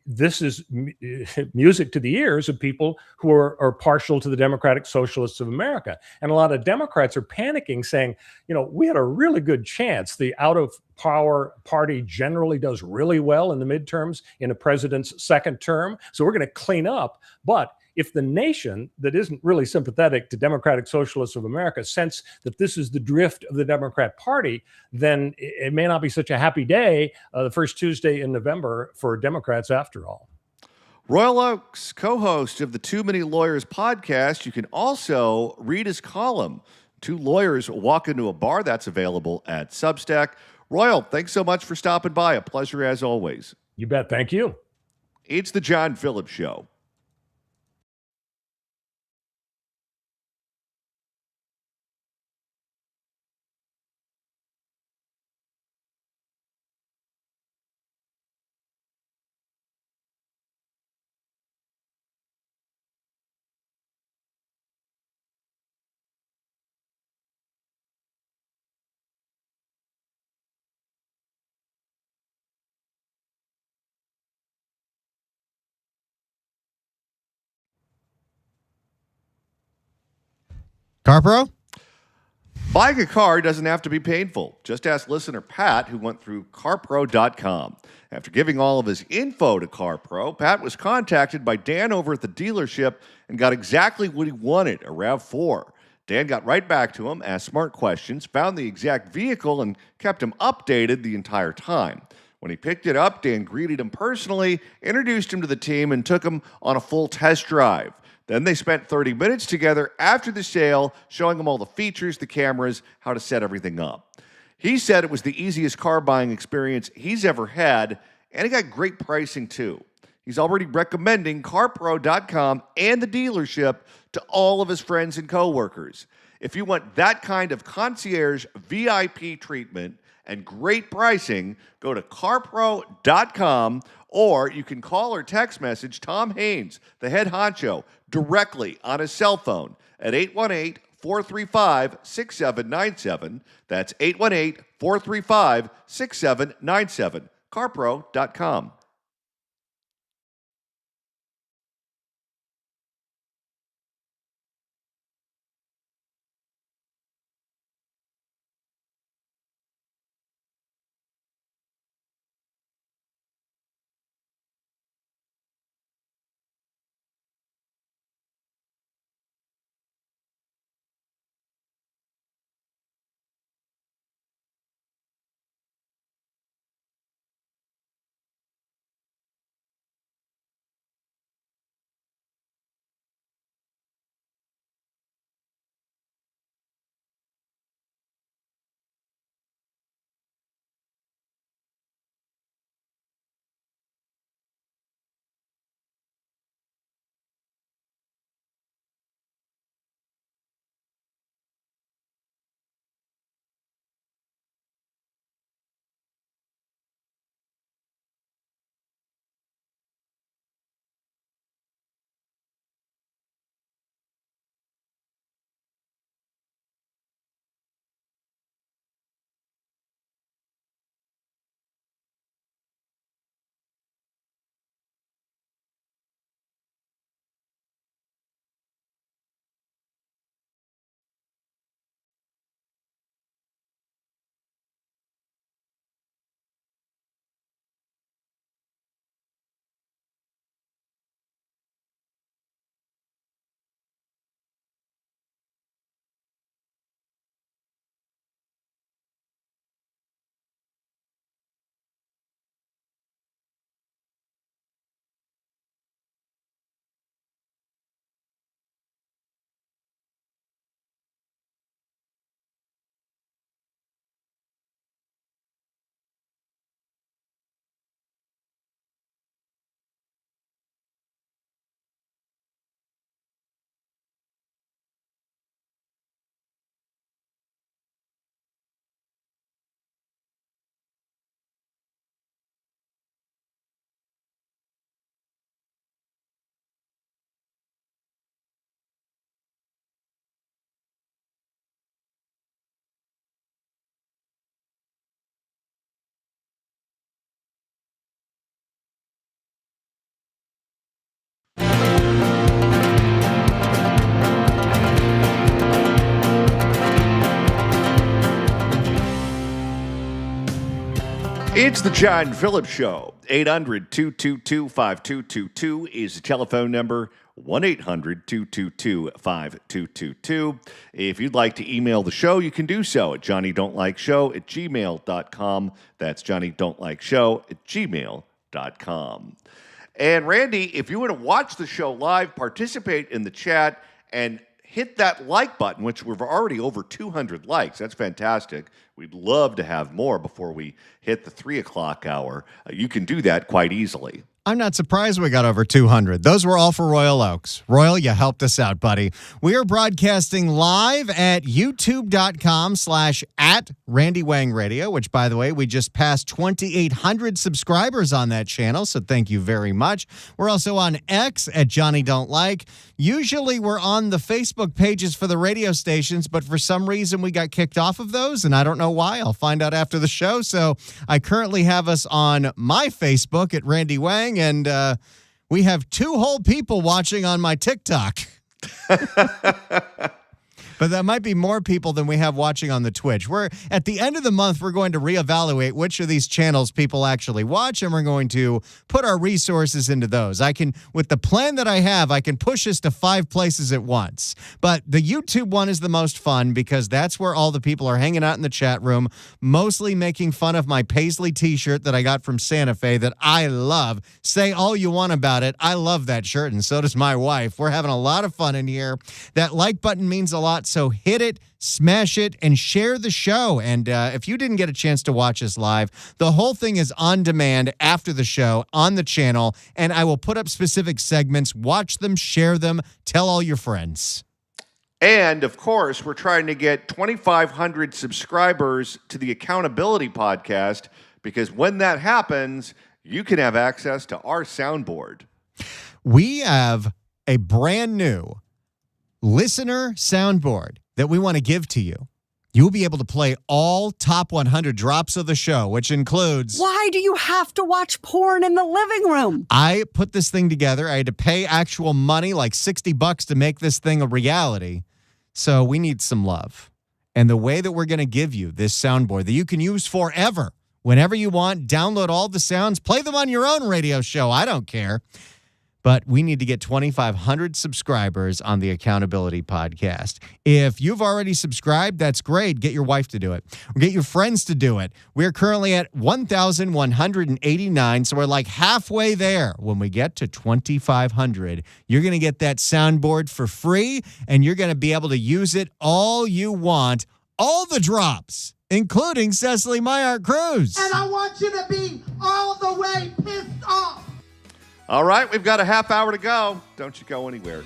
This is music to the ears of people who are partial to the Democratic Socialists of America. And a lot of Democrats are panicking, saying, we had a really good chance. The out of power party generally does really well in the midterms in a president's second term. So we're going to clean up. But if the nation that isn't really sympathetic to Democratic Socialists of America sense that this is the drift of the Democrat Party, then it may not be such a happy day the first Tuesday in November for Democrats after all. Royal Oakes, co-host of the Too Many Lawyers podcast. You can also read his column, Two Lawyers Walk Into a Bar. That's available at Substack. Royal, thanks so much for stopping by. A pleasure as always. You bet. Thank you. It's the John Phillips Show. CarPro? Buying a car doesn't have to be painful. Just ask listener Pat, who went through CarPro.com. After giving all of his info to CarPro, Pat was contacted by Dan over at the dealership and got exactly what he wanted, a RAV4. Dan got right back to him, asked smart questions, found the exact vehicle, and kept him updated the entire time. When he picked it up, Dan greeted him personally, introduced him to the team, and took him on a full test drive. Then they spent 30 minutes together after the sale, showing him all the features, the cameras, how to set everything up. He said it was the easiest car buying experience he's ever had, and he got great pricing too. He's already recommending CarPro.com and the dealership to all of his friends and coworkers. If you want that kind of concierge VIP treatment and great pricing, go to CarPro.com, or you can call or text message Tom Haynes, the head honcho, directly on his cell phone at 818-435-6797. That's 818-435-6797. CarPro.com. It's the John Phillips Show. 800-222-5222 is the telephone number. 1-800-222-5222. If you'd like to email the show, you can do so at johnnydon'tlikeshow@gmail.com. That's johnnydon'tlikeshow@gmail.com. And Randy, if you want to watch the show live, participate in the chat, and hit that like button, which we've already over 200 likes. That's fantastic. We'd love to have more before we hit the 3 o'clock hour. You can do that quite easily. I'm not surprised we got over 200. Those were all for Royal Oaks. Royal, you helped us out, buddy. We are broadcasting live at youtube.com/@RandyWangRadio, which, by the way, we just passed 2,800 subscribers on that channel, so thank you very much. We're also on X at Johnny Don't Like. Usually we're on the Facebook pages for the radio stations, but for some reason we got kicked off of those, and I don't know why. I'll find out after the show. So I currently have us on my Facebook at Randy Wang, and we have 2 whole people watching on my TikTok. But that might be more people than we have watching on the Twitch. We're at the end of the month, we're going to reevaluate which of these channels people actually watch, and we're going to put our resources into those. With the plan that I have, I can push us to 5 places at once. But the YouTube one is the most fun because that's where all the people are hanging out in the chat room, mostly making fun of my Paisley t-shirt that I got from Santa Fe that I love. Say all you want about it. I love that shirt, and so does my wife. We're having a lot of fun in here. That like button means a lot. So hit it, smash it, and share the show. And if you didn't get a chance to watch us live, the whole thing is on demand after the show on the channel, and I will put up specific segments. Watch them, share them, tell all your friends. And, of course, we're trying to get 2,500 subscribers to the Accountability Podcast, because when that happens, you can have access to our soundboard. We have a brand new listener soundboard that we want to give to you. You'll be able to play all top 100 drops of the show, which includes... Why do you have to watch porn in the living room? I put this thing together. I had to pay actual money, like $60 to make this thing a reality. So we need some love. And the way that we're going to give you this soundboard that you can use forever, whenever you want, download all the sounds, play them on your own radio show. I don't care. But we need to get 2,500 subscribers on the Accountability Podcast. If you've already subscribed, that's great. Get your wife to do it. Or get your friends to do it. We're currently at 1,189, so we're like halfway there. When we get to 2,500, you're going to get that soundboard for free, and you're going to be able to use it all you want, all the drops, including Cecily Myart Cruz. And I want you to be all the way pissed off. All right, we've got a half hour to go. Don't you go anywhere.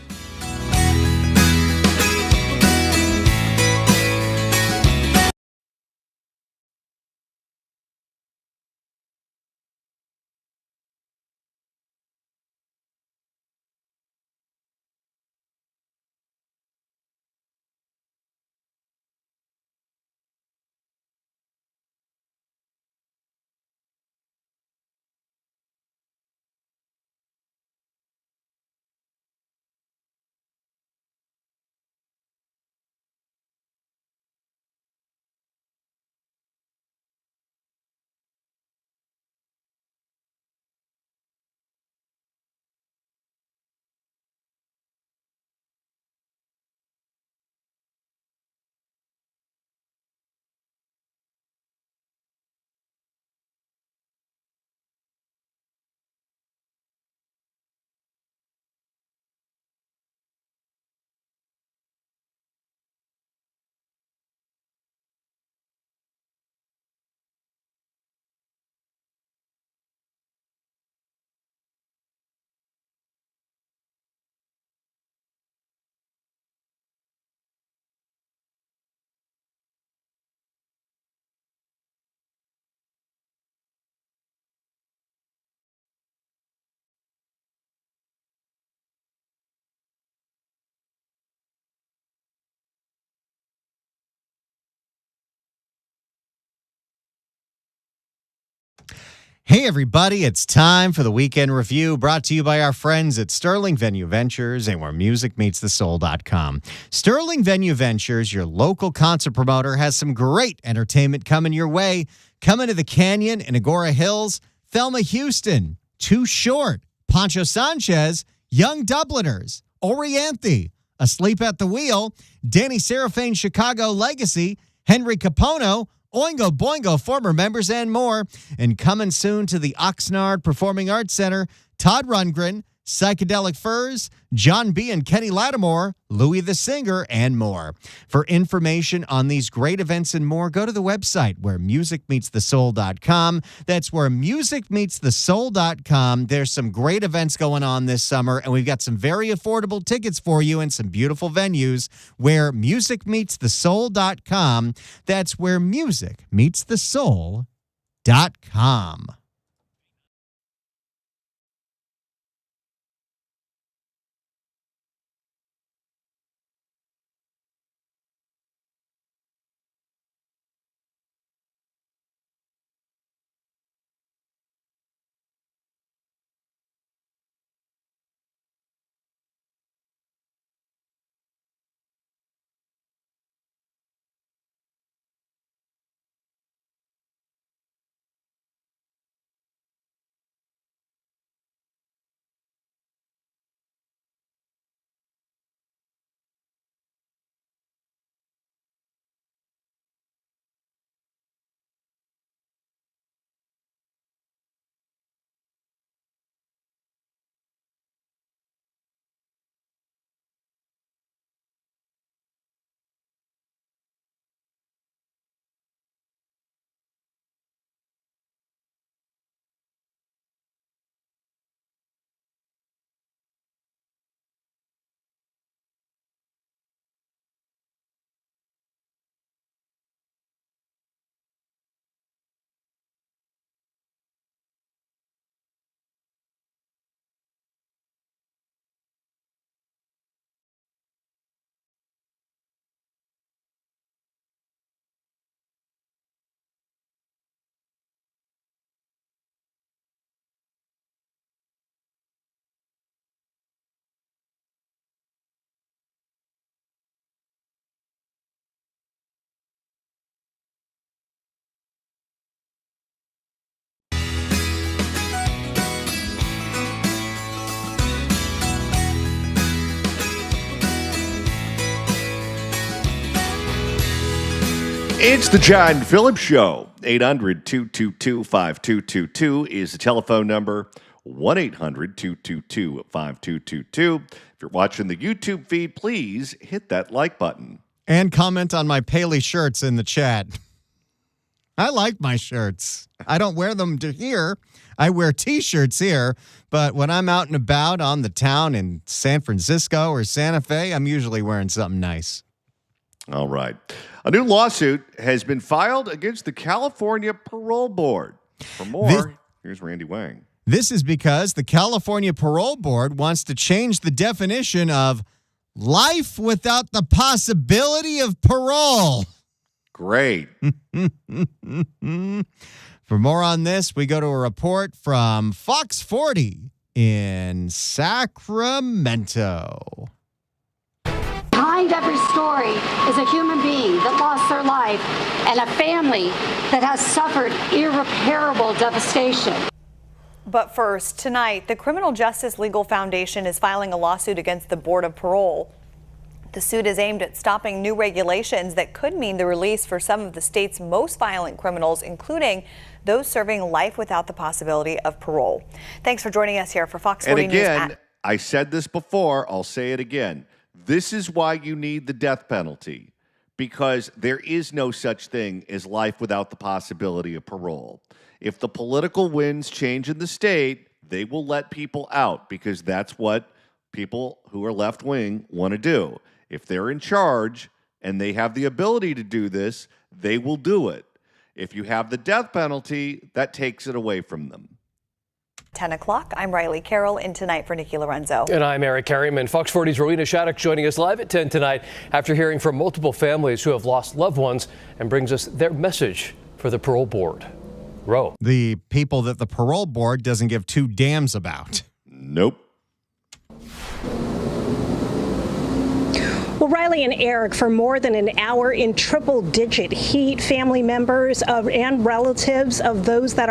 Hey, everybody, it's time for the Weekend Review, brought to you by our friends at Sterling Venue Ventures and where music meets the soul.com. Sterling Venue Ventures, your local concert promoter, has some great entertainment coming your way. Coming to the Canyon in Agora Hills, Thelma Houston, Too Short, Pancho Sanchez, Young Dubliners, Orianthe, Asleep at the Wheel, Danny Serafine, Chicago Legacy, Henry Capono, Oingo Boingo, former members, and more. And coming soon to the Oxnard Performing Arts Center, Todd Rundgren, Psychedelic Furs, John B. and Kenny Lattimore, Louis the Singer, and more. For information on these great events and more, go to the website where musicmeetsthesoul.com. That's where musicmeetsthesoul.com. There's some great events going on this summer, and we've got some very affordable tickets for you and some beautiful venues where musicmeetsthesoul.com. That's where musicmeetsthesoul.com. It's the John Phillips Show. 800-222-5222 is the telephone number. 1-800-222-5222. If you're watching the YouTube feed, please hit that like button. And comment on my Paley shirts in the chat. I like my shirts. I don't wear them to here. I wear T-shirts here. But when I'm out and about on the town in San Francisco or Santa Fe, I'm usually wearing something nice. All right. A new lawsuit has been filed against the California Parole Board. For more, here's Randy Wang. This is because the California Parole Board wants to change the definition of life without the possibility of parole. Great. For more on this, we go to a report from Fox 40 in Sacramento. Behind every story is a human being that lost their life and a family that has suffered irreparable devastation. But first, tonight, the Criminal Justice Legal Foundation is filing a lawsuit against the Board of Parole. The suit is aimed at stopping new regulations that could mean the release for some of the state's most violent criminals, including those serving life without the possibility of parole. Thanks for joining us here for Fox 40 News. And again, I said this before, I'll say it again. This is why you need the death penalty, because there is no such thing as life without the possibility of parole. If the political winds change in the state, they will let people out because that's what people who are left-wing want to do. If they're in charge and they have the ability to do this, they will do it. If you have the death penalty, that takes it away from them. 10 o'clock, I'm Riley Carroll in Tonight for Nikki Lorenzo. And I'm Eric Harriman. Fox 40's Rowena Shattuck joining us live at 10 tonight after hearing from multiple families who have lost loved ones and brings us their message for the parole board. Roe. The people that the parole board doesn't give two damns about. Nope. Well, Riley and Eric, for more than an hour in triple-digit heat, family members and relatives of those that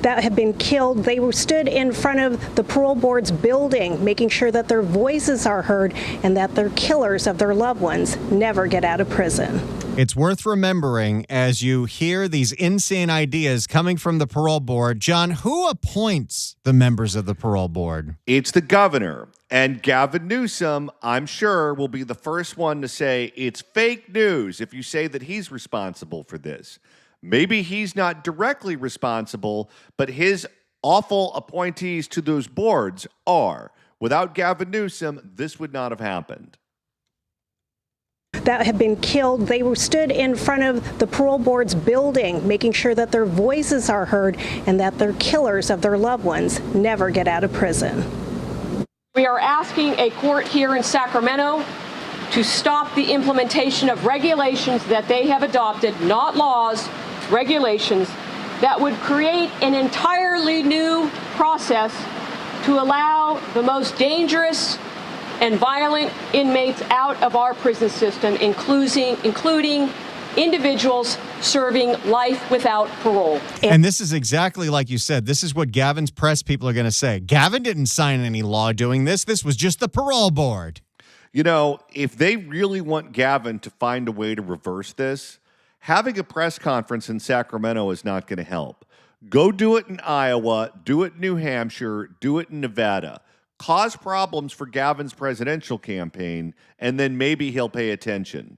have been killed, they stood in front of the parole board's building, making sure that their voices are heard and that their killers of their loved ones never get out of prison. It's worth remembering as you hear these insane ideas coming from the parole board. John, who appoints the members of the parole board? It's the governor. And Gavin Newsom, I'm sure, will be the first one to say it's fake news if you say that he's responsible for this. Maybe he's not directly responsible, but his awful appointees to those boards are. Without Gavin Newsom, this would not have happened. That have been killed. They stood in front of the parole board's building, making sure that their voices are heard and that their killers of their loved ones never get out of prison. We are asking a court here in Sacramento to stop the implementation of regulations that they have adopted, not laws, regulations, that would create an entirely new process to allow the most dangerous and violent inmates out of our prison system, including individuals serving life without parole. And this is exactly like you said. This is what Gavin's press people are going to say. Gavin didn't sign any law doing this. This was just the parole board. You know, if they really want Gavin to find a way to reverse this, having a press conference in Sacramento is not going to help. Go do it in Iowa, do it in New Hampshire, do it in Nevada. Cause problems for Gavin's presidential campaign, and then maybe he'll pay attention.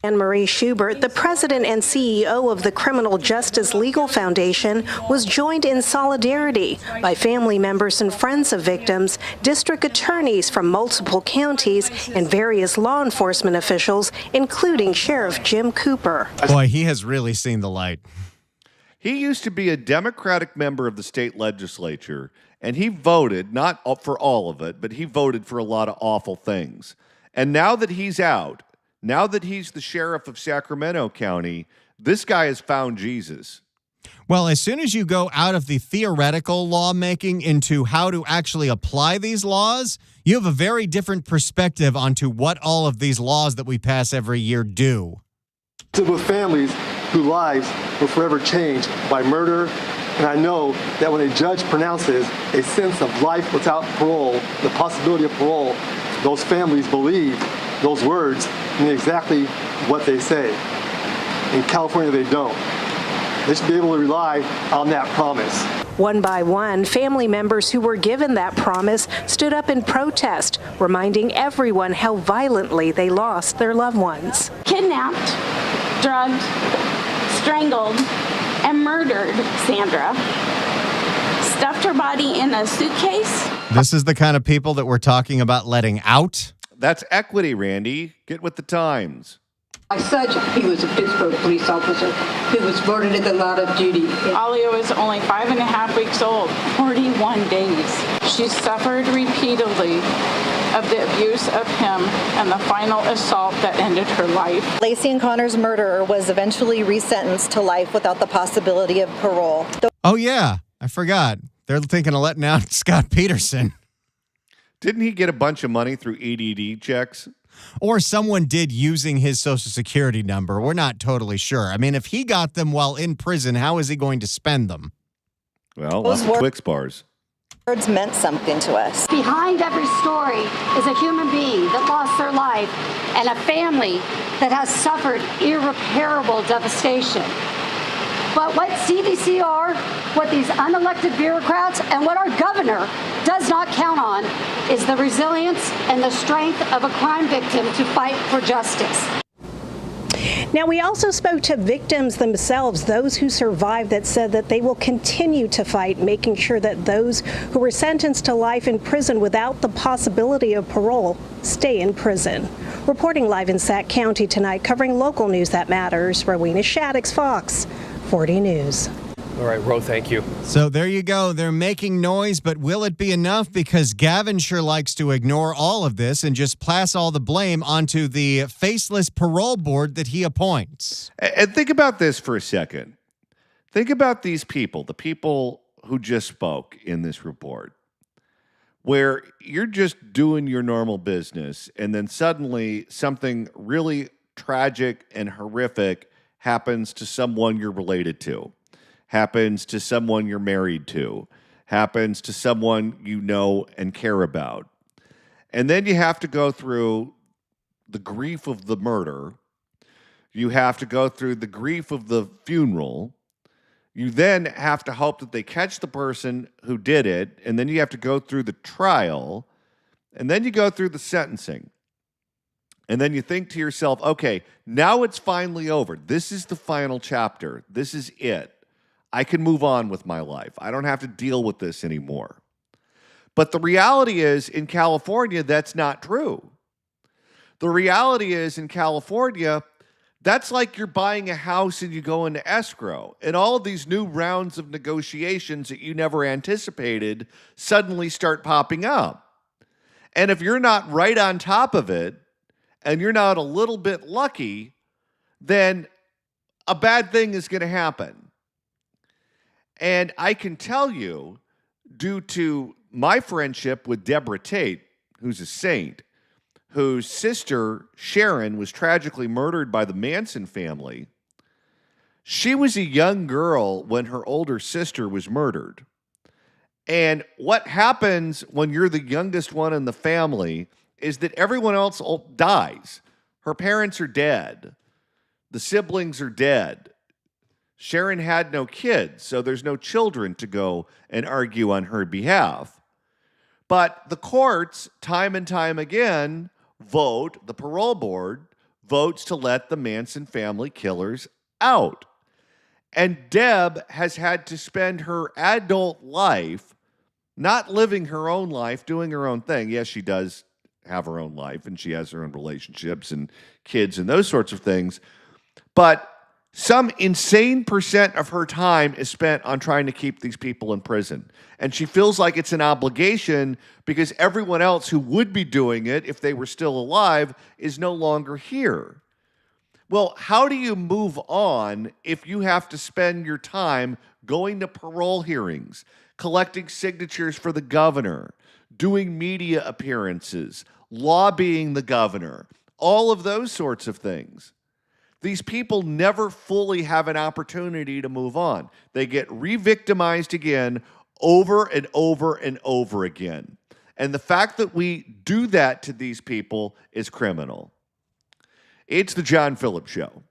Anne-Marie Schubert, the president and CEO of the Criminal Justice Legal Foundation, was joined in solidarity by family members and friends of victims, district attorneys from multiple counties, and various law enforcement officials, including Sheriff Jim Cooper. Boy, he has really seen the light. He used to be a Democratic member of the state legislature, and he voted, not for all of it, but he voted for a lot of awful things. And now that he's out, now that he's the sheriff of Sacramento County, this guy has found Jesus. Well, as soon as you go out of the theoretical lawmaking into how to actually apply these laws, you have a very different perspective onto what all of these laws that we pass every year do. With families whose lives were forever changed by murder, and I know that when a judge pronounces a sentence of life without parole, the possibility of parole, those families believe those words mean exactly what they say. In California, they don't. They should be able to rely on that promise. One by one, family members who were given that promise stood up in protest, reminding everyone how violently they lost their loved ones. Kidnapped, drugged, strangled, and murdered Sandra. Stuffed her body in a suitcase. This is the kind of people that we're talking about letting out. That's equity, Randy. Get with the times. My son, he was a Pittsburgh police officer who was murdered in the line of duty. Alia was only 5.5 weeks old, 41 days. She suffered repeatedly of the abuse of him and the final assault that ended her life. Lacey and Connor's murderer was eventually resentenced to life without the possibility of parole. Oh, yeah. I forgot. They're thinking of letting out Scott Peterson. Didn't he get a bunch of money through EDD checks? Or someone did using his Social Security number. We're not totally sure. I mean, if he got them while in prison, how is he going to spend them? Well, lots of Twix bars. Words meant something to us. Behind every story is a human being that lost their life and a family that has suffered irreparable devastation. But what CDC are, what these unelected bureaucrats, and what our governor does not count on is the resilience and the strength of a crime victim to fight for justice. Now, we also spoke to victims themselves, those who survived, that said that they will continue to fight, making sure that those who were sentenced to life in prison without the possibility of parole stay in prison. Reporting live in Sac County tonight, covering local news that matters, Rowena Shaddix, Fox 40 News. All right, Ro, thank you. So there you go. They're making noise, but will it be enough? Because Gavin sure likes to ignore all of this and just pass all the blame onto the faceless parole board that he appoints. And think about this for a second. Think about these people, the people who just spoke in this report, where you're just doing your normal business and then suddenly something really tragic and horrific happens to someone you're related to, happens to someone you're married to, happens to someone you know and care about. And then you have to go through the grief of the murder. You have to go through the grief of the funeral. You then have to hope that they catch the person who did it, and then you have to go through the trial, and then you go through the sentencing. And then you think to yourself, okay, now it's finally over. This is the final chapter. This is it. I can move on with my life. I don't have to deal with this anymore. But the reality is, in California, that's not true. The reality is, in California, that's like you're buying a house and you go into escrow, and all of these new rounds of negotiations that you never anticipated suddenly start popping up. And if you're not right on top of it, and you're not a little bit lucky, then a bad thing is going to happen. And I can tell you, due to my friendship with Deborah Tate, who's a saint, whose sister, Sharon, was tragically murdered by the Manson family. She was a young girl when her older sister was murdered. And what happens when you're the youngest one in the family is that everyone else dies. Her parents are dead. The siblings are dead. Sharon had no kids, so there's no children to go and argue on her behalf. But the courts, time and time again, the parole board votes to let the Manson family killers out. And Deb has had to spend her adult life not living her own life, doing her own thing. Yes, she does have her own life, and she has her own relationships and kids and those sorts of things. But some insane percent of her time is spent on trying to keep these people in prison. And she feels like it's an obligation because everyone else who would be doing it if they were still alive is no longer here. Well, how do you move on if you have to spend your time going to parole hearings, collecting signatures for the governor, doing media appearances, lobbying the governor, all of those sorts of things? These people never fully have an opportunity to move on. They get re-victimized again over and over and over again. And the fact that we do that to these people is criminal. It's the John Phillips Show.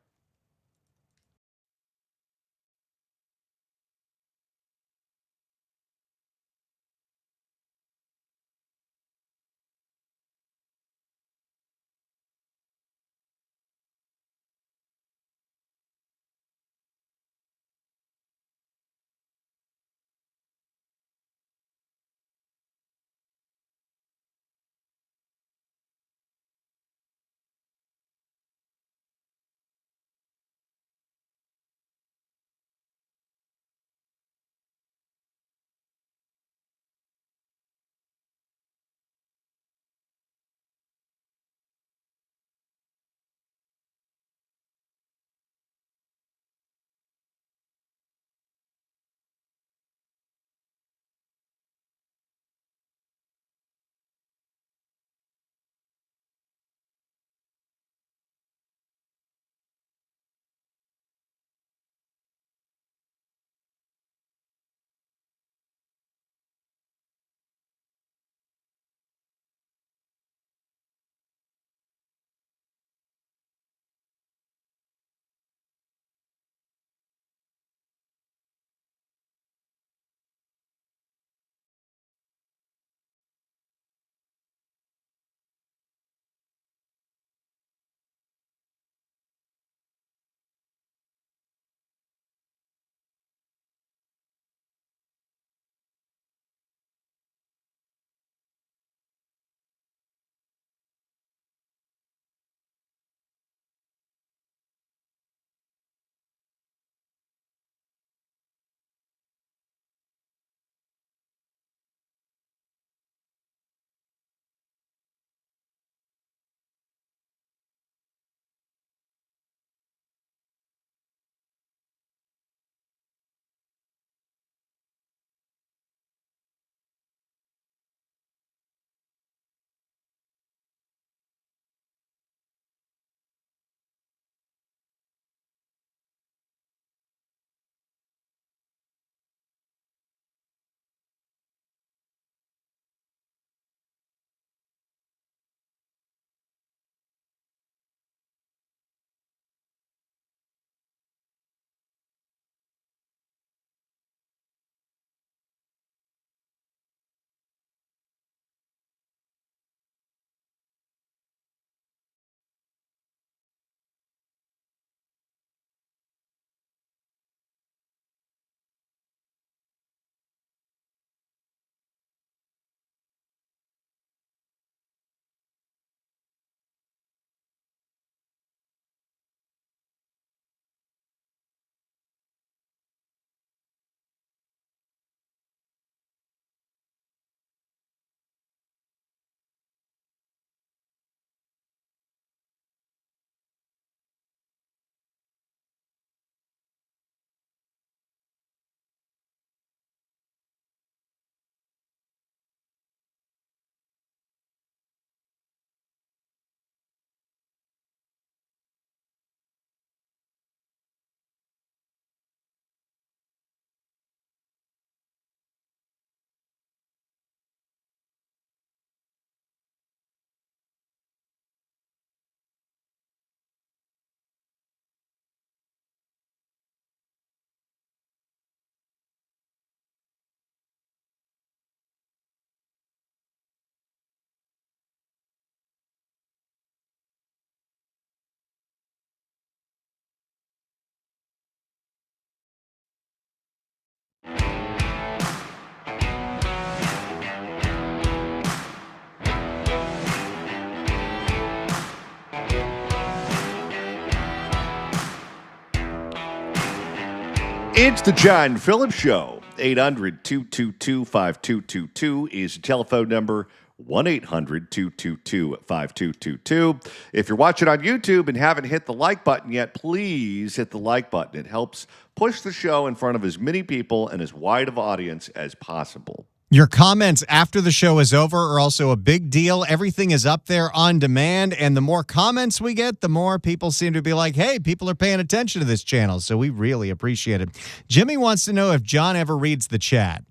It's the John Phillips Show. 800-222-5222 is the telephone number. 1-800-222-5222. If you're watching on YouTube and haven't hit the like button yet, please hit the like button. It helps push the show in front of as many people and as wide of audience as possible. Your comments after the show is over are also a big deal. Everything is up there on demand, and the more comments we get, the more people seem to be like, hey, people are paying attention to this channel, so we really appreciate it. Jimmy wants to know if John ever reads the chat.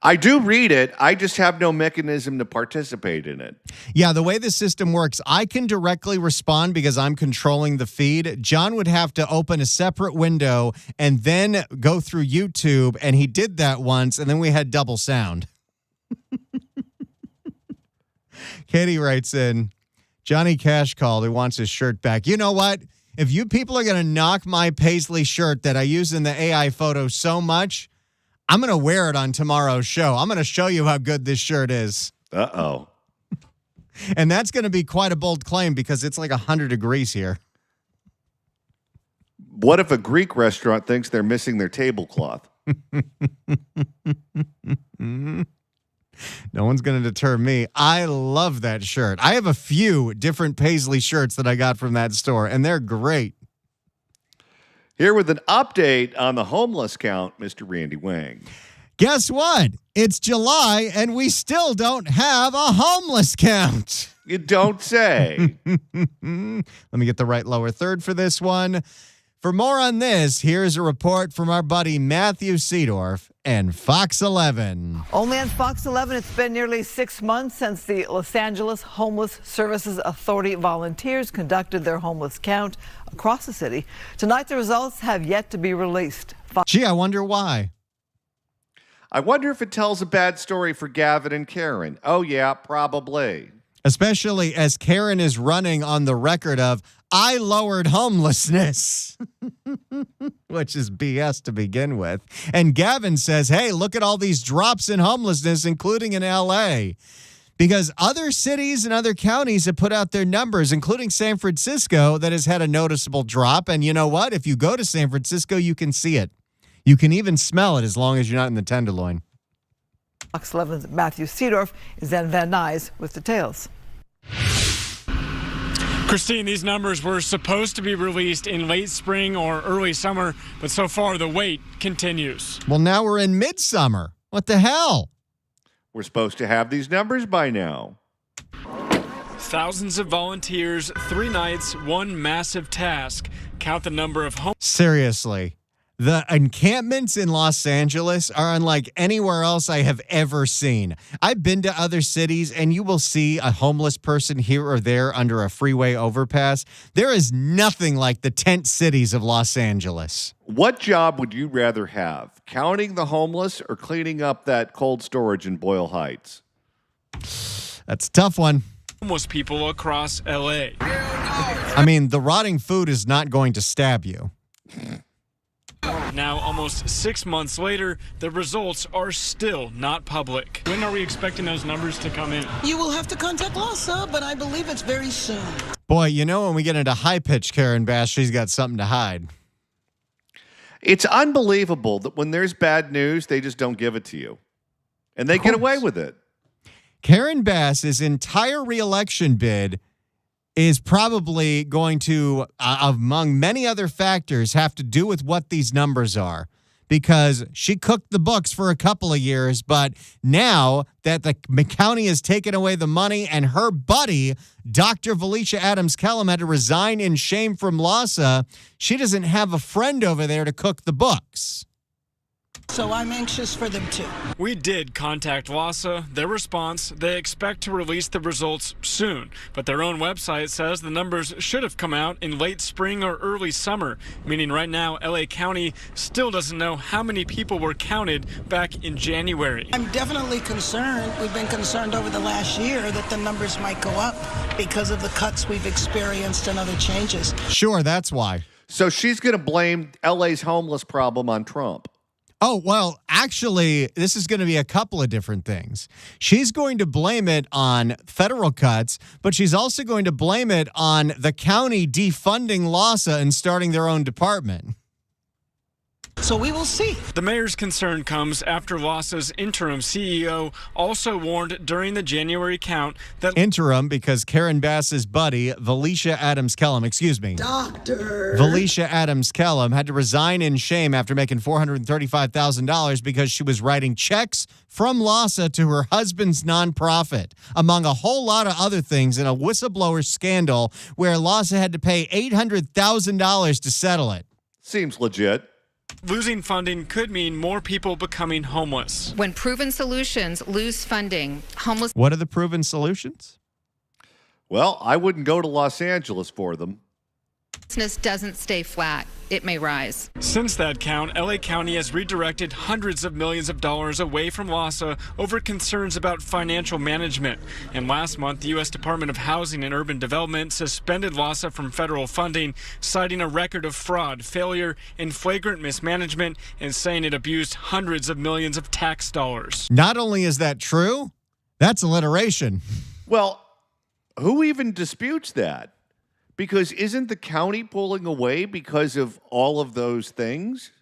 I do read it. I just have no mechanism to participate in it. Yeah, the way the system works, I can directly respond because I'm controlling the feed. John would have to open a separate window and then go through YouTube, and he did that once, and then we had double sound. Katie writes in, Johnny Cash called, who wants his shirt back. You know what? If you people are going to knock my Paisley shirt that I use in the AI photo so much, I'm going to wear it on tomorrow's show. I'm going to show you how good this shirt is. Uh-oh. And that's going to be quite a bold claim because it's like 100 degrees here. What if a Greek restaurant thinks they're missing their tablecloth? No one's going to deter me. I love that shirt. I have a few different Paisley shirts that I got from that store, and they're great. Here with an update on the homeless count, Mr. Randy Wang. Guess what? It's July, and we still don't have a homeless count. You don't say. Let me get the right lower third for this one. For more on this, here's a report from our buddy Matthew Seedorf and Fox 11. Only on Fox 11, it's been nearly 6 months since the Los Angeles Homeless Services Authority volunteers conducted their homeless count across the city. Tonight, the results have yet to be released. Gee, I wonder why. I wonder if it tells a bad story for Gavin and Karen. Oh, yeah, probably. Especially as Karen is running on the record of, I lowered homelessness, which is BS to begin with. And Gavin says, hey, look at all these drops in homelessness, including in L.A., because other cities and other counties have put out their numbers, including San Francisco, that has had a noticeable drop. And you know what? If you go to San Francisco, you can see it. You can even smell it as long as you're not in the Tenderloin. Fox 11's Matthew Seedorf is in Van Nuys with details. Christine, these numbers were supposed to be released in late spring or early summer, but so far the wait continues. Well, now we're in midsummer. What the hell? We're supposed to have these numbers by now. Thousands of volunteers, 3 nights, one massive task. Count the number of homeless. Seriously. The encampments in Los Angeles are unlike anywhere else I have ever seen. I've been to other cities, and you will see a homeless person here or there under a freeway overpass. There is nothing like the tent cities of Los Angeles. What job would you rather have? Counting the homeless or cleaning up that cold storage in Boyle Heights? That's a tough one. Homeless people across L.A. I mean, the rotting food is not going to stab you. Now, almost 6 months later, the results are still not public. When are we expecting those numbers to come in? You will have to contact LASA, but I believe it's very soon. Boy, you know, when we get into high-pitched Karen Bass, she's got something to hide. It's unbelievable that when there's bad news, they just don't give it to you. And they get away with it. Karen Bass's entire reelection bid is probably going to, among many other factors, have to do with what these numbers are. Because she cooked the books for a couple of years, but now that the county has taken away the money and her buddy, Dr. Valicia Adams-Kellum, had to resign in shame from LASA, she doesn't have a friend over there to cook the books. So I'm anxious for them too. We did contact LASA. Their response, they expect to release the results soon, but their own website says the numbers should have come out in late spring or early summer, meaning right now LA County still doesn't know how many people were counted back in January. I'm definitely concerned. We've been concerned over the last year that the numbers might go up because of the cuts we've experienced and other changes. Sure, that's why. So she's going to blame LA's homeless problem on Trump. Oh, well, actually, this is going to be a couple of different things. She's going to blame it on federal cuts, but she's also going to blame it on the county defunding LASA and starting their own department. So we will see. The mayor's concern comes after LAHSA's interim CEO also warned during the January count that Interim because Karen Bass's buddy, Valicia Adams-Kellum, Valicia Adams-Kellum had to resign in shame after making $435,000 because she was writing checks from LAHSA to her husband's nonprofit, among a whole lot of other things in a whistleblower scandal where LAHSA had to pay $800,000 to settle it. Seems legit. losing funding could mean more people becoming homeless. When proven solutions lose funding, homeless... What are the proven solutions? Well, I wouldn't go to Los Angeles for them. Homelessness doesn't stay flat. It may rise. Since that count, LA County has redirected hundreds of millions of dollars away from LAHSA over concerns about financial management. And last month, the U.S. Department of Housing and Urban Development suspended LAHSA from federal funding, citing a record of fraud, failure, and flagrant mismanagement, and saying it abused hundreds of millions of tax dollars. Not only is that true, that's alliteration. Well, who even disputes that? Because isn't the county pulling away because of all of those things?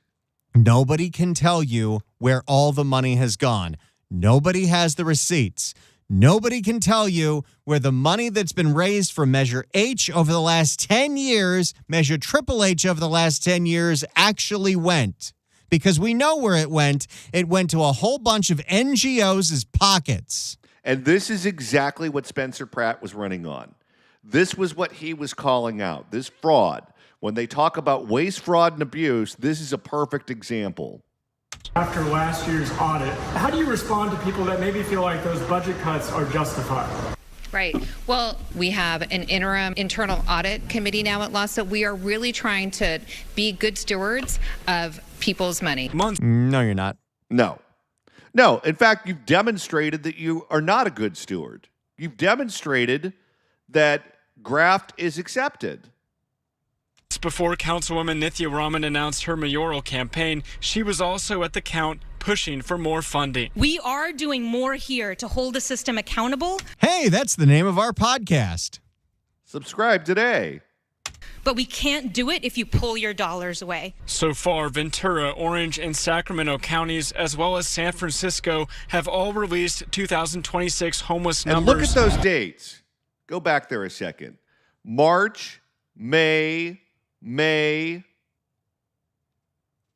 Nobody can tell you where all the money has gone. Nobody has the receipts. Nobody can tell you where the money that's been raised for Measure H over the last 10 years, Measure Triple H over the last 10 years actually went. Because we know where it went. It went to a whole bunch of NGOs' pockets. And this is exactly what Spencer Pratt was running on. This was what he was calling out, this fraud. When they talk about waste, fraud, and abuse, this is a perfect example. After last year's audit, how do you respond to people that maybe feel like those budget cuts are justified? Right. Well, we have an interim internal audit committee now at LAHSA. We are really trying to be good stewards of people's money. No, you're not. No. In fact, you've demonstrated that you are not a good steward. You've demonstrated that graft is accepted. Before Councilwoman Nithya Raman announced her mayoral campaign, she was also at the count pushing for more funding. We are doing more here to hold the system accountable. Hey, that's the name of our podcast. Subscribe today. But we can't do it if you pull your dollars away. So far, Ventura, Orange, and Sacramento counties, as well as San Francisco, have all released 2026 homeless numbers. And look at those dates. Go back there a second. March, May.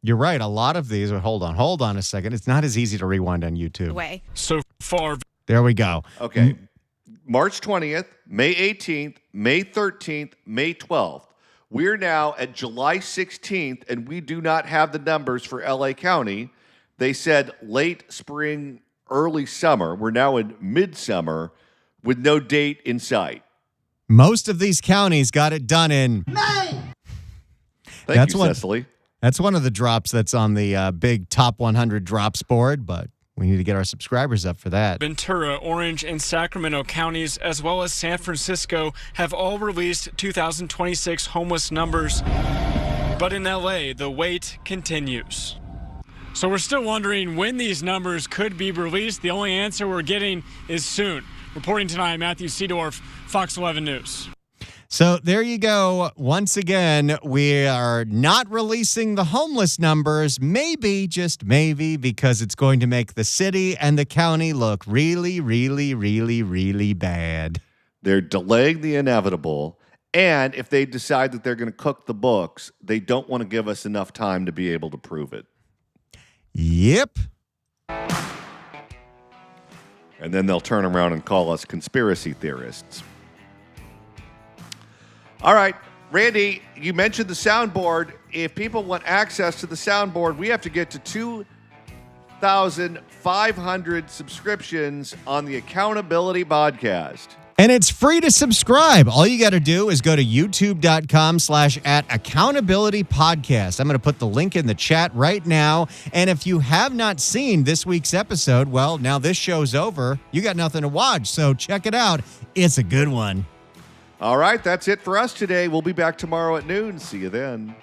You're right. A lot of these are, hold on a second. It's not as easy to rewind on YouTube. Way. So far. There we go. Okay. March 20th, May 18th, May 13th, May 12th. We're now at July 16th, and we do not have the numbers for LA County. They said late spring, early summer. We're now in midsummer with no date in sight. Most of these counties got it done in May. Thank you, Cecily. That's one of the drops that's on the big top 100 drops board, but we need to get our subscribers up for that. Ventura, Orange, and Sacramento counties, as well as San Francisco, have all released 2026 homeless numbers. But in LA, the wait continues. So we're still wondering when these numbers could be released. The only answer we're getting is soon. Reporting tonight, Matthew Seedorf, Fox 11 News. So there you go. Once again, we are not releasing the homeless numbers, maybe, just maybe, because it's going to make the city and the county look really, really, really, really bad. They're delaying the inevitable. And if they decide that they're going to cook the books, they don't want to give us enough time to be able to prove it. Yep. And then they'll turn around and call us conspiracy theorists. All right, Randy, you mentioned the soundboard. If people want access to the soundboard, we have to get to 2,500 subscriptions on the Accountability Podcast. And it's free to subscribe. All you got to do is go to youtube.com/@accountabilitypodcast. I'm going to put the link in the chat right now. And if you have not seen this week's episode, well, now this show's over. You got nothing to watch, so check it out. It's a good one. All right, that's it for us today. We'll be back tomorrow at noon. See you then.